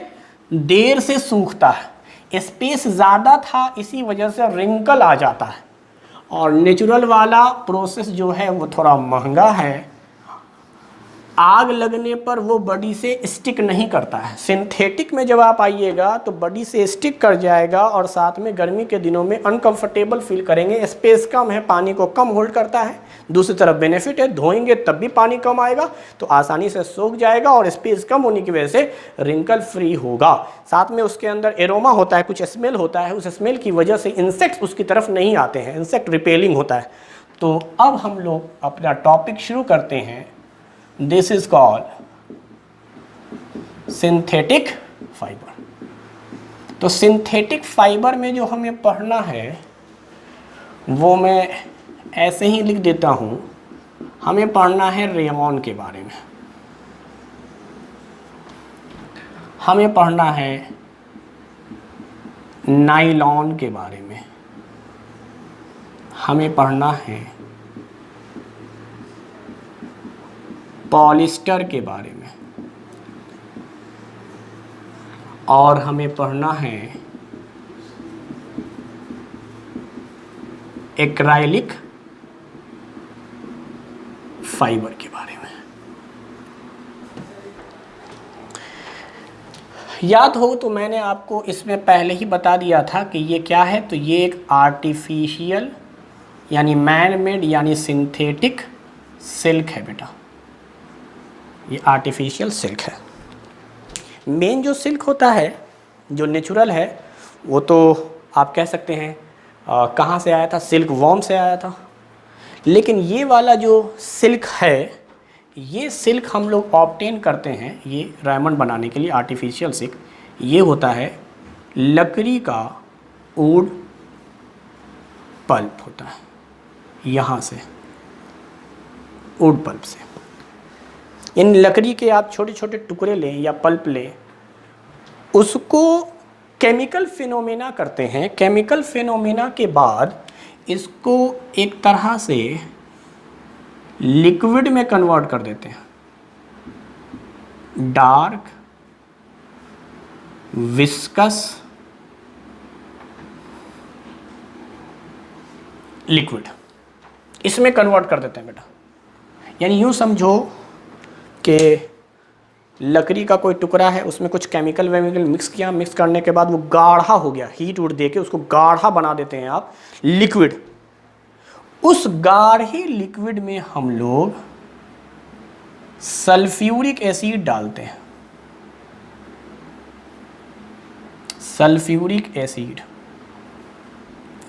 देर से सूखता है। स्पेस ज़्यादा था इसी वजह से रिंकल आ जाता है। और नेचुरल वाला प्रोसेस जो है वो थोड़ा महंगा है, आग लगने पर वो बॉडी से स्टिक नहीं करता है। सिंथेटिक में जब आप आइएगा तो बॉडी से स्टिक कर जाएगा और साथ में गर्मी के दिनों में अनकंफर्टेबल फील करेंगे। स्पेस कम है, पानी को कम होल्ड करता है। दूसरी तरफ बेनिफिट है, धोएंगे तब भी पानी कम आएगा तो आसानी से सूख जाएगा और स्पेस कम होने की वजह से रिंकल फ्री होगा। साथ में उसके अंदर एरोमा होता है, कुछ स्मेल होता है, उस स्मेल की वजह से इंसेक्ट्स उसकी तरफ नहीं आते हैं, इंसेक्ट रिपेलिंग होता है। तो अब हम लोग अपना टॉपिक शुरू करते हैं। This is called synthetic fiber। तो सिंथेटिक फाइबर में जो हमें पढ़ना है वो मैं ऐसे ही लिख देता हूँ। हमें पढ़ना है रेयॉन के बारे में, हमें पढ़ना है नायलॉन के बारे में, हमें पढ़ना है पॉलिस्टर के बारे में, और हमें पढ़ना है एक्राइलिक फाइबर के बारे में। याद हो तो मैंने आपको इसमें पहले ही बता दिया था कि ये क्या है। तो ये एक आर्टिफिशियल यानी मैन मेड यानी सिंथेटिक सिल्क है बेटा, ये आर्टिफिशियल सिल्क है। मेन जो सिल्क होता है जो नेचुरल है वो तो आप कह सकते हैं कहाँ से आया था, सिल्क वॉर्म से आया था। लेकिन ये वाला जो सिल्क है, ये सिल्क हम लोग ऑब्टेन करते हैं ये डायमंड बनाने के लिए। आर्टिफिशियल सिल्क ये होता है लकड़ी का वुड पल्प होता है, यहाँ से वुड पल्प से। यानी लकड़ी के आप छोटे छोटे टुकड़े लें या पल्प लें, उसको केमिकल फिनोमेना करते हैं। केमिकल फिनोमेना के बाद इसको एक तरह से लिक्विड में कन्वर्ट कर देते हैं, डार्क विस्कस लिक्विड, इसमें कन्वर्ट कर देते हैं बेटा। यानी यूँ समझो कि लकड़ी का कोई टुकड़ा है, उसमें कुछ केमिकल वेमिकल मिक्स किया, मिक्स करने के बाद वो गाढ़ा हो गया, हीट वूट दे के उसको गाढ़ा बना देते हैं आप, लिक्विड। उस गाढ़े लिक्विड में हम लोग सल्फ्यूरिक एसिड डालते हैं। Sulphuric acid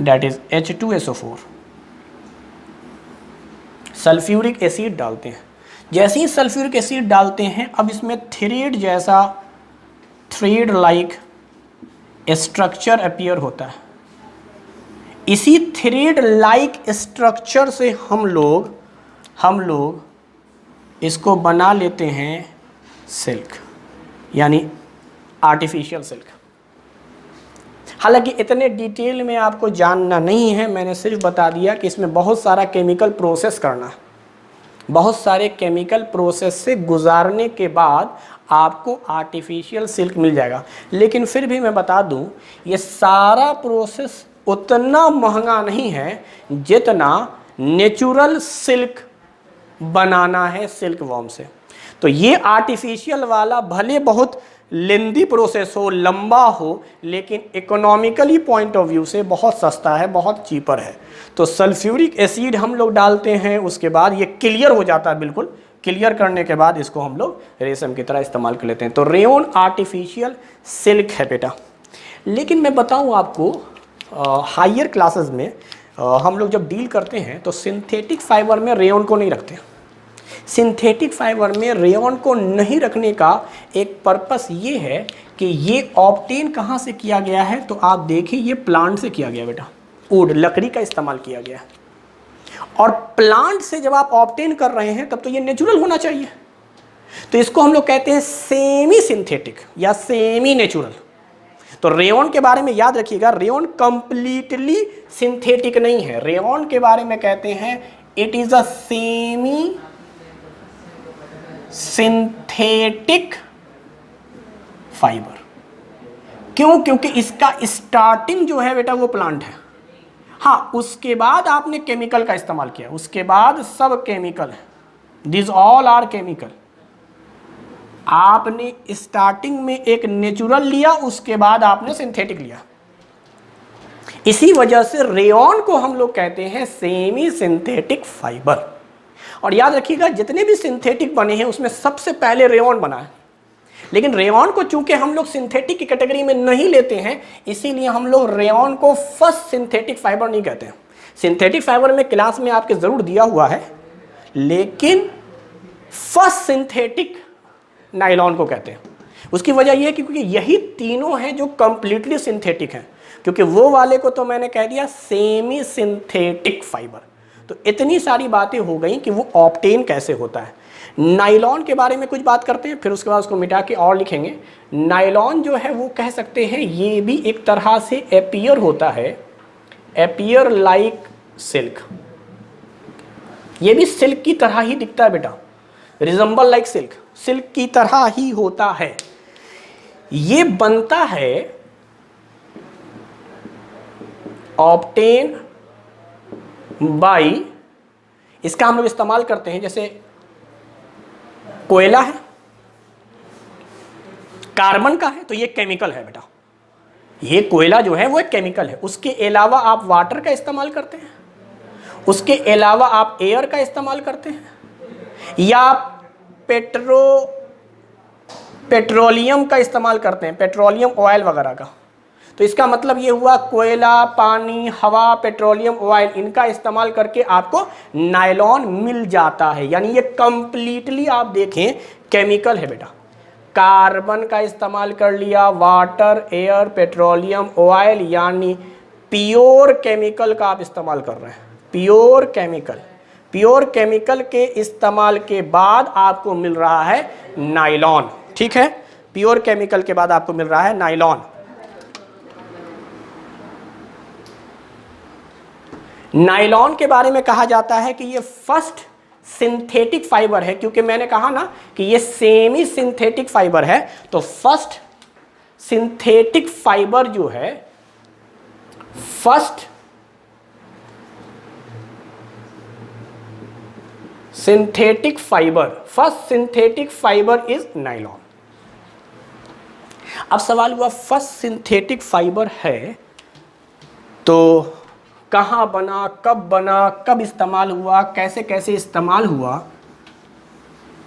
that is H2SO4। Sulphuric acid डालते हैं। जैसे ही सल्फ्यूरिक एसिड डालते हैं, अब इसमें थ्रेड जैसा, थ्रेड लाइक स्ट्रक्चर अपीयर होता है। इसी थ्रेड लाइक स्ट्रक्चर से हम लोग इसको बना लेते हैं सिल्क, यानी आर्टिफिशियल सिल्क। हालांकि इतने डिटेल में आपको जानना नहीं है, मैंने सिर्फ बता दिया कि इसमें बहुत सारा केमिकल प्रोसेस करना है। बहुत सारे केमिकल प्रोसेस से गुजारने के बाद आपको आर्टिफिशियल सिल्क मिल जाएगा। लेकिन फिर भी मैं बता दूं, ये सारा प्रोसेस उतना महंगा नहीं है जितना नेचुरल सिल्क बनाना है सिल्क वॉर्म से। तो ये आर्टिफिशियल वाला भले बहुत लेंदी प्रोसेस हो, लंबा हो, लेकिन इकोनॉमिकली पॉइंट ऑफ व्यू से बहुत सस्ता है, बहुत चीपर है। तो सल्फ्यूरिक एसिड हम लोग डालते हैं, उसके बाद ये क्लियर हो जाता है, बिल्कुल क्लियर करने के बाद इसको हम लोग रेशम की तरह इस्तेमाल कर लेते हैं। तो रेयॉन आर्टिफिशियल सिल्क है बेटा। लेकिन मैं बताऊं आपको, हायर क्लासेस में हम लोग जब डील करते हैं तो सिंथेटिक फाइबर में रेयॉन को नहीं रखते। सिंथेटिक फाइबर में रेयॉन को नहीं रखने का एक पर्पस ये है कि ये ऑब्टेन कहाँ से किया गया है, तो आप देखिए ये प्लांट से किया गया बेटा, वुड लकड़ी का इस्तेमाल किया गया है। और प्लांट से जब आप ऑब्टेन कर रहे हैं तब तो ये नेचुरल होना चाहिए। तो इसको हम लोग कहते हैं सेमी सिंथेटिक या सेमी नेचुरल। तो रेयॉन के बारे में याद रखिएगा, रेयॉन कंप्लीटली सिंथेटिक नहीं है। रेयॉन के बारे में कहते हैं it is a semi synthetic fibre. क्यों? क्योंकि इसका स्टार्टिंग जो है बेटा वो प्लांट है। हाँ, उसके बाद आपने केमिकल का इस्तेमाल किया, उसके बाद सब केमिकल है, दिस ऑल आर केमिकल। आपने स्टार्टिंग में एक नेचुरल लिया, उसके बाद आपने सिंथेटिक लिया। इसी वजह से रेयॉन को हम लोग कहते हैं सेमी सिंथेटिक फाइबर। और याद रखिएगा, जितने भी सिंथेटिक बने हैं उसमें सबसे पहले रेयॉन बना है। लेकिन रेयॉन को चूंकि हम लोग सिंथेटिक की कैटेगरी में नहीं लेते हैं, इसीलिए हम लोग रेयॉन को फर्स्ट सिंथेटिक फाइबर नहीं कहते हैं। सिंथेटिक फाइबर में क्लास में आपके जरूर दिया हुआ है, लेकिन फर्स्ट सिंथेटिक नायलॉन को कहते हैं। उसकी वजह यह है कि क्योंकि यही तीनों हैं जो कंप्लीटली सिंथेटिक हैं, क्योंकि वो वाले को तो मैंने कह दिया सेमी सिंथेटिक फाइबर। तो इतनी सारी बातें हो गई कि वो ऑब्टेन कैसे होता है। नायलॉन के बारे में कुछ बात करते हैं, फिर उसके बाद उसको मिटा के और लिखेंगे। नायलॉन जो है वो कह सकते हैं ये भी एक तरह से अपीयर होता है, अपीयर लाइक सिल्क। ये भी सिल्क की तरह ही दिखता है बेटा, रिजम्बल लाइक सिल्क, सिल्क की तरह ही होता है। ये बनता है ऑब्टेन बाई, इसका हम लोग इस्तेमाल करते हैं, जैसे कोयला है, कार्बन का है, तो ये केमिकल है बेटा। ये कोयला जो है वो एक केमिकल है। उसके अलावा आप वाटर का इस्तेमाल करते हैं, उसके अलावा आप एयर का इस्तेमाल करते हैं, या पेट्रोलियम का इस्तेमाल करते हैं, पेट्रोलियम ऑयल वगैरह का। तो इसका मतलब ये हुआ कोयला, पानी, हवा, पेट्रोलियम ऑयल, इनका इस्तेमाल करके आपको नायलॉन मिल जाता है। यानी ये कंप्लीटली आप देखें केमिकल है बेटा। कार्बन का इस्तेमाल कर लिया, वाटर, एयर, पेट्रोलियम ऑयल, यानी प्योर केमिकल का आप इस्तेमाल कर रहे हैं। प्योर केमिकल, प्योर केमिकल के इस्तेमाल के बाद आपको मिल रहा है नायलॉन। ठीक है, प्योर केमिकल के बाद आपको मिल रहा है नायलॉन। नायलॉन के बारे में कहा जाता है कि ये फर्स्ट सिंथेटिक फाइबर है, क्योंकि मैंने कहा ना कि ये सेमी सिंथेटिक फाइबर है, तो फर्स्ट सिंथेटिक फाइबर जो है, first synthetic fibre is nylon. अब सवाल हुआ फर्स्ट सिंथेटिक फाइबर है तो कहाँ बना, कब बना, कब इस्तेमाल हुआ, कैसे कैसे इस्तेमाल हुआ।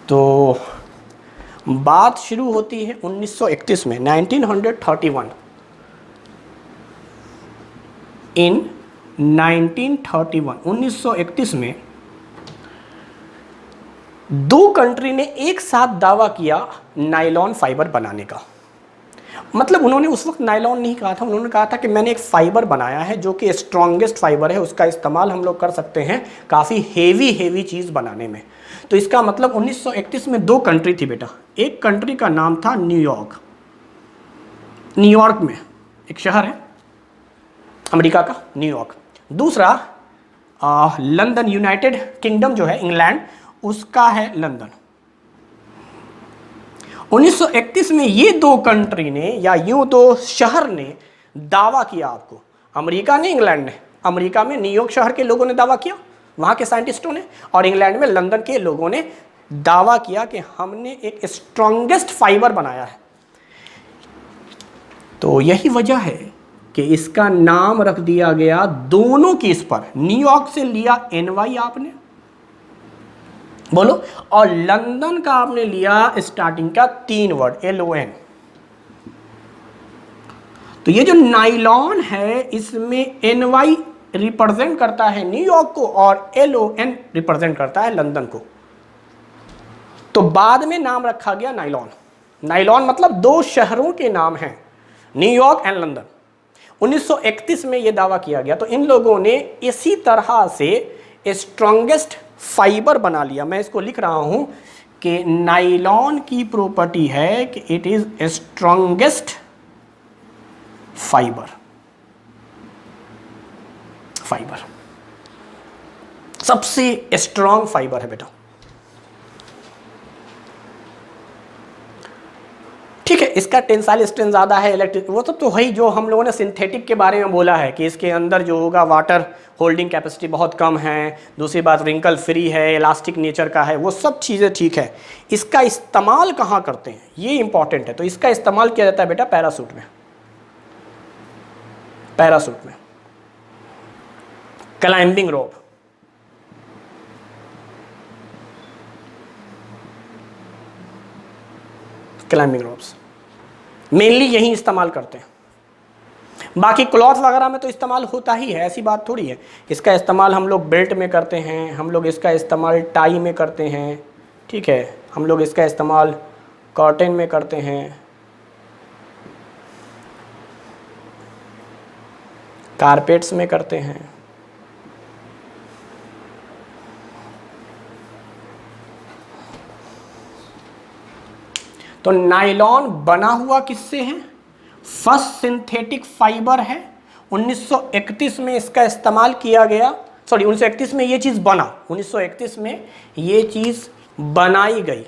तो बात शुरू होती है 1931 में, 1931। इन 1931 में दो कंट्री ने एक साथ दावा किया नायलॉन फाइबर बनाने का। मतलब उन्होंने उस वक्त नायलॉन नहीं कहा था, उन्होंने कहा था कि मैंने एक फाइबर बनाया है जो कि स्ट्रॉन्गेस्ट फाइबर है, उसका इस्तेमाल हम लोग कर सकते हैं काफ़ी हेवी चीज़ बनाने में। तो इसका मतलब 1931 में दो कंट्री थी बेटा। एक कंट्री का नाम था न्यूयॉर्क, न्यूयॉर्क में एक शहर है अमेरिका का, न्यूयॉर्क। दूसरा लंदन, यूनाइटेड किंगडम जो है इंग्लैंड, उसका है लंदन। 1931 में ये दो कंट्री ने, या यूं दो शहर ने दावा किया आपको, अमेरिका ने, इंग्लैंड ने। अमेरिका में न्यूयॉर्क शहर के लोगों ने दावा किया, वहां के साइंटिस्टों ने, और इंग्लैंड में लंदन के लोगों ने दावा किया कि हमने एक स्ट्रॉन्गेस्ट फाइबर बनाया है। तो यही वजह है कि इसका नाम रख दिया गया दोनों की इस पर। न्यूयॉर्क से लिया NY आपने, बोलो, और लंदन का आपने लिया स्टार्टिंग का 3 वर्ड LON। तो ये जो नायलॉन है इसमें NY रिप्रेजेंट करता है न्यूयॉर्क को और LON रिप्रेजेंट करता है लंदन को। तो बाद में नाम रखा गया नायलॉन। नायलॉन मतलब दो शहरों के नाम हैं, न्यूयॉर्क एंड लंदन। 1931 में यह दावा किया गया। तो इन लोगों ने इसी तरह से स्ट्रॉन्गेस्ट फाइबर बना लिया। मैं इसको लिख रहा हूं कि नायलॉन की प्रॉपर्टी है कि इट इज स्ट्रॉन्गेस्ट फाइबर, सबसे स्ट्रॉन्ग फाइबर है बेटा। ठीक है, इसका टेंसाइल स्ट्रेंथ ज़्यादा है, इलेक्ट्रिक, वो सब तो वही जो हम लोगों ने सिंथेटिक के बारे में बोला है कि इसके अंदर जो होगा वाटर होल्डिंग कैपेसिटी बहुत कम है, दूसरी बात रिंकल फ्री है, इलास्टिक नेचर का है, वो सब चीज़ें ठीक है। इसका इस्तेमाल कहाँ करते हैं ये इंपॉर्टेंट है। तो इसका इस्तेमाल किया जाता है बेटा पैरासूट में, क्लाइंबिंग रोप, क्लाइंबिंग रोप्स मेनली यही इस्तेमाल करते हैं। बाकी क्लॉथ वगैरह में तो इस्तेमाल होता ही है, ऐसी बात थोड़ी है। इसका इस्तेमाल हम लोग बेल्ट में करते हैं, हम लोग इसका इस्तेमाल टाई में करते हैं, ठीक है, हम लोग इसका इस्तेमाल कॉटन में करते हैं, कारपेट्स में करते हैं। तो नायलॉन बना हुआ किससे है? फर्स्ट सिंथेटिक फाइबर है। 1931 में इसका इस्तेमाल किया गया, 1931 में ये चीज़ बना, 1931 में ये चीज़ बनाई गई।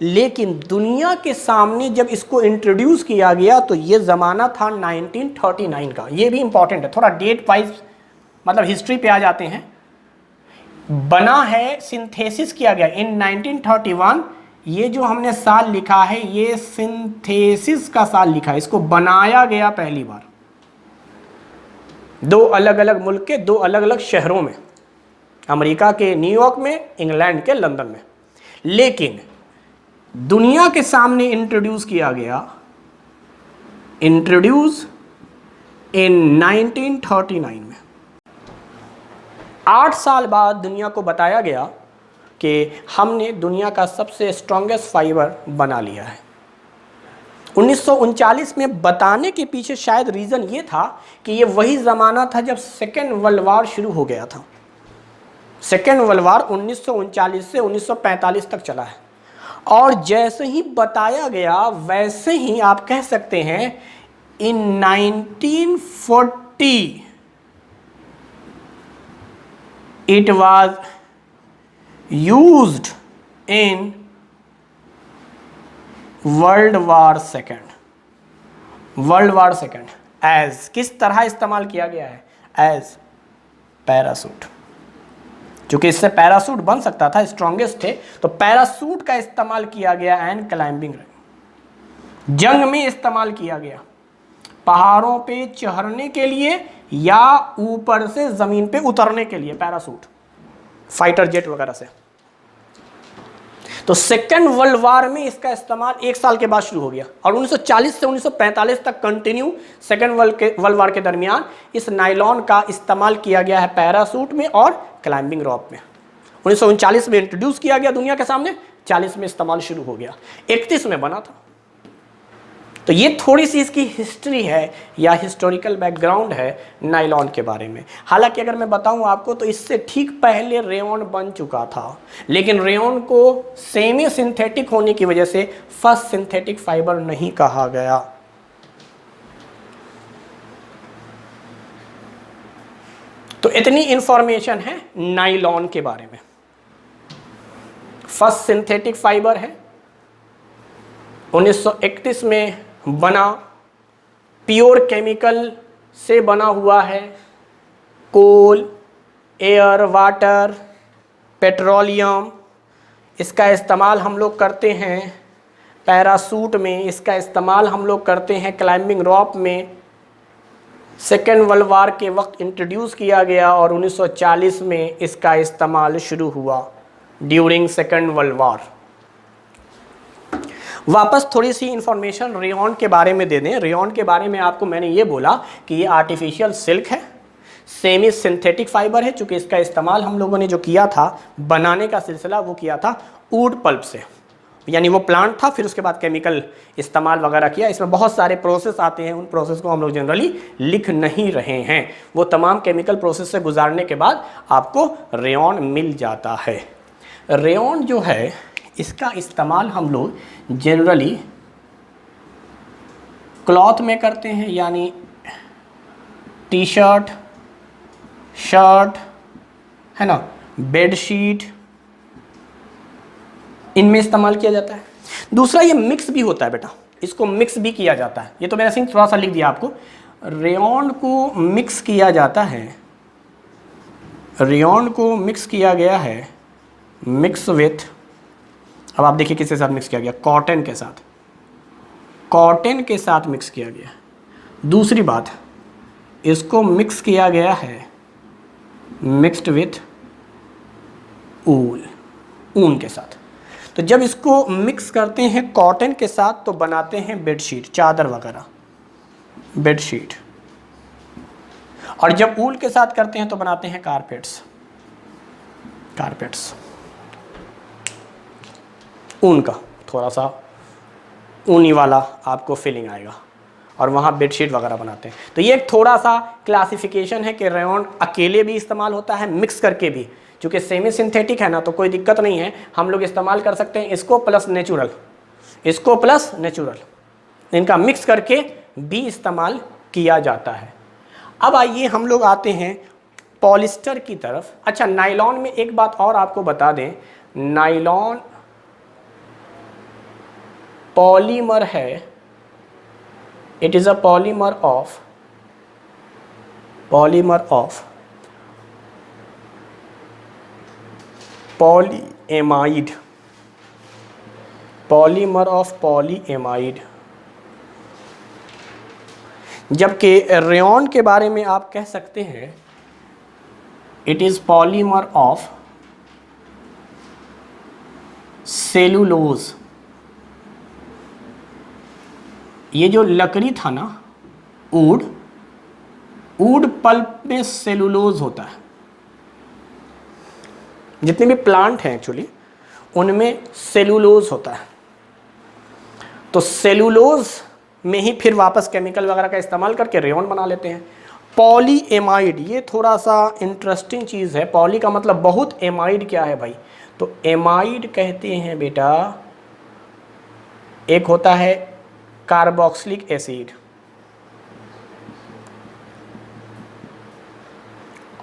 लेकिन दुनिया के सामने जब इसको इंट्रोड्यूस किया गया तो ये ज़माना था 1939 का। ये भी इंपॉर्टेंट है, थोड़ा डेट वाइज मतलब हिस्ट्री पे आ जाते हैं। बना है, सिंथेसिस किया गया इन 1931। ये जो हमने साल लिखा है ये सिंथेसिस का साल लिखा है, इसको बनाया गया पहली बार दो अलग अलग मुल्क के दो अलग अलग शहरों में, अमेरिका के न्यूयॉर्क में, इंग्लैंड के लंदन में। लेकिन दुनिया के सामने इंट्रोड्यूस किया गया, इंट्रोड्यूस इन 1939 में। 8 साल बाद दुनिया को बताया गया कि हमने दुनिया का सबसे स्ट्रॉन्गेस्ट फाइबर बना लिया है। 1939 में बताने के पीछे शायद रीज़न ये था कि ये वही ज़माना था जब सेकेंड वर्ल्ड वॉर शुरू हो गया था। सेकेंड वर्ल्ड वार 1939 से 1945 तक चला है। और जैसे ही बताया गया वैसे ही आप कह सकते हैं in 1940 it was used in world war second as, किस तरह इस्तेमाल किया गया है? As parachute. क्योंकि इससे पैरासूट बन सकता था, स्ट्रॉन्गेस्ट थे, तो पैरासूट का इस्तेमाल किया गया एंड क्लाइंबिंग रन जंग में इस्तेमाल किया गया, पहाड़ों पे चढ़ने के लिए या ऊपर से जमीन पे उतरने के लिए पैरासूट, फाइटर जेट वगैरह से। तो सेकेंड वर्ल्ड वार में इसका इस्तेमाल 1 साल के बाद शुरू हो गया और 1940 से 1945 तक कंटिन्यू सेकेंड वर्ल्ड वार के दरमियान इस नायलॉन का इस्तेमाल किया गया है पैरासूट में और क्लाइंबिंग रॉप में। 1939 में इंट्रोड्यूस किया गया दुनिया के सामने, 40 में इस्तेमाल शुरू हो गया, 31 में बना था। तो ये थोड़ी सी इसकी हिस्ट्री है या हिस्टोरिकल बैकग्राउंड है नायलॉन के बारे में। हालांकि अगर मैं बताऊं आपको तो इससे ठीक पहले रेयॉन बन चुका था, लेकिन रेयॉन को सेमी सिंथेटिक होने की वजह से फर्स्ट सिंथेटिक फाइबर नहीं कहा गया। तो इतनी इंफॉर्मेशन है नायलॉन के बारे में। फर्स्ट सिंथेटिक फाइबर है, 1931 में बना, प्योर केमिकल से बना हुआ है, कोल, एयर, वाटर, पेट्रोलियम, इसका इस्तेमाल हम लोग करते हैं पैरासूट में, इसका इस्तेमाल हम लोग करते हैं क्लाइंबिंग रॉप में। सेकेंड वर्ल्ड वार के वक्त इंट्रोड्यूस किया गया और 1940 में इसका इस्तेमाल शुरू हुआ ड्यूरिंग सेकेंड वर्ल्ड वार। वापस थोड़ी सी इंफॉर्मेशन रेयॉन के बारे में दे दें। रेयॉन के बारे में आपको मैंने ये बोला कि ये आर्टिफिशियल सिल्क है, सेमी सिंथेटिक फाइबर है, चूँकि इसका इस्तेमाल हम लोगों ने जो किया था बनाने का सिलसिला वो किया था वुड पल्प से, यानी वो प्लांट था, फिर उसके बाद केमिकल इस्तेमाल वगैरह किया। इसमें बहुत सारे प्रोसेस आते हैं, उन प्रोसेस को हम लोग जनरली लिख नहीं रहे हैं। वो तमाम केमिकल प्रोसेस से गुजारने के बाद आपको रेयॉन मिल जाता है। रेयॉन जो है इसका इस्तेमाल हम लोग जनरली क्लॉथ में करते हैं, यानी टी शर्ट, शर्ट है ना, बेडशीट, इनमें इस्तेमाल किया जाता है। दूसरा ये मिक्स भी होता है बेटा, इसको मिक्स भी किया जाता है। ये तो मैंने सिंह थोड़ा सा लिख दिया आपको। रेयॉन को मिक्स किया जाता है, रेयॉन को मिक्स किया गया है, मिक्स विथ, अब आप देखिए किसके साथ मिक्स किया गया, कॉटन के साथ, कॉटन के साथ मिक्स किया गया। दूसरी बात, इसको मिक्स किया गया है मिक्स्ड विथ ऊल, ऊन के साथ। तो जब इसको मिक्स करते हैं कॉटन के साथ तो बनाते हैं बेडशीट, चादर वगैरह, बेडशीट। और जब ऊल के साथ करते हैं तो बनाते हैं कारपेट्स, कारपेट्स। ऊन का थोड़ा सा ऊनी वाला आपको फीलिंग आएगा और वहाँ बेडशीट वगैरह बनाते हैं। तो ये एक थोड़ा सा क्लासिफिकेशन है कि रेयॉन अकेले भी इस्तेमाल होता है, मिक्स करके भी। चूँकि सेमी सिंथेटिक है ना तो कोई दिक्कत नहीं है, हम लोग इस्तेमाल कर सकते हैं इसको प्लस नेचुरल, इसको प्लस नेचुरल, इनका मिक्स करके भी इस्तेमाल किया जाता है। अब आइए हम लोग आते हैं पॉलिस्टर की तरफ। अच्छा, नायलॉन में एक बात और आपको बता दें, नायलॉन पॉलीमर है, it is a polymer of polyamide, polymer of polyamide. जबकि रेयॉन के बारे में आप कह सकते हैं it is polymer of cellulose. ये जो लकड़ी था ना, वुड पल्प में सेलुलोज होता है। जितने भी प्लांट हैं एक्चुअली उनमें सेलुलोज होता है। तो सेलुलोज में ही फिर वापस केमिकल वगैरह का इस्तेमाल करके रेयॉन बना लेते हैं। पॉली एमाइड, ये थोड़ा सा इंटरेस्टिंग चीज़ है। पॉली का मतलब बहुत, एमाइड क्या है भाई? तो एमाइड कहते हैं बेटा, एक होता है कार्बोक्सिलिक एसिड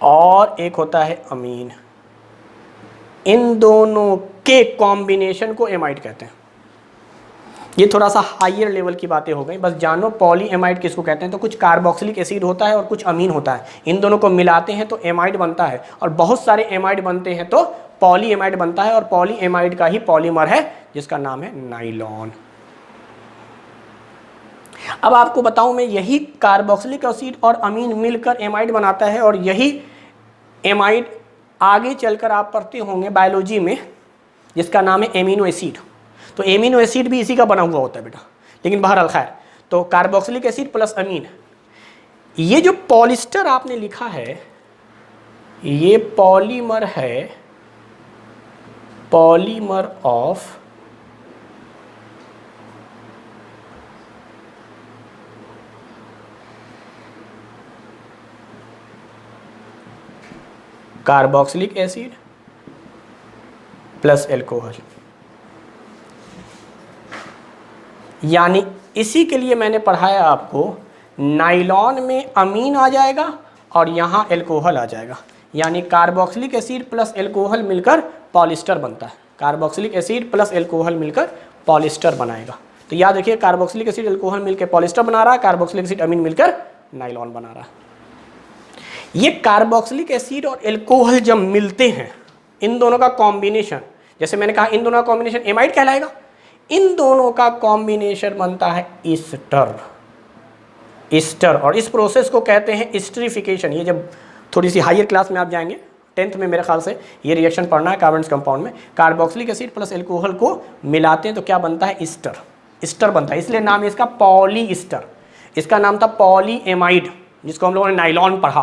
और एक होता है अमीन। इन दोनों के कॉम्बिनेशन को एमाइड कहते हैं। ये थोड़ा सा हायर लेवल की बातें हो गई, बस जानो पॉली एमाइड किसको कहते हैं। तो कुछ कार्बोक्सिलिक एसिड होता है और कुछ अमीन होता है, इन दोनों को मिलाते हैं तो एमाइड बनता है, और बहुत सारे एमाइड बनते हैं तो पॉली एमाइड बनता है, और पॉली एमाइड का ही पॉलीमर है जिसका नाम है नाइलॉन। अब आपको बताऊं मैं, यही कार्बोक्सिलिक एसिड और अमीन मिलकर एमाइड बनाता है, और यही एमाइड आगे चलकर आप पढ़ते होंगे बायोलॉजी में, जिसका नाम है एमिनो एसिड। तो एमिनो एसिड भी इसी का बना हुआ होता है बेटा, लेकिन बहरहाल खैर, तो कार्बोक्सिलिक एसिड प्लस अमीन। ये जो पॉलिस्टर आपने लिखा है, ये पॉलीमर है, polymer of carboxylic acid plus alcohol. यानी इसी के लिए मैंने पढ़ाया आपको, नाइलॉन में अमीन आ जाएगा और यहाँ एल्कोहल आ जाएगा, यानी कार्बोक्सिलिक एसिड प्लस एल्कोहल मिलकर पॉलिस्टर बनता है। कार्बोक्सिलिक एसिड प्लस एल्कोहल मिलकर पॉलिस्टर बनाएगा। तो याद रखिए, कार्बोक्सिलिक एसिड एल्कोहल मिलकर पॉलिस्टर बना रहा है, कार्बोक्सिलिक एसिड अमीन मिलकर नाइलॉन बना रहा है। ये कार्बोक्सिलिक एसिड और एल्कोहल जब मिलते हैं, इन दोनों का कॉम्बिनेशन, जैसे मैंने कहा इन दोनों का कॉम्बिनेशन एमाइड कहलाएगा, इन दोनों का कॉम्बिनेशन बनता है ईस्टर। ईस्टर, और इस प्रोसेस को कहते हैं एस्टरिफिकेशन। ये जब थोड़ी सी हायर क्लास में आप जाएंगे, 10th में मेरे ख्याल से ये रिएक्शन पढ़ना है कार्बन कंपाउंड में, कार्बोक्सिलिक एसिड प्लस एल्कोहल को मिलाते हैं तो क्या बनता है? ईस्टर। ईस्टर बनता है, इसलिए नाम है इसका पॉली ईस्टर। इसका नाम था पॉली एमाइड, जिसको हम लोगों ने नाइलॉन पढ़ा।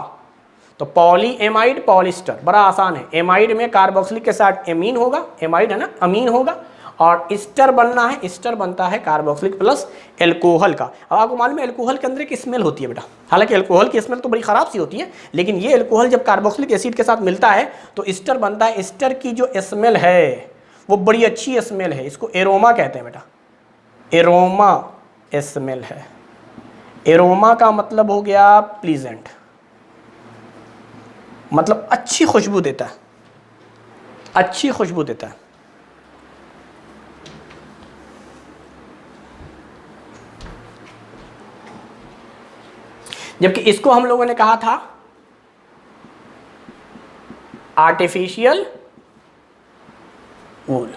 तो पॉली एमाइड पॉलिस्टर, बड़ा आसान है। एमाइड में कार्बोक्सिलिक के साथ एमीन होगा, एमाइड है ना, अमीन होगा, और ईस्टर बनना है, ईस्टर बनता है कार्बोक्सिलिक प्लस एल्कोहल का। अब आपको मालूम है एल्कोहल के अंदर एक स्मेल होती है बेटा, हालांकि एल्कोहल की स्मेल तो बड़ी खराब सी होती है, लेकिन ये एल्कोहल जब कार्बोक्सिलिक एसिड के साथ मिलता है तो ईस्टर बनता है। ईस्टर की जो स्मेल है वो बड़ी अच्छी स्मेल है, इसको एरोमा कहते हैं बेटा, एरोमा स्मेल है। एरोमा का मतलब हो गया प्लीजेंट, मतलब अच्छी खुशबू देता है, अच्छी खुशबू देता है। जबकि इसको हम लोगों ने कहा था आर्टिफिशियल वूल।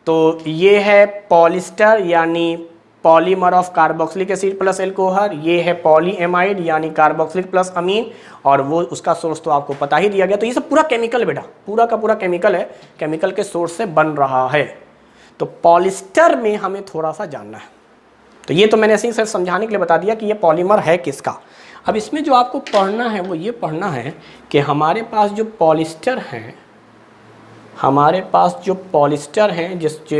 तो ये है पॉलिस्टर यानी polymer of carboxylic acid plus alcohol, ये है पॉली एमाइड यानी कार्बोक्सिलिक प्लस अमीन, और वो उसका सोर्स तो आपको पता ही दिया गया। तो ये सब पूरा केमिकल है बेटा, पूरा का पूरा केमिकल है, केमिकल के सोर्स से बन रहा है। तो पॉलिस्टर में हमें थोड़ा सा जानना है, तो ये तो मैंने ऐसे ही सिर्फ समझाने के लिए बता दिया कि ये पॉलीमर है किसका। अब इसमें जो आपको पढ़ना है वो ये पढ़ना है कि हमारे पास जो पॉलिस्टर हैं, हमारे पास जो पॉलिस्टर हैं, जिस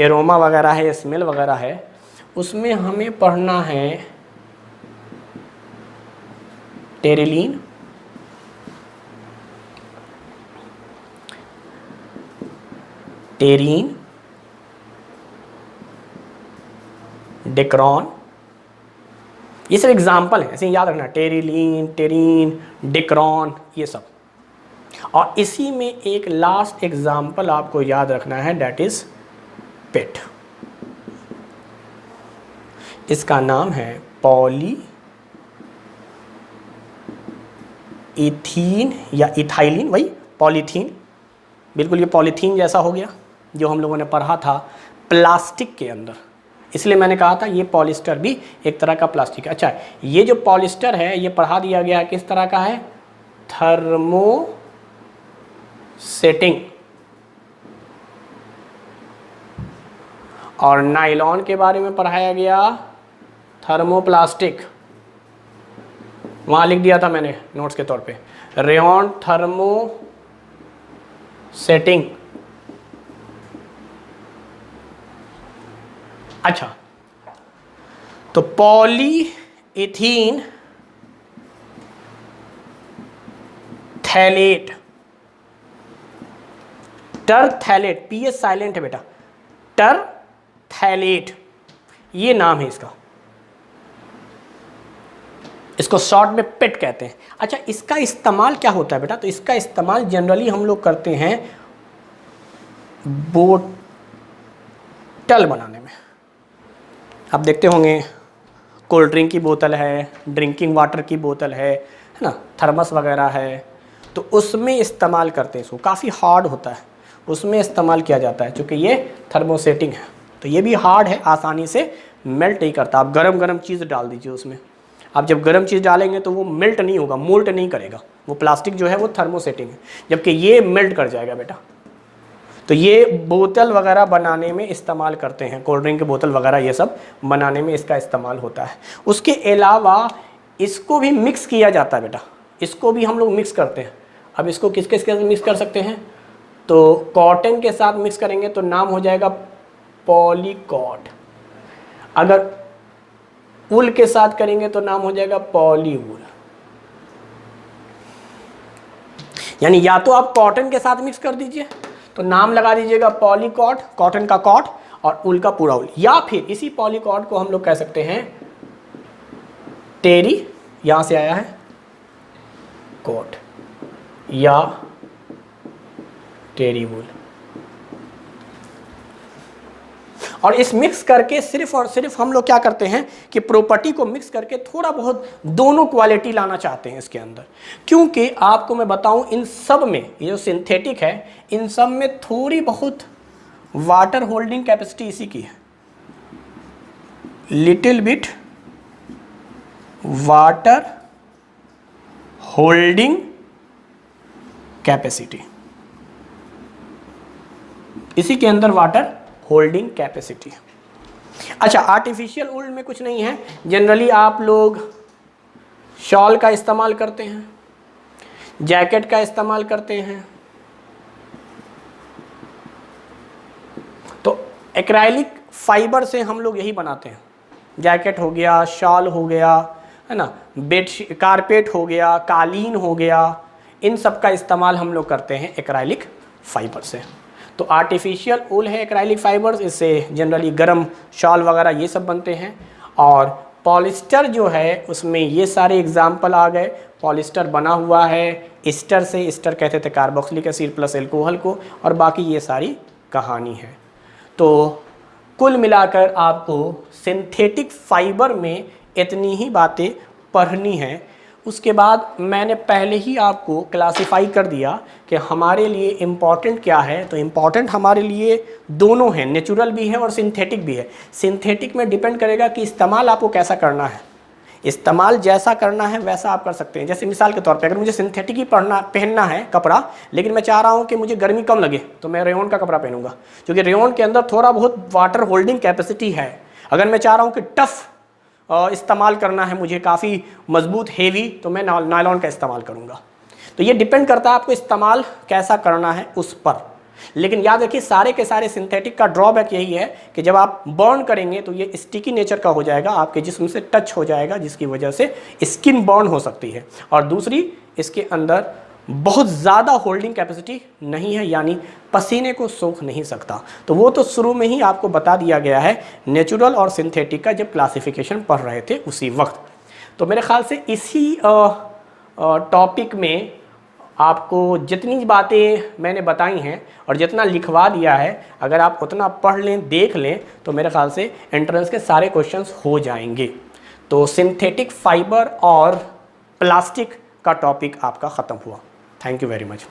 एरोमा वगैरह है, स्मेल वगैरह है, उसमें हमें पढ़ना है टेरिलीन, टेरीन, डिक्रॉन। ये सब एग्जाम्पल है, ऐसे याद रखना, टेरिलीन, टेरीन, डिक्रॉन, ये सब। और इसी में एक लास्ट एग्जाम्पल आपको याद रखना है, डेट इज पेट। इसका नाम है पॉली इथीन या इथाइलिन, वही पॉलीथीन, बिल्कुल ये पॉलीथीन जैसा हो गया जो हम लोगों ने पढ़ा था प्लास्टिक के अंदर। इसलिए मैंने कहा था ये पॉलिस्टर भी एक तरह का प्लास्टिक है। अच्छा, ये जो पॉलिस्टर है ये पढ़ा दिया गया किस तरह का है? थर्मोसेटिंग। और नाइलॉन के बारे में पढ़ाया गया थर्मोप्लास्टिक, वहाँ लिख दिया था मैंने नोट्स के तौर पे, रेयॉन थर्मोसेटिंग। अच्छा, तो पॉलीइथीन थैलेट, टरथैलेट, पीएस साइलेंट है बेटा, टरथैलेट ये नाम है इसका, इसको शॉर्ट में पिट कहते हैं। अच्छा, इसका इस्तेमाल क्या होता है बेटा? तो इसका इस्तेमाल जनरली हम लोग करते हैं बोतल बनाने में। आप देखते होंगे कोल्ड ड्रिंक की बोतल है, ड्रिंकिंग वाटर की बोतल है ना, थर्मस वगैरह है, तो उसमें इस्तेमाल करते हैं इसको। काफ़ी हार्ड होता है, उसमें इस्तेमाल किया जाता है, क्योंकि ये थर्मोसेटिंग है, तो ये भी हार्ड है, आसानी से मेल्ट नहीं करता। आप गरम गरम चीज़ डाल दीजिए उसमें, आप जब गर्म चीज़ डालेंगे तो वो मेल्ट नहीं होगा, मोल्ट नहीं करेगा। वो प्लास्टिक जो है वो थर्मोसेटिंग है, जबकि ये मेल्ट कर जाएगा बेटा। तो ये बोतल वगैरह बनाने में इस्तेमाल करते हैं, कोल्ड ड्रिंक की बोतल वगैरह ये सब बनाने में इसका इस्तेमाल होता है। उसके अलावा इसको भी मिक्स किया जाता है बेटा, इसको भी हम लोग मिक्स करते हैं। अब इसको किसके साथ मिक्स कर सकते हैं? तो कॉटन के साथ मिक्स करेंगे तो नाम हो जाएगा पॉलीकॉट। अगर वूल के साथ करेंगे तो नाम हो जाएगा पॉलीवूल। यानी या तो आप कॉटन के साथ मिक्स कर दीजिए तो नाम लगा दीजिएगा पॉलीकॉट, कॉटन का कॉट और वूल का पूरा वूल, या फिर इसी पॉलीकॉट को हम लोग कह सकते हैं टेरी, यहां से आया है कॉट, या टेरी वूल। और इस मिक्स करके सिर्फ और सिर्फ हम लोग क्या करते हैं कि प्रॉपर्टी को मिक्स करके थोड़ा बहुत दोनों क्वालिटी लाना चाहते हैं इसके अंदर। क्योंकि आपको मैं बताऊं, इन सब में ये जो सिंथेटिक है, इन सब में थोड़ी बहुत वाटर होल्डिंग कैपेसिटी इसी की है, little bit water holding capacity, इसी के अंदर वाटर होल्डिंग कैपेसिटी। अच्छा, आर्टिफिशियल वूल में कुछ नहीं है, जनरली आप लोग शॉल का इस्तेमाल करते हैं, जैकेट का इस्तेमाल करते हैं, तो एक्राइलिक फाइबर से हम लोग यही बनाते हैं। जैकेट हो गया, शॉल हो गया, है ना, बेडशीट, कारपेट हो गया, कालीन हो गया, इन सब का इस्तेमाल हम लोग करते हैं एक्राइलिक फाइबर से। तो आर्टिफिशियल वूल है एक्राइलिक फाइबर्स, इससे जनरली गर्म शॉल वगैरह ये सब बनते हैं। और पॉलिस्टर जो है उसमें ये सारे एग्जाम्पल आ गए। पॉलिस्टर बना हुआ है ईस्टर से, ईस्टर कहते थे कार्बोक्सिलिक एसिड प्लस एल्कोहल को, और बाकी ये सारी कहानी है। तो कुल मिलाकर आपको सिंथेटिक फाइबर में इतनी ही बातें पढ़नी हैं। उसके बाद मैंने पहले ही आपको क्लासिफाई कर दिया कि हमारे लिए इम्पॉर्टेंट क्या है। तो इम्पॉर्टेंट हमारे लिए दोनों हैं, नेचुरल भी है और सिंथेटिक भी है। सिंथेटिक में डिपेंड करेगा कि इस्तेमाल आपको कैसा करना है, इस्तेमाल जैसा करना है वैसा आप कर सकते हैं। जैसे मिसाल के तौर पे अगर मुझे सिंथेटिक ही पहनना है कपड़ा, लेकिन मैं चाह रहा हूँ कि मुझे गर्मी कम लगे, तो मैं रेयॉन का कपड़ा पहनूंगा, क्योंकि रेयॉन के अंदर थोड़ा बहुत वाटर होल्डिंग कैपेसिटी है। अगर मैं चाह रहा हूँ कि टफ इस्तेमाल करना है, मुझे काफ़ी मजबूत हेवी, तो मैं नायलॉन का इस्तेमाल करूँगा। तो ये डिपेंड करता है आपको इस्तेमाल कैसा करना है उस पर। लेकिन याद रखिए, सारे के सारे सिंथेटिक का ड्रॉबैक यही है कि जब आप बर्न करेंगे तो ये स्टिकी नेचर का हो जाएगा, आपके जिस्म से टच हो जाएगा, जिसकी वजह से स्किन बर्न हो सकती है। और दूसरी, इसके अंदर बहुत ज़्यादा होल्डिंग कैपेसिटी नहीं है, यानी पसीने को सोख नहीं सकता। तो वो तो शुरू में ही आपको बता दिया गया है नेचुरल और सिंथेटिक का, जब क्लासिफिकेशन पढ़ रहे थे उसी वक्त। तो मेरे ख्याल से इसी टॉपिक में आपको जितनी बातें मैंने बताई हैं और जितना लिखवा दिया है, अगर आप उतना पढ़ लें, देख लें, तो मेरे ख्याल से एंट्रेंस के सारे क्वेश्चंस हो जाएंगे। तो सिंथेटिक फाइबर और प्लास्टिक का टॉपिक आपका ख़त्म हुआ। Thank you very much.